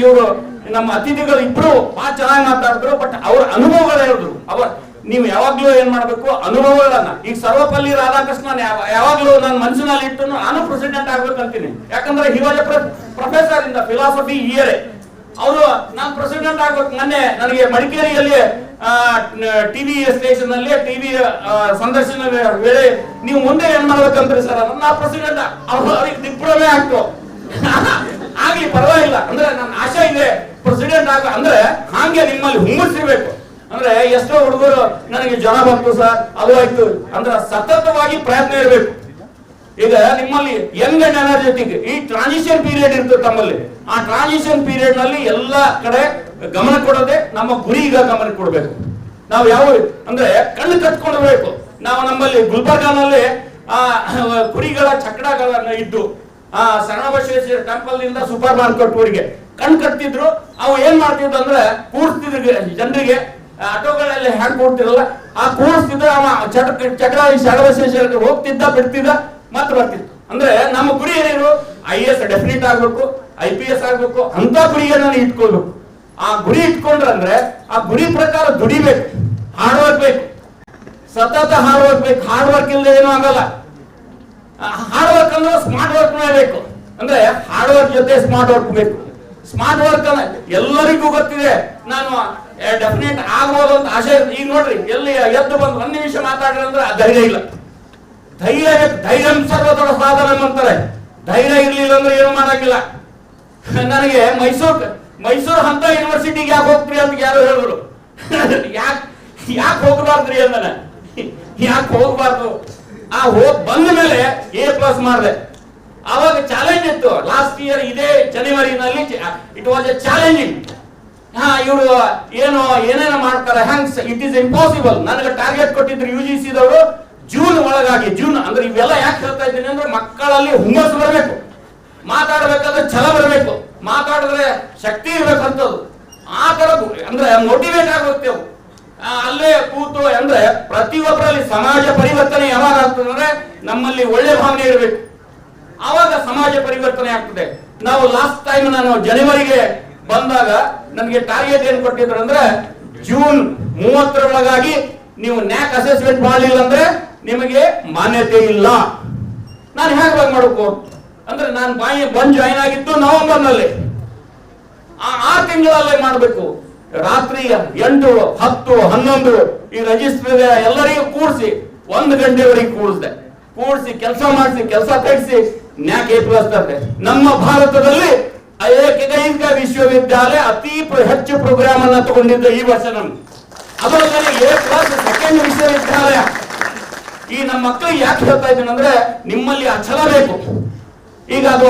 ಇವರು ನಮ್ಮ ಅತಿಥಿಗಳು ಇಬ್ರು ಬಹಳ ಚೆನ್ನಾಗಿ ಮಾತಾಡಿದ್ರು. ಬಟ್ ಅವ್ರ ಅನುಭವಗಳು ಹೇಳಿದ್ರು. ನೀವು ಯಾವಾಗ್ಲೂ ಏನ್ ಮಾಡ್ಬೇಕು, ಅನುಭವಗಳನ್ನ. ಈಗ ಸರ್ವಪಲ್ಲಿ ರಾಧಾಕೃಷ್ಣನ್ ಯಾವಾಗ್ಲೂ ನನ್ನ ಮನಸ್ಸಿನಲ್ಲಿ ಇಟ್ಟು ನಾನು ಪ್ರೆಸಿಡೆಂಟ್ ಆಗ್ಬೇಕಂತೀನಿ. ಯಾಕಂದ್ರೆ ಹಿ was A professor in the philosophy year. ಅವರು ನಾನು ಪ್ರೆಸಿಡೆಂಟ್ ಆಗ್ಬೇಕು. ಮೊನ್ನೆ ನನಗೆ ಮಡಿಕೇರಿಯಲ್ಲಿ ಟಿವಿ ಸ್ಟೇಷನ್ ಅಲ್ಲಿ ಟಿವಿ ಸಂದರ್ಶನ ವೇಳೆ ನೀವು ಮುಂದೆ ಏನ್ ಮಾಡ್ಬೇಕಂತ್ರಿ ಸರ್, ನಾ ಪ್ರೆಸಿಡೆಂಟ್ ಅವ್ರಿಗೆ ಡಿಪ್ಲೊಮೆ ಆಗ್ತು ಆಗ್ಲಿ ಪರವಾಗಿಲ್ಲ. ಅಂದ್ರೆ ನನ್ನ ಆಶೆ ಇದೆ ಪ್ರೆಸಿಡೆಂಟ್ ಆಗ. ಅಂದ್ರೆ ಹಾಗೆ ನಿಮ್ಮಲ್ಲಿ ಹುಮ್ಮಸ್ಸಿರ್ಬೇಕು. ಅಂದ್ರೆ ಎಷ್ಟೋ ಹುಡುಗರು ನನಗೆ ಜ್ವರ ಬಂತು ಸರ್, ಅದು ಆಯ್ತು ಅಂದ್ರೆ ಸತತವಾಗಿ ಪ್ರಯತ್ನ ಇರಬೇಕು. ಈಗ ನಿಮ್ಮಲ್ಲಿ ಯಂಗ್ ಅಂಡ್ ಎನರ್ಜೆಟಿಕ್ ಈ ಟ್ರಾನ್ಸಿಷನ್ ಪೀರಿಯಡ್ ಇರ್ತದೆ ತಮ್ಮಲ್ಲಿ. ಆ ಟ್ರಾನ್ಸಿಷನ್ ಪೀರಿಯಡ್ ನಲ್ಲಿ ಎಲ್ಲಾ ಕಡೆ ಗಮನ ಕೊಡೋದೆ ನಮ್ಮ ಗುರಿಗೆ ಗಮನ ಕೊಡಬೇಕು. ನಾವು ಯಾವ ಅಂದ್ರೆ ಕಣ್ಣು ಕಟ್ಕೊಂಡಿರ್ಬೇಕು. ನಾವು ನಮ್ಮಲ್ಲಿ ಗುಲ್ಬರ್ಗಾನಲ್ಲಿ ಕುರಿಗಳ ಚಕ್ರಗಳನ್ನ ಇದ್ದು ಶರಣಬಸವೇಶ್ವರ ಟೆಂಪಲ್ ನಿಂದ ಸೂಪರ್ ಮಾರ್ಕೆಟ್ ವರೆಗೆ ಕಣ್ ಕಟ್ತಿದ್ರು. ಅವು ಏನ್ ಮಾಡ್ತಿದ್ರು ಅಂದ್ರೆ ಕೂರಿಸ್ತಿದ್ರು ಜನರಿಗೆ. ಆಟೋಗಳಲ್ಲಿ ಹ್ಯಾಂಡ್ ಕೊಡ್ತಿರಲ್ಲ ಆ ಕೂರಿಸ್ತಿದ್ರು. ಅವ ಚಕ್ರ ಶರಣಬಸವೇಶ್ವರ ಹೋಗ್ತಿದ್ದ, ಬಿಡ್ತಿದ್ದ, ಮತ್ತೆ ಬರ್ತಿತ್ತು. ಅಂದ್ರೆ ನಮ್ಮ ಗುರಿ ಏನೇನು, IAS ಡೆಫಿನೆಟ್ ಆಗ್ಬೇಕು, IPS ಆಗ್ಬೇಕು. ಅಂತ ಗುರಿಗೆ ನಾನು ಇಟ್ಕೊಳ್ಬೇಕು. ಆ ಗುರಿ ಇಟ್ಕೊಂಡ್ರಂದ್ರೆ ಆ ಗುರಿ ಪ್ರಕಾರ ದುಡಿಬೇಕು, ಹಾರ್ಡ್ ವರ್ಕ್ ಬೇಕು, ಸತತ ಹಾರ್ಡ್ ವರ್ಕ್ ಬೇಕು. ಹಾರ್ಡ್ ವರ್ಕ್ ಇಲ್ಲದೆ ಏನೂ ಆಗಲ್ಲ. ಹಾರ್ಡ್ ವರ್ಕ್ ಅಂದ್ರೆ ಸ್ಮಾರ್ಟ್ ವರ್ಕ್ ಬೇಕು. ಅಂದ್ರೆ ಹಾರ್ಡ್ ವರ್ಕ್ ಜೊತೆ ಸ್ಮಾರ್ಟ್ ವರ್ಕ್ ಬೇಕು. ಸ್ಮಾರ್ಟ್ ವರ್ಕ್ ಎಲ್ಲರಿಗೂ ಗೊತ್ತಿದೆ. ನಾನು ಡೆಫಿನೆಟ್ ಆಗ್ಬೋದು ಅಂತ ಆಸೆ. ಈಗ ನೋಡ್ರಿ ಎಲ್ಲಿ ಎದ್ದು ಬಂದು 1 ನಿಮಿಷ ಮಾತಾಡ್ರಿ ಅಂದ್ರೆ ಧೈರ್ಯ ಇಲ್ಲ. ಧೈರ್ಯ ಬೇಕು. ಧೈರ್ಯ ಸರ್ವದೊಡ ಸಾಧನ ಅಂತಾರೆ. ಧೈರ್ಯ ಇರ್ಲಿಲ್ಲ ಅಂದ್ರೆ ಏನು ಮಾಡಂಗಿಲ್ಲ. ನನಗೆ ಮೈಸೂರು ಅಂತ ಯೂನಿವರ್ಸಿಟಿಗೆ ಯಾಕೆ ಹೋಗ್ತೀರಿ ಅಂತ ಯಾರು ಹೇಳಿದ್ರು. ಯಾಕೆ ಹೋಗಬಾರ್ದ್ರಿ ಅಂದನ. ಯಾಕೆ ಹೋಗ್ಬಾರ್ದು. ಆ ಬಂದ ಮೇಲೆ A+ ಮಾಡಿದೆ. ಅವಾಗ ಚಾಲೆಂಜ್ ಇತ್ತು. ಲಾಸ್ಟ್ ಇಯರ್ ಇದೇ ಜನವರಿನಲ್ಲಿ ಇಟ್ ವಾಸ್ ಎ ಚಾಲೆಂಜಿಂಗ್. ಇವರು ಏನೇನೋ ಮಾಡ್ತಾರೆ, ಹ್ಯಾಂಗ್ ಇಟ್ ಈಸ್ ಇಂಪಾಸಿಬಲ್. ನನಗೆ ಟಾರ್ಗೆಟ್ ಕೊಟ್ಟಿದ್ರು UGC ದವರು ಜೂನ್ ಒಳಗಾಗಿ. ಜೂನ್ ಅಂದ್ರೆ ಇವೆಲ್ಲ ಯಾಕೆ ಹೇಳ್ತಾ ಇದ್ದೀನಿ ಅಂದ್ರೆ ಮಕ್ಕಳಲ್ಲಿ ಹುಮ್ಮಸ್ಸು ಬರಬೇಕು. ಮಾತಾಡ್ಬೇಕಾದ್ರೆ ಛಲ ಬರಬೇಕು. ಮಾತಾಡಿದ್ರೆ ಶಕ್ತಿ ಇರ್ಬೇಕಂತದ್ದು. ಆ ತರ ಅಂದ್ರೆ ಮೋಟಿವೇಟ್ ಆಗೋಗ್ತೇವೆ. ಅಲ್ಲೇ ಕೂತು ಅಂದ್ರೆ ಪ್ರತಿಯೊಬ್ಬರಲ್ಲಿ ಸಮಾಜ ಪರಿವರ್ತನೆ ಯಾವಾಗ ಆಗ್ತದೆ ಅಂದ್ರೆ ನಮ್ಮಲ್ಲಿ ಒಳ್ಳೆ ಭಾವನೆ ಇರಬೇಕು, ಆವಾಗ ಸಮಾಜ ಪರಿವರ್ತನೆ ಆಗ್ತದೆ. ನಾವು ಲಾಸ್ಟ್ ಟೈಮ್ ನಾನು ಜನವರಿಗೆ ಬಂದಾಗ ನನಗೆ ಟಾರ್ಗೆಟ್ ಏನ್ ಕೊಟ್ಟಿದ್ರು ಅಂದ್ರೆ ಜೂನ್ 30ರೊಳಗಾಗಿ ನೀವು ನ್ಯಾಕ್ ಅಸೆಸ್ಮೆಂಟ್ ಮಾಡಲಿಲ್ಲ ಅಂದ್ರೆ ನಿಮಗೆ ಮಾನ್ಯತೆ ಇಲ್ಲ. ನಾನು ಹೇಗೆ ಮಾಡಬೇಕು ಅಂದ್ರೆ ನಾನು ಬಂದ್ ಜಾಯಿನ್ ಆಗಿದ್ದು ನವೆಂಬರ್ನಲ್ಲಿ, ಆ ತಿಂಗಳಲ್ಲೇ ಮಾಡಬೇಕು. ರಾತ್ರಿ 8, 10, 11 ಈ ರಿಜಿಸ್ಟರ್ ಎಲ್ಲರಿಗೂ ಕೂಡಿಸಿ 1 ಗಂಟೆವರೆಗೆ ಕೂಡಿಸಿ ಕೆಲಸ ಮಾಡಿಸಿ ಕೆಲಸ ತೆಗೆಸಿ ನ್ಯಾಕ್ A+ ತರ್ತೆ. ನಮ್ಮ ಭಾರತದಲ್ಲಿ ಏಕೈಕ ವಿಶ್ವವಿದ್ಯಾಲಯ ಅತಿ ಹೆಚ್ಚು ಪ್ರೋಗ್ರಾಮ್ ಅನ್ನ ತಗೊಂಡಿದ್ದ ಈ ವರ್ಷ ನಮ್ಗೆ. ಅದರಲ್ಲಿ A+ ಸೆಕೆಂಡ್ ವಿಶ್ವವಿದ್ಯಾಲಯ. ಈ ನಮ್ಮ ಮಕ್ಕಳಿಗೆ ಯಾಕೆ ಹೇಳ್ತಾ ಇದ್ದೀನಿ ಅಂದ್ರೆ ನಿಮ್ಮಲ್ಲಿ ಆ ಛಲ ಬೇಕು. ಈಗ ಅದು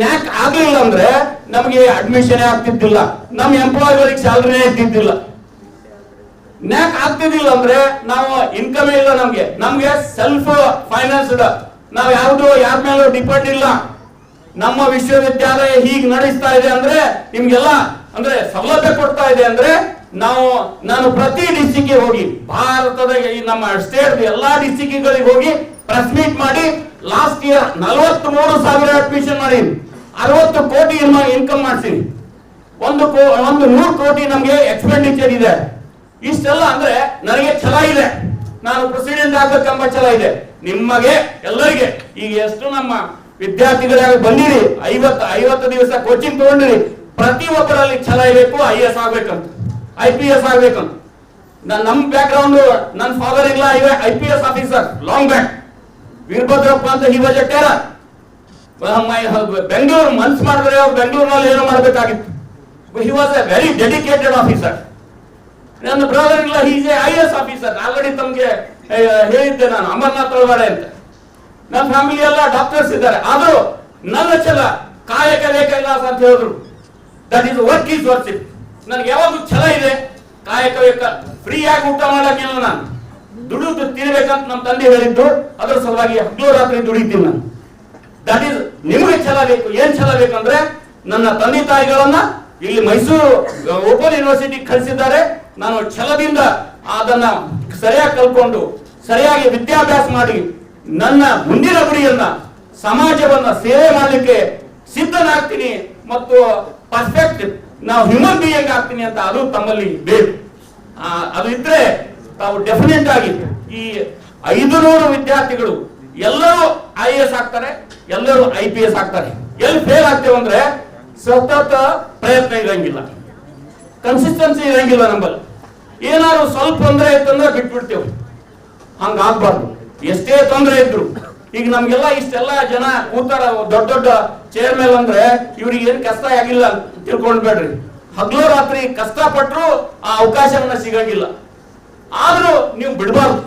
ನ್ಯಾಕ್ ಆಗ್ಲಿಲ್ಲ ಅಂದ್ರೆ ನಮಗೆ ಅಡ್ಮಿಷನ್ ಆಗ್ತಿದ್ದಿಲ್ಲ, ನಮ್ಮ ಎಂಪ್ಲಾಯಿಗಳಿಗೆ ಸ್ಯಾಲರಿ ಇದ್ದಿದ್ದಿಲ್ಲ. ನ್ಯಾಕ್ ಆಗ್ತಿದ್ದಿಲ್ಲ ಅಂದ್ರೆ ನಾವು ಇನ್ಕಮ್ ಇಲ್ಲ, ನಮ್ಗೆ ಸೆಲ್ಫ್ ಫೈನಾನ್ಸ್ಡ್, ನಾವು ಯಾವ್ದು ಯಾರ ಮೇಲೂ ಡಿಪೆಂಡ್ ಇಲ್ಲ. ನಮ್ಮ ವಿಶ್ವವಿದ್ಯಾಲಯ ಹೀಗೆ ನಡೆಸ್ತಾ ಇದೆ ಅಂದ್ರೆ ನಿಮ್ಗೆಲ್ಲ ಅಂದ್ರೆ ಸೌಲಭ್ಯ ಕೊಡ್ತಾ ಇದೆ ಅಂದ್ರೆ ನಾನು ಪ್ರತಿ ಡಿಸ್ಟಿಕ್ ಹೋಗಿ ಭಾರತದ ಈ ನಮ್ಮ ಸ್ಟೇಟ್ ಎಲ್ಲಾ ಡಿಸ್ಟಿಕ್ಗಳಿಗೆ ಹೋಗಿ ಪ್ರೆಸ್ ಮೀಟ್ ಮಾಡಿ ಲಾಸ್ಟ್ ಇಯರ್ 43,000 ಅಡ್ಮಿಷನ್ ಮಾಡಿ 60 ಕೋಟಿ ಇನ್ಕಮ್ ಮಾಡಿಸಿನಿ. 100 ಕೋಟಿ ನಮ್ಗೆ ಎಕ್ಸ್ಪೆಂಡಿಚರ್ ಇದೆ. ಇಷ್ಟೆಲ್ಲ ಅಂದ್ರೆ ನನಗೆ ಛಲ ಇದೆ, ನಾನು ಪ್ರೆಸಿಡೆಂಟ್ ಆಗ್ಬೇಕೆಂಬ ಛಲ ಇದೆ. ನಿಮಗೆ ಎಲ್ಲರಿಗೆ ಈಗ ಎಷ್ಟು ನಮ್ಮ ವಿದ್ಯಾರ್ಥಿಗಳಾಗಿ ಬಂದಿರಿ, 50 ದಿವಸ ಕೋಚಿಂಗ್ ತಗೊಂಡಿರಿ, ಪ್ರತಿಯೊಬ್ಬರಲ್ಲಿ ಛಲ ಇರಬೇಕು. IAS ಆಗ್ಬೇಕಂತ, IPS ಆಗ್ಬೇಕಂತ. ನಮ್ಮ ಬ್ಯಾಕ್ ಗ್ರೌಂಡ್, ನನ್ನ ಫಾದರ್ ಇಲ್ಲ IPS officer long back, Veerabhadrappa ಅಂತ he was a terror. Bengaluru ಮನ್ಸ್ ಮಾಡಿದ್ರೆ ಅವ್ರು ಬೆಂಗಳೂರಿನಲ್ಲಿ ಏನೋ ಮಾಡಬೇಕಾಗಿತ್ತು. He was a very dedicated officer. ನನ್ನ ಬ್ರದರ್ ಇಲ್ಲ, he's a IAS officer. Already ತಮ್ಗೆ ಹೇಳಿದ್ದೆ ನಾನು, ಅಮರ್ನಾಥ್ ಒಳಗಡೆ ಅಂತ. ನನ್ನ ಫ್ಯಾಮಿಲಿ ಎಲ್ಲ ಡಾಕ್ಟರ್ಸ್ ಇದ್ದಾರೆ. ಆದ್ರೂ ನನ್ನ ಛಲ ಕಾಯಕ ಕೈಲಾಸ ಅಂತ ಹೇಳಿದ್ರು. That is work is worship. ನನ್ಗೆ ಯಾವಾಗೂ ಛಲ ಇದೆ, ಕಾಯಕ ಫ್ರೀ ಆಗಿ ಊಟ ಮಾಡಕ್ಕಿಲ್ಲ, ನಾನು ದುಡಿದು ತಿನ್ಬೇಕಂತ ನಮ್ಮ ತಂದೆ ಹೇಳಿದ್ದು. ಅದರ ಸಲುವಾಗಿ ಹಗಲು ರಾತ್ರಿ ದುಡಿತೀನಿ ನಾನು. ದಟ್ ಈಸ್ ನಿಮಗೆ ಛಲ ಬೇಕು. ಏನ್ ಛಲ ಬೇಕಂದ್ರೆ ನನ್ನ ತಂದೆ ತಾಯಿಗಳನ್ನ ಇಲ್ಲಿ ಮೈಸೂರು ಓಪನ್ ಯೂನಿವರ್ಸಿಟಿ ಕಳಿಸಿದ್ದಾರೆ. ನಾನು ಛಲದಿಂದ ಅದನ್ನ ಸರಿಯಾಗಿ ಕಲ್ಕೊಂಡು ಸರಿಯಾಗಿ ವಿದ್ಯಾಭ್ಯಾಸ ಮಾಡಿ ನನ್ನ ಮುಂದಿನ ಗುರಿಯನ್ನ ಸಮಾಜವನ್ನ ಸೇವೆ ಮಾಡಲಿಕ್ಕೆ ಸಿದ್ಧನಾಗ್ತೀನಿ ಮತ್ತು ಪರ್ಫೆಕ್ಟ್ ನಾವು ಹ್ಯೂಮನ್ ಬೀಯಿಂಗ್ ಆಗ್ತೀನಿ ಅಂತ ಅದು ತಮ್ಮಲ್ಲಿ ಬೇಕು. ಅದು ಇದ್ರೆ ತಾವು ಡೆಫಿನೆಟ್ ಆಗಿ ಈ 500 ವಿದ್ಯಾರ್ಥಿಗಳು ಎಲ್ಲರೂ IAS ಆಗ್ತಾರೆ, ಎಲ್ಲರೂ IPS ಆಗ್ತಾರೆ. ಎಲ್ಲಿ ಫೇಲ್ ಆಗ್ತೇವೆ ಅಂದ್ರೆ ಸತತ ಪ್ರಯತ್ನ ಇರಂಗಿಲ್ಲ, ಕನ್ಸಿಸ್ಟೆನ್ಸಿ ಇರಂಗಿಲ್ಲ. ನಮ್ಮಲ್ಲಿ ಏನಾದ್ರು ಸ್ವಲ್ಪ ತೊಂದರೆ ಇತ್ತಂದ್ರೆ ಬಿಟ್ಬಿಡ್ತೇವೆ. ಹಂಗಾಗ್ಬಾರ್ದು. ಎಷ್ಟೇ ತೊಂದರೆ ಇದ್ರು, ಈಗ ನಮ್ಗೆಲ್ಲ ಇಷ್ಟೆಲ್ಲ ಜನ ಕೂತಾರ ದೊಡ್ಡ ಚೇರ್ ಮೇಲೆ ಅಂದ್ರೆ ಇವ್ರಿಗೆ ಏನ್ ಕಷ್ಟ ಆಗಿಲ್ಲ ತಿಳ್ಕೊಂಡ್ಬೇಡ್ರಿ. ಹಗಲು ರಾತ್ರಿ ಕಷ್ಟಪಟ್ರು ಆ ಅವಕಾಶವನ್ನ ಸಿಗಂಗಿಲ್ಲ. ಆದ್ರೂ ನೀವು ಬಿಡಬಾರ್ದು.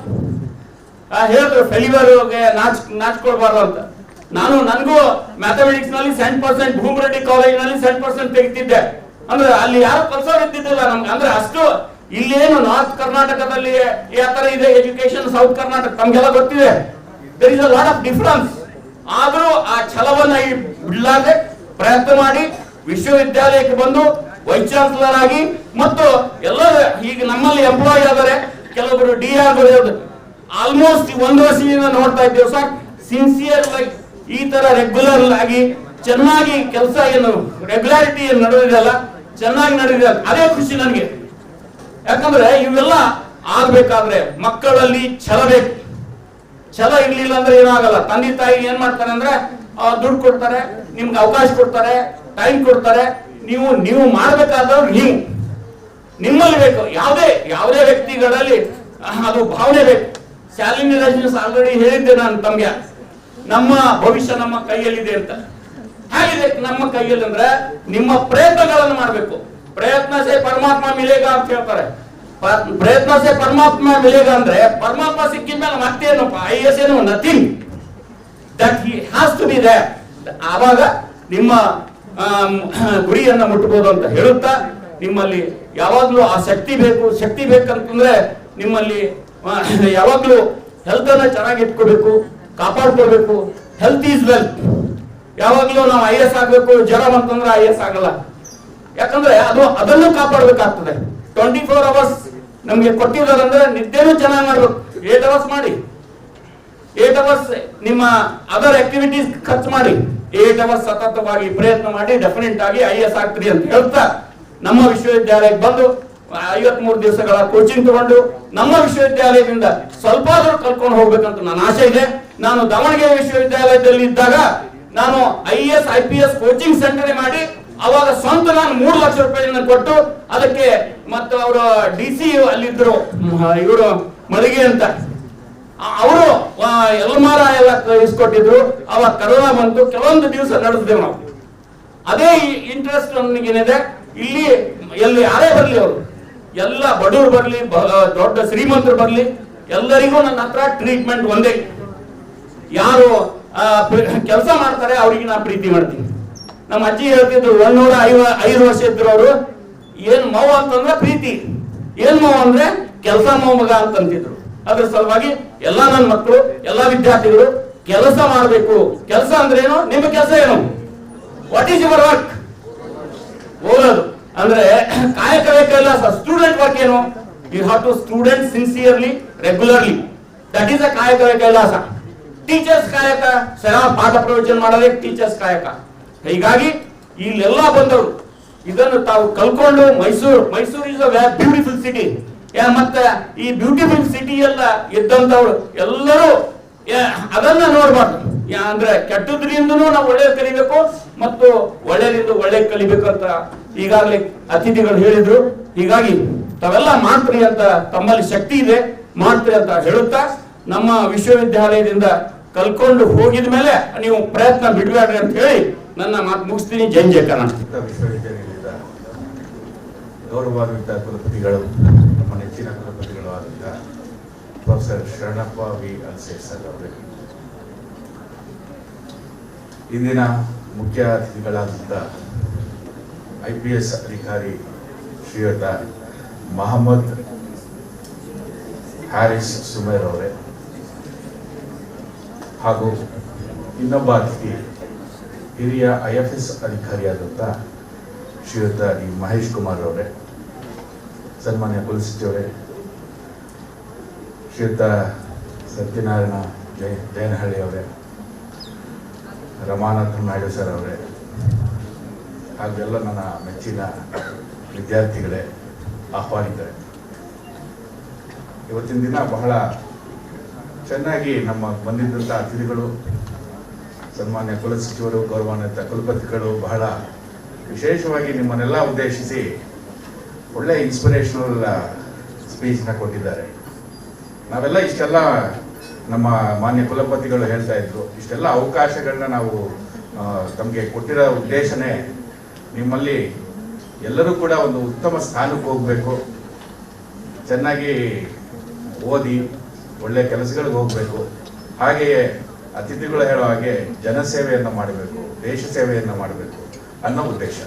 ಹೇಳಿದ್ರು ಫೆಲಿವರ್ಗೆ ನಾಚ್ಕೊಳ್ಬಾರ್ದು ಅಂತ. ನನಗೂ ಮ್ಯಾಥಮೆಟಿಕ್ಸ್ ನಲ್ಲಿ 100% ಭೂಮರೆಡ್ಡಿ ಕಾಲೇಜಿನಲ್ಲಿ 100% ತೆಗಿತಿದ್ದೆ. ಅಂದ್ರೆ ಅಲ್ಲಿ ಯಾರು ಕಲ್ಸೋರು ಇದ್ದಿದ್ದಿಲ್ಲ ನಮ್ಗೆ. ಅಂದ್ರೆ ಅಷ್ಟು ಇಲ್ಲೇನು ನಾರ್ತ್ ಕರ್ನಾಟಕದಲ್ಲಿ ಯಾವ ತರ ಇದೆ ಎಜುಕೇಶನ್, ಸೌತ್ ಕರ್ನಾಟಕ ತಮ್ಗೆಲ್ಲ ಗೊತ್ತಿದೆ. There is a lot of difference. ಆದ್ರೂ ಆ ಛಲವನ್ನ ಬಿಡಲಾದೆ ಪ್ರಯತ್ನ ಮಾಡಿ ವಿಶ್ವವಿದ್ಯಾಲಯಕ್ಕೆ ಬಂದು ವೈಸ್ ಚಾನ್ಸಲರ್ ಆಗಿ ಮತ್ತು ಎಲ್ಲ ಈಗ ನಮ್ಮಲ್ಲಿ ಎಂಪ್ಲಾಯ್ ಆದರೆ ಕೆಲವೊಬ್ಬರು DR ಆಲ್ಮೋಸ್ಟ್ 1 ವರ್ಷದಿಂದ ನೋಡ್ತಾ ಇದ್ದೇವೆ ಸರ್. ಸಿನ್ಸಿಯರ್ ಲೈಕ್ ಈ ತರ ರೆಗ್ಯುಲರ್ ಆಗಿ ಚೆನ್ನಾಗಿ ಕೆಲಸ ಏನು ರೆಗ್ಯುಲಾರಿಟಿ ಏನು ನಡೆದಿದೆಯಲ್ಲ ಚೆನ್ನಾಗಿ ನಡೆದಿದೆ. ಅದೇ ಖುಷಿ ನನಗೆ. ಯಾಕಂದ್ರೆ ಇವೆಲ್ಲ ಆಗ್ಬೇಕಾದ್ರೆ ಮಕ್ಕಳಲ್ಲಿ ಛಲ ಬೇಕು. ಛಲ ಇರ್ಲಿಲ್ಲ ಅಂದ್ರೆ ಏನಾಗಲ್ಲ. ತಂದೆ ತಾಯಿ ಏನ್ ಮಾಡ್ತಾರೆ ಅಂದ್ರೆ ದುಡ್ಡು ಕೊಡ್ತಾರೆ, ನಿಮ್ಗೆ ಅವಕಾಶ ಕೊಡ್ತಾರೆ, ಟೈಮ್ ಕೊಡ್ತಾರೆ. ನೀವು ಮಾಡ್ಬೇಕಾದವ್ರು ನಿಮ್ಮಲ್ಲಿ ಬೇಕು. ಯಾವುದೇ ವ್ಯಕ್ತಿಗಳಲ್ಲಿ ಅದು ಭಾವನೆ ಬೇಕು. ಶಾಲಿನಿ ರಜನೀಶ್ ಆಲ್ರೆಡಿ ಹೇಳಿದ್ದೆ ನಾನು ತಮ್ಗೆ, ನಮ್ಮ ಭವಿಷ್ಯ ನಮ್ಮ ಕೈಯಲ್ಲಿದೆ ಅಂತ. ಹೇಗಿದೆ ನಮ್ಮ ಕೈಯಲ್ಲಿ ಅಂದ್ರೆ ನಿಮ್ಮ ಪ್ರಯತ್ನಗಳನ್ನು ಮಾಡಬೇಕು. ಪ್ರಯತ್ನ ಸೇ ಪರಮಾತ್ಮ ಮಿಲೇಗ ಅಂತ ಹೇಳ್ತಾರೆ. ಪ್ರಯತ್ನ ಸೇ ಪರಮಾತ್ಮ ಮಿಲೇಗ ಅಂದ್ರೆ ಪರಮಾತ್ಮ ಸಿಕ್ಕಿದ ಮೇಲೆ ಮತ್ತೇನು IAS ಏನು nothing. That he has to be there. ಆವಾಗ ನಿಮ್ಮ ಗುರಿಯನ್ನ ಮುಟ್ಟಬಹುದು ಅಂತ ಹೇಳುತ್ತಾ, ನಿಮ್ಮಲ್ಲಿ ಯಾವಾಗ್ಲೂ ಆ ಶಕ್ತಿ ಬೇಕು. ಶಕ್ತಿ ಬೇಕಂತಂದ್ರೆ ನಿಮ್ಮಲ್ಲಿ ಯಾವಾಗ್ಲೂ ಹೆಲ್ತ್ ಅನ್ನ ಚೆನ್ನಾಗಿ ಇಟ್ಕೋಬೇಕು, ಕಾಪಾಡ್ಕೋಬೇಕು. Health is wealth. ಯಾವಾಗ್ಲೂ ನಾವು IAS ಆಗ್ಬೇಕು, ಜ್ವರ ಅಂತಂದ್ರೆ IAS ಆಗಲ್ಲ. ಯಾಕಂದ್ರೆ ಅದನ್ನು ಕಾಪಾಡಬೇಕಾಗ್ತದೆ. 24 hours ನಮ್ಗೆ ಕೊಟ್ಟಿದ್ದಾರೆ ಅಂದ್ರೆ ನಿದ್ದೆನೂ ಚೆನ್ನಾಗಿ ಮಾಡ್ಬೇಕು. 8 ಅವರ್ಸ್ ಮಾಡಿ, 8 ಅವರ್ಸ್ ನಿಮ್ಮ ಅದರ್ ಆಕ್ಟಿವಿಟೀಸ್ ಖರ್ಚು ಮಾಡಿ, 8 ಅವರ್ಸ್ ಸತತವಾಗಿ ಪ್ರಯತ್ನ ಮಾಡಿ ಡೆಫಿನೆಟ್ ಆಗಿ IAS ಆಗ್ತೀರಿ ಅಂತ ಹೇಳ್ತಾ ನಮ್ಮ ವಿಶ್ವವಿದ್ಯಾಲಯಕ್ಕೆ ಬಂದು 53 ದಿವಸಗಳ ಕೋಚಿಂಗ್ ತಗೊಂಡು ನಮ್ಮ ವಿಶ್ವವಿದ್ಯಾಲಯದಿಂದ ಸ್ವಲ್ಪ ಆದರೂ ಕಲ್ಕೊಂಡು ಹೋಗ್ಬೇಕಂತ ನನ್ನ ಆಸೆ ಇದೆ. ನಾನು ದಾವಣಗೆರೆ ವಿಶ್ವವಿದ್ಯಾಲಯದಲ್ಲಿ ಇದ್ದಾಗ ನಾನು IAS IPS ಕೋಚಿಂಗ್ ಸೆಂಟರ್ ಮಾಡಿ ಅವಾಗ ಸ್ವಂತ ನಾನು 3 ಲಕ್ಷ ರೂಪಾಯಿಯನ್ನು ಕೊಟ್ಟು ಅದಕ್ಕೆ ಮತ್ತು ಅವರು DC ಅಲ್ಲಿದ್ರು ಇವರು ಮಳಿಗೆ ಅಂತ ಅವರು ಎಲ್ಮಾರ ಎಲ್ಲ ಇಸ್ಕೊಟ್ಟಿದ್ರು. ಅವಾಗ ಕರೋನಾ ಬಂತು, ಕೆಲವೊಂದು ದಿವಸ ನಡೆಸಿದೆವು ನಾವು. ಅದೇ ಇಂಟ್ರೆಸ್ಟ್ ನನಗೇನಿದೆ, ಇಲ್ಲಿ ಎಲ್ಲಿ ಯಾರೇ ಬರಲಿ, ಅವರು ಎಲ್ಲ ಬಡವರು ಬರಲಿ, ದೊಡ್ಡ ಶ್ರೀಮಂತರು ಬರಲಿ, ಎಲ್ಲರಿಗೂ ನನ್ನ ಹತ್ರ ಟ್ರೀಟ್ಮೆಂಟ್ ಒಂದೇ. ಯಾರು ಕೆಲಸ ಮಾಡ್ತಾರೆ ಅವ್ರಿಗೆ ನಾ ಪ್ರೀತಿ ಮಾಡ್ತೀನಿ. ನಮ್ಮ ಅಜ್ಜಿ ಹೇಳ್ತಿದ್ರು 105 ವರ್ಷ ಇದ್ರು ಅವರು, ಏನ್ ಮೌ ಅಂತಂದ್ರೆ ಪ್ರೀತಿ, ಏನ್ ಮೌ ಅಂದ್ರೆ ಕೆಲಸ ಮೌ ಮಗ ಅಂತಂತಿದ್ರು. ಅದ್ರ ಸಲುವಾಗಿ ಎಲ್ಲ ನನ್ನ ಮಕ್ಕಳು, ಎಲ್ಲ ವಿದ್ಯಾರ್ಥಿಗಳು ಕೆಲಸ ಮಾಡಬೇಕು. ಕೆಲಸ ಅಂದ್ರೆ ಏನು? ನಿಮ್ಮ ಕೆಲಸ ಏನು? What is your work? ಓದೋದು ಅಂದ್ರೆ ಕಾಯಕವೇ ಕೈಲಾಸ. ಸ್ಟೂಡೆಂಟ್ ವರ್ಕ್ ಏನು? You have to student sincerely, regularly. That is a ಕಾಯಕವೇ ಕೈಲಾಸ. ಟೀಚರ್ಸ್ ಕಾಯಕ, ಸರಿಯಾದ ಪಾಠ ಪ್ರವಚನ ಮಾಡೋದೇ ಟೀಚರ್ಸ್ ಕಾಯಕ. ಹೀಗಾಗಿ ಇಲ್ಲೆಲ್ಲ ಬಂದವರು ಇದನ್ನು ತಾವು ಕಲ್ಕೊಂಡು Mysuru is a beautiful city. ಮತ್ತೆ ಈ ಬ್ಯೂಟಿಫುಲ್ ಸಿಟಿ ಎಲ್ಲ ಇದ್ದಂತವ್ರು ಎಲ್ಲರೂ ಅದನ್ನ ನೋಡ್ಬಾರ್ದು. ಅಂದ್ರೆ ಕೆಟ್ಟದ್ರಿಂದನೂ ನಾವು ಒಳ್ಳೇದು ಕಲಿಬೇಕು ಮತ್ತು ಒಳ್ಳೇದಿಂದ ಒಳ್ಳೆ ಕಲಿಬೇಕು ಅಂತ ಈಗಾಗಲೇ ಅತಿಥಿಗಳು ಹೇಳಿದ್ರು. ಹೀಗಾಗಿ ತಾವೆಲ್ಲ ಮಾಡ್ತೀರಿ ಅಂತ, ತಮ್ಮಲ್ಲಿ ಶಕ್ತಿ ಇದೆ, ಮಾಡ್ತೀರಿ ಅಂತ ಹೇಳುತ್ತಾ ನಮ್ಮ ವಿಶ್ವವಿದ್ಯಾಲಯದಿಂದ ಕಲ್ಕೊಂಡು ಹೋಗಿದ ಮೇಲೆ ನೀವು ಪ್ರಯತ್ನ ಬಿಡಬೇಡ್ರಿ ಅಂತ ಹೇಳಿ ನನ್ನ ಮಾತು ಮುಗಿಸ್ತೀನಿ. ಜೈ ಜೈ ಕರ್ನಾಟಕ. ವಿಶ್ವವಿದ್ಯಾಲಯದ ಗೌರವಾನ್ವಿತ ಕುಲಪತಿಗಳು, ನಮ್ಮ ನೆಚ್ಚಿನ ಕುಲಪತಿಗಳು ಆದಂಥ ಪ್ರೊಫೆಸರ್ ಶರಣಪ್ಪ ವಿ ಅಲ್ಸೇರ್ ಸರ್ ಅವರೇ, ಇಂದಿನ ಮುಖ್ಯ ಅತಿಥಿಗಳಾದಂಥ IPS ಅಧಿಕಾರಿ ಶ್ರೀಯುತ ಮೊಹಮ್ಮದ್ ಹ್ಯಾರಿಸ್ ಸುಮೇರ್ ಅವರೇ, ಹಾಗೂ ಇನ್ನೊಬ್ಬ ಅತಿಥಿ ಹಿರಿಯ IFS ಅಧಿಕಾರಿಯಾದಂಥ ಶ್ರೀಯುತ ಡಿ ಮಹೇಶ್ ಕುಮಾರ್ ಅವರೇ, ಸನ್ಮಾನ್ಯ ಕುಲಸಚಿವರೇ, ಶ್ರೀಯುತ ಸತ್ಯನಾರಾಯಣ ಜಯನಹಳ್ಳಿ ಅವರೇ, ರಮಾನಾಥ ನಾಯ್ಡು ಸರ್ ಅವರೇ, ಹಾಗೂ ಎಲ್ಲ ನನ್ನ ಮೆಚ್ಚಿನ ವಿದ್ಯಾರ್ಥಿಗಳೇ, ಆಹ್ವಾನಿತರೆ, ಇವತ್ತಿನ ದಿನ ಬಹಳ ಚೆನ್ನಾಗಿ ನಮ್ಮ ಬಂದಿದ್ದಂಥ ಅತಿಥಿಗಳು, ಸನ್ಮಾನ್ಯ ಕುಲಸಚಿವರು, ಗೌರವಾನ್ವಿತ ಕುಲಪತಿಗಳು ಬಹಳ ವಿಶೇಷವಾಗಿ ನಿಮ್ಮನ್ನೆಲ್ಲ ಉದ್ದೇಶಿಸಿ ಒಳ್ಳೆ ಇನ್ಸ್ಪಿರೇಷನಲ್ ಸ್ಪೀಚ್ನ ಕೊಟ್ಟಿದ್ದಾರೆ. ನಾವೆಲ್ಲ ಇಷ್ಟೆಲ್ಲ ನಮ್ಮ ಮಾನ್ಯ ಕುಲಪತಿಗಳು ಹೇಳ್ತಾ ಇದ್ರು, ಇಷ್ಟೆಲ್ಲ ಅವಕಾಶಗಳನ್ನ ನಾವು ತಮಗೆ ಕೊಟ್ಟಿರೋ ಉದ್ದೇಶನೇ ನಿಮ್ಮಲ್ಲಿ ಎಲ್ಲರೂ ಕೂಡ ಒಂದು ಉತ್ತಮ ಸ್ಥಾನಕ್ಕೆ ಹೋಗಬೇಕು, ಚೆನ್ನಾಗಿ ಓದಿ ಒಳ್ಳೆ ಕೆಲಸಗಳಿಗೆ ಹೋಗಬೇಕು, ಹಾಗೆಯೇ ಅತಿಥಿಗಳು ಹೇಳೋ ಹಾಗೆ ಜನಸೇವೆಯನ್ನು ಮಾಡಬೇಕು, ದೇಶ ಸೇವೆಯನ್ನು ಮಾಡಬೇಕು ಅನ್ನೋ ಉದ್ದೇಶ.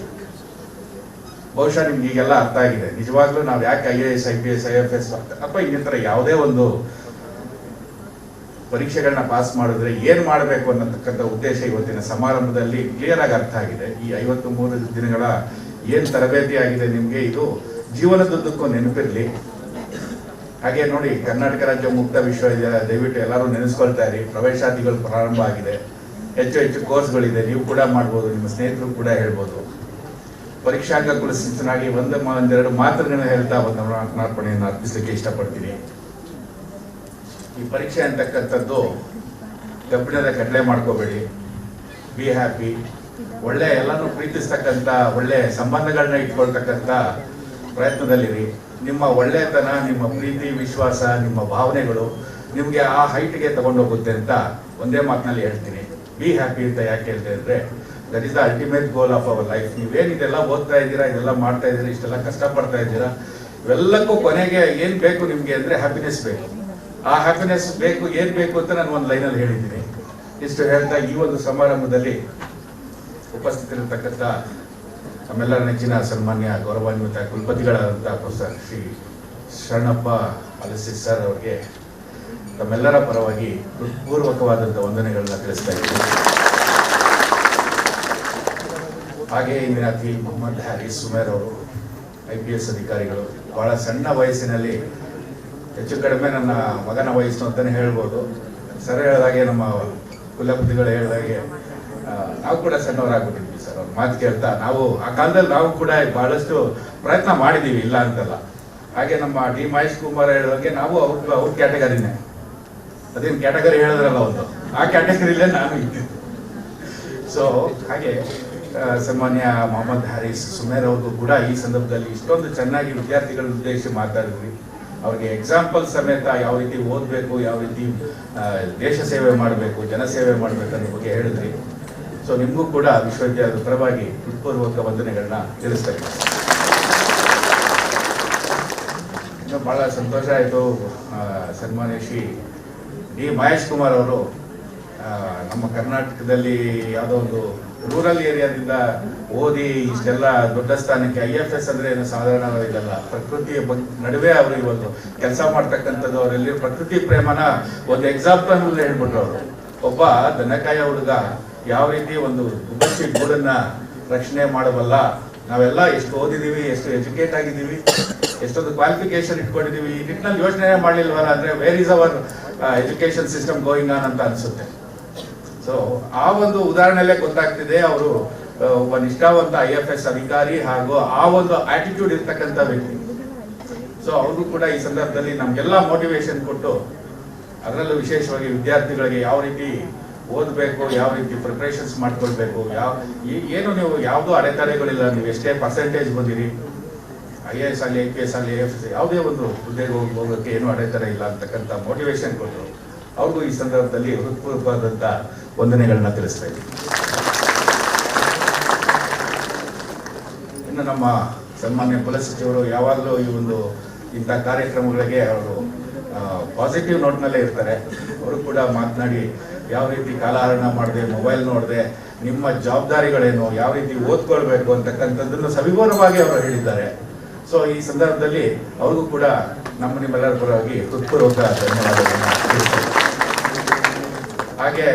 ಬಹುಶಃ ನಿಮ್ಗೆ ಈಗೆಲ್ಲ ಅರ್ಥ ಆಗಿದೆ. ನಿಜವಾಗ್ಲೂ ನಾವು ಯಾಕೆ IAS IPS IFS ಅಥವಾ ಇನ್ನಿತರ ಯಾವುದೇ ಒಂದು ಪರೀಕ್ಷೆಗಳನ್ನ ಪಾಸ್ ಮಾಡಿದ್ರೆ ಏನು ಮಾಡಬೇಕು ಅನ್ನತಕ್ಕಂಥ ಉದ್ದೇಶ ಇವತ್ತಿನ ಸಮಾರಂಭದಲ್ಲಿ ಕ್ಲಿಯರ್ ಆಗಿ ಅರ್ಥ ಆಗಿದೆ. ಈ 53 ದಿನಗಳ ಏನು ತರಬೇತಿ ಆಗಿದೆ ನಿಮಗೆ, ಇದು ಜೀವನದುದ್ದಕ್ಕೂ ನೆನಪಿರಲಿ. ಹಾಗೆ ನೋಡಿ, ಕರ್ನಾಟಕ ರಾಜ್ಯ ಮುಕ್ತ ವಿಶ್ವವಿದ್ಯಾಲಯ ದಯವಿಟ್ಟು ಎಲ್ಲರೂ ನೆನೆಸ್ಕೊಳ್ತಾ ಇರಿ. ಪ್ರವೇಶಾತಿಗಳು ಪ್ರಾರಂಭ ಆಗಿದೆ, ಹೆಚ್ಚು ಕೋರ್ಸ್ಗಳಿದೆ, ನೀವು ಕೂಡ ಮಾಡ್ಬೋದು, ನಿಮ್ಮ ಸ್ನೇಹಿತರು ಕೂಡ ಹೇಳ್ಬೋದು. ಪರೀಕ್ಷಾಂಗ ಕುಲಸಚಿವನಾಗಿ ಒಂದೆರಡು ಮಾತುಗಳನ್ನ ಹೇಳ್ತಾ ಒಂದು ಮಾರ್ಪಣೆಯನ್ನು ಅರ್ಪಿಸಲಿಕ್ಕೆ ಇಷ್ಟಪಡ್ತೀನಿ. ಈ ಪರೀಕ್ಷೆ ಅಂತಕ್ಕಂಥದ್ದು ಕಬ್ಬಿಣದ ಕಡಲೆ ಮಾಡ್ಕೋಬೇಡಿ, ಬಿ ಹ್ಯಾಪಿ, ಒಳ್ಳೆ ಎಲ್ಲನೂ ಪ್ರೀತಿಸ್ತಕ್ಕಂಥ ಒಳ್ಳೆ ಸಂಬಂಧಗಳನ್ನ ಇಟ್ಕೊಳ್ತಕ್ಕಂಥ ಪ್ರಯತ್ನದಲ್ಲಿರಿ. ನಿಮ್ಮ ಒಳ್ಳೆತನ, ನಿಮ್ಮ ಪ್ರೀತಿ, ವಿಶ್ವಾಸ, ನಿಮ್ಮ ಭಾವನೆಗಳು ನಿಮಗೆ ಆ ಹೈಟ್ಗೆ ತಗೊಂಡೋಗುತ್ತೆ ಅಂತ ಒಂದೇ ಮಾತಿನಲ್ಲಿ ಹೇಳ್ತೀನಿ. ಬಿ ಹ್ಯಾಪಿ ಅಂತ ಯಾಕೆ ಹೇಳ್ತಾ ಇದ್ರೆ, that is the ultimate goal of our life. ನೀವೇನಿದೆಲ್ಲ ಓದ್ತಾ ಇದ್ದೀರಾ, ಇದೆಲ್ಲ ಮಾಡ್ತಾ ಇದ್ದೀರಾ, ಇಷ್ಟೆಲ್ಲ ಕಷ್ಟಪಡ್ತಾ ಇದ್ದೀರಾ, ಇವೆಲ್ಲಕ್ಕೂ ಕೊನೆಗೆ ಏನು ಬೇಕು ನಿಮಗೆ ಅಂದರೆ ಹ್ಯಾಪಿನೆಸ್ ಬೇಕು. ಆ ಹ್ಯಾಪಿನೆಸ್ ಬೇಕು, ಏನು ಬೇಕು ಅಂತ ನಾನು ಒಂದು ಲೈನಲ್ಲಿ ಹೇಳಿದ್ದೀನಿ. ಇಷ್ಟು ಹೇಳ್ತಾ ಈ ಒಂದು ಸಮಾರಂಭದಲ್ಲಿ ಉಪಸ್ಥಿತರಿರ್ತಕ್ಕಂಥ ನಮ್ಮೆಲ್ಲರ ನೆಚ್ಚಿನ ಸನ್ಮಾನ್ಯ ಗೌರವಾನ್ವಿತ ಕುಲಪತಿಗಳಾದಂಥ ಪ್ರೊಫೆಸರ್ ಶ್ರೀ ಶರಣಪ್ಪ ಅಲ್ಸೇರ್ ಸರ್ ಅವರಿಗೆ ತಮ್ಮೆಲ್ಲರ ಪರವಾಗಿ ಹೃತ್ಪೂರ್ವಕವಾದಂಥ ವಂದನೆಗಳನ್ನ ತಿಳಿಸ್ತಾ ಇದ್ದೀನಿ. ಹಾಗೆ ಇಂದಿನ ಅತಿಥಿ ಮೊಹಮ್ಮದ್ ಹ್ಯಾರಿಸ್ ಸುಮೇರ್ ಅವರು IPS ಅಧಿಕಾರಿಗಳು ಬಹಳ ಸಣ್ಣ ವಯಸ್ಸಿನಲ್ಲಿ, ಹೆಚ್ಚು ಕಡಿಮೆ ನನ್ನ ಮಗನ ವಯಸ್ಸು ಅಂತಲೇ ಹೇಳ್ಬೋದು. ಸರ್ ಹೇಳಿದಾಗೆ, ನಮ್ಮ ಕುಲಪತಿಗಳು ಹೇಳಿದಾಗೆ ನಾವು ಕೂಡ ಸಣ್ಣವರಾಗ್ಬಿಟ್ಟಿದ್ವಿ ಸರ್. ಅವ್ರ ಮಾತು ಕೇಳ್ತಾ ನಾವು ಆ ಕಾಲದಲ್ಲಿ ನಾವು ಕೂಡ ಬಹಳಷ್ಟು ಪ್ರಯತ್ನ ಮಾಡಿದ್ದೀವಿ, ಇಲ್ಲ ಅಂತಲ್ಲ. ಹಾಗೆ ನಮ್ಮ ಡಿ ಮಹೇಶ್ ಕುಮಾರ್ ಹೇಳಿದಾಗೆ ನಾವು ಅವ್ರ ಕ್ಯಾಟಗರಿನೇ, ಅದೇನು ಕ್ಯಾಟಗರಿ ಹೇಳಿದ್ರಲ್ಲ ಒಂದು, ಆ ಕ್ಯಾಟಗರಿಲೇ ನಾನು ಇದ್ದಿದ್ದು. ಸೊ ಹಾಗೆ ಸನ್ಮಾನ್ಯ ಮೊಹಮ್ಮದ್ ಹಾರಿಸ್ ಸುಮೇರ್ ಅವ್ರಿಗೂ ಕೂಡ ಈ ಸಂದರ್ಭದಲ್ಲಿ ಇಷ್ಟೊಂದು ಚೆನ್ನಾಗಿ ವಿದ್ಯಾರ್ಥಿಗಳನ್ನ ಉದ್ದೇಶಿಸಿ ಮಾತಾಡಿದ್ವಿ. ಅವ್ರಿಗೆ ಎಕ್ಸಾಂಪಲ್ ಸಮೇತ ಯಾವ ರೀತಿ ಓದಬೇಕು, ಯಾವ ರೀತಿ ದೇಶ ಸೇವೆ ಮಾಡಬೇಕು, ಜನಸೇವೆ ಮಾಡಬೇಕು ಅನ್ನೋ ಬಗ್ಗೆ ಹೇಳಿದ್ರಿ. ಸೊ ನಿಮಗೂ ಕೂಡ ವಿಶ್ವವಿದ್ಯಾಲಯದ ಪರವಾಗಿ ಹೃತ್ಪೂರ್ವಕ ವಂದನೆಗಳನ್ನ ತಿಳಿಸ್ತಾ ಇದ್ದೀನಿ. ಇನ್ನು ಬಹಳ ಸಂತೋಷ ಆಯಿತು, ಸನ್ಮಾನ್ಯ ಶ್ರೀ ಡಿ ಮಹೇಶ್ ಕುಮಾರ್ ಅವರು ನಮ್ಮ ಕರ್ನಾಟಕದಲ್ಲಿ ಯಾವುದೋ ಒಂದು ರೂರಲ್ ಏರಿಯಾದಿಂದ ಓದಿ ಇಷ್ಟೆಲ್ಲ ದೊಡ್ಡ ಸ್ಥಾನಕ್ಕೆ, IFS ಅಂದ್ರೆ ಏನು ಸಾಧಾರಣವಾಗಿಲ್ಲ, ಪ್ರಕೃತಿಯ ನಡುವೆ ಅವರು ಇವತ್ತು ಕೆಲಸ ಮಾಡ್ತಕ್ಕಂಥದ್ದು, ಅವರಲ್ಲಿ ಪ್ರಕೃತಿ ಪ್ರೇಮನ ಒಂದು ಎಕ್ಸಾಂಪಲ್ ಹೇಳ್ಬಿಟ್ರು ಅವರು. ಒಬ್ಬ ದನಕಾಯ ಹುಡುಗ ಯಾವ ರೀತಿ ಒಂದು ಗುಬ್ಬಚ್ಚಿ ಗೂಡನ್ನ ರಕ್ಷಣೆ ಮಾಡಬಲ್ಲ, ನಾವೆಲ್ಲ ಎಷ್ಟು ಓದಿದೀವಿ, ಎಷ್ಟು ಎಜುಕೇಟ್ ಆಗಿದ್ದೀವಿ, ಎಷ್ಟೊಂದು ಕ್ವಾಲಿಫಿಕೇಶನ್ ಇಟ್ಕೊಂಡಿದೀವಿ, ಈ ನಿಟ್ಟಿನಲ್ಲಿ ಯೋಚನೆ ಮಾಡಲಿಲ್ವಲ್ಲ ಅಂದ್ರೆ where is our education system going on ಅಂತ ಅನ್ಸುತ್ತೆ. ಸೊ ಆ ಒಂದು ಉದಾಹರಣೆಯಲ್ಲೇ ಗೊತ್ತಾಗ್ತಿದೆ ಅವರು ಒಬ್ಬ ನಿಷ್ಠಾವಂತ IFS ಅಧಿಕಾರಿ ಹಾಗೂ ಆ ಒಂದು ಆಟಿಟ್ಯೂಡ್ ಇರ್ತಕ್ಕಂಥ ವ್ಯಕ್ತಿ. ಸೊ ಅವರು ಕೂಡ ಈ ಸಂದರ್ಭದಲ್ಲಿ ನಮ್ಗೆಲ್ಲ ಮೋಟಿವೇಶನ್ ಕೊಟ್ಟು, ಅದರಲ್ಲೂ ವಿಶೇಷವಾಗಿ ವಿದ್ಯಾರ್ಥಿಗಳಿಗೆ ಯಾವ ರೀತಿ ಓದಬೇಕು, ಯಾವ ರೀತಿ ಪ್ರಿಪರೇಷನ್ಸ್ ಮಾಡ್ಕೊಳ್ಬೇಕು, ಏನು ನೀವು ಯಾವುದೋ ಅಡೆತಡೆಗಳಿಲ್ಲ, ನೀವು ಎಷ್ಟೇ ಪರ್ಸೆಂಟೇಜ್ ಬಂದಿರಿ, IAS ಆಗಲಿ IPS ಆಗಲಿ AFS ಯಾವುದೇ ಒಂದು ಹುದ್ದೆಗೆ ಹೋಗೋಕ್ಕೆ ಏನು ಅಡೆತಡೆ ಇಲ್ಲ ಅಂತಕ್ಕಂಥ ಮೋಟಿವೇಶನ್ ಕೊಟ್ಟರು. ಅವ್ರಿಗೂ ಈ ಸಂದರ್ಭದಲ್ಲಿ ಹೃತ್ಪೂರ್ವಕವಾದಂಥ ವಂದನೆಗಳನ್ನ ತಿಳಿಸ್ತಾ ಇದ್ದೀವಿ. ಇನ್ನು ನಮ್ಮ ಸನ್ಮಾನ್ಯ ಕುಲಸಚಿವರು ಯಾವಾಗಲೂ ಈ ಒಂದು ಇಂಥ ಕಾರ್ಯಕ್ರಮಗಳಿಗೆ ಅವರು ಪಾಸಿಟಿವ್ ನೋಟ್ನಲ್ಲೇ ಇರ್ತಾರೆ. ಅವರು ಕೂಡ ಮಾತನಾಡಿ ಯಾವ ರೀತಿ ಕಾಲಹರಣ ಮಾಡದೆ, ಮೊಬೈಲ್ ನೋಡದೆ, ನಿಮ್ಮ ಜವಾಬ್ದಾರಿಗಳೇನು, ಯಾವ ರೀತಿ ಓದ್ಕೊಳ್ಬೇಕು ಅಂತಕ್ಕಂಥದ್ದನ್ನು ಸವಿವರವಾಗಿ ಅವರು ಹೇಳಿದ್ದಾರೆ. ಸೊ ಈ ಸಂದರ್ಭದಲ್ಲಿ ಅವ್ರಿಗೂ ಕೂಡ ನಿಮ್ಮೆಲ್ಲರ ಪರವಾಗಿ ಹೃತ್ಪೂರ್ವಕ ಧನ್ಯವಾದಗಳನ್ನ ತಿಳಿಸ್ತಾರೆ. ಹಾಗೆ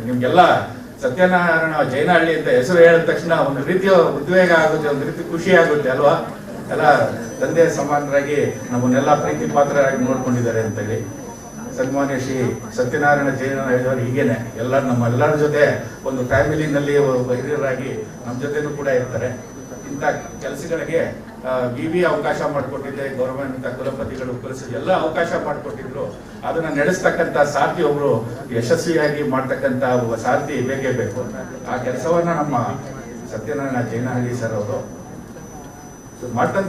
ನಿಮ್ಗೆಲ್ಲ ಸತ್ಯನಾರಾಯಣ ಜೈನಹಳ್ಳಿ ಅಂತ ಹೆಸರು ಹೇಳಿದ ತಕ್ಷಣ ಒಂದು ರೀತಿಯ ಉದ್ವೇಗ ಆಗುತ್ತೆ, ಒಂದು ರೀತಿ ಖುಷಿ ಆಗುತ್ತೆ ಅಲ್ವಾ? ಎಲ್ಲ ತಂದೆ ಸಮಾನರಾಗಿ ನಮ್ಮನ್ನೆಲ್ಲ ಪ್ರೀತಿ ಪಾತ್ರರಾಗಿ ನೋಡ್ಕೊಂಡಿದ್ದಾರೆ ಅಂತೇಳಿ. ಸನ್ಮಾನ್ಯ ಶ್ರೀ ಸತ್ಯನಾರಾಯಣ ಜೈನಹಳ್ಳಿ ಹೀಗೇನೆ ನಮ್ಮೆಲ್ಲರ ಜೊತೆ ಒಂದು ಫ್ಯಾಮಿಲಿನಲ್ಲಿ ಹಿರಿಯರಾಗಿ ನಮ್ಮ ಜೊತೆನೂ ಕೂಡ ಇರ್ತಾರೆ. ಇಂಥ ಕೆಲಸಗಳಿಗೆ ವಿವಿ ಅವಕಾಶ ಮಾಡಿಕೊಟ್ಟಿದ್ದೆ, ಗೌರವಾನ್ವಿತ ಕುಲಪತಿಗಳು ಎಲ್ಲ ಅವಕಾಶ ಮಾಡಿಕೊಟ್ಟಿದ್ರು. ಅದನ್ನ ನಡೆಸ್ತಕ್ಕಂಥ ಸಾರ್ಥಿ ಒಬ್ರು ಯಶಸ್ವಿಯಾಗಿ ಮಾಡ್ತಕ್ಕಂಥ ಒಬ್ಬ ಸಾರ್ಥಿ ಬೇಕೇ ಬೇಕು. ಆ ಕೆಲಸವನ್ನ ನಮ್ಮ ಸತ್ಯನಾರಾಯಣ ಜೈನಹಳ್ಳಿ ಸರ್ ಅವರು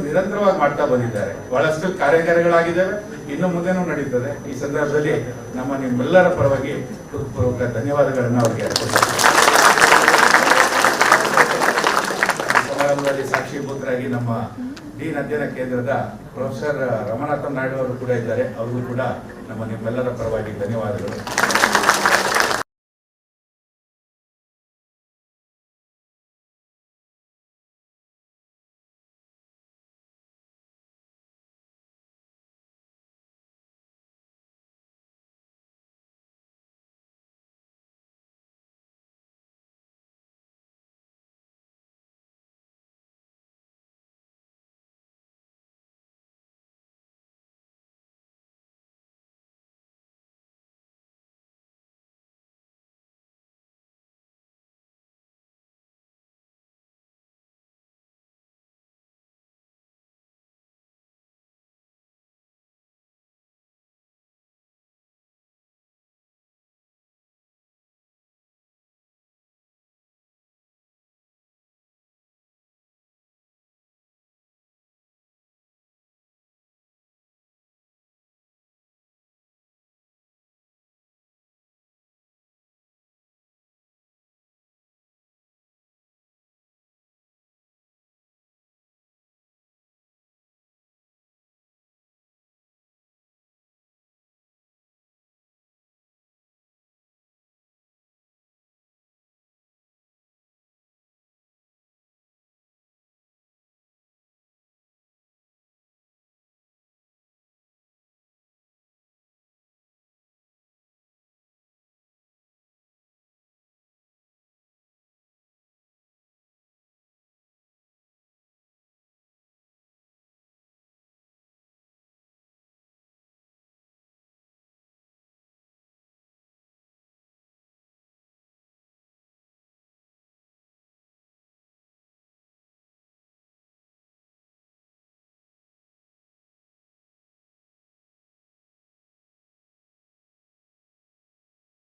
ನಿರಂತರವಾಗಿ ಮಾಡ್ತಾ ಬಂದಿದ್ದಾರೆ. ಬಹಳಷ್ಟು ಕಾರ್ಯಗಾರಗಳಾಗಿದ್ದಾವೆ, ಇನ್ನು ಮುಂದೆನೂ ನಡೀತದೆ. ಈ ಸಂದರ್ಭದಲ್ಲಿ ನಿಮ್ಮೆಲ್ಲರ ಪರವಾಗಿ ಹೃತ್ಪೂರ್ವಕ ಧನ್ಯವಾದಗಳನ್ನ ಅವರಿಗೆ ಸಮಾರಂಭದಲ್ಲಿ ಸಾಕ್ಷೀಭೂತರಾಗಿ ನಮ್ಮ ಡೀನ್ ಅಧ್ಯಯನ ಕೇಂದ್ರದ ಪ್ರೊಫೆಸರ್ ರಮನಾಥನ್ ನಾಯ್ಡು ಅವರು ಕೂಡ ಇದ್ದಾರೆ. ಅವ್ರಿಗೂ ಕೂಡ ನಿಮ್ಮೆಲ್ಲರ ಪರವಾಗಿ ಧನ್ಯವಾದಗಳು.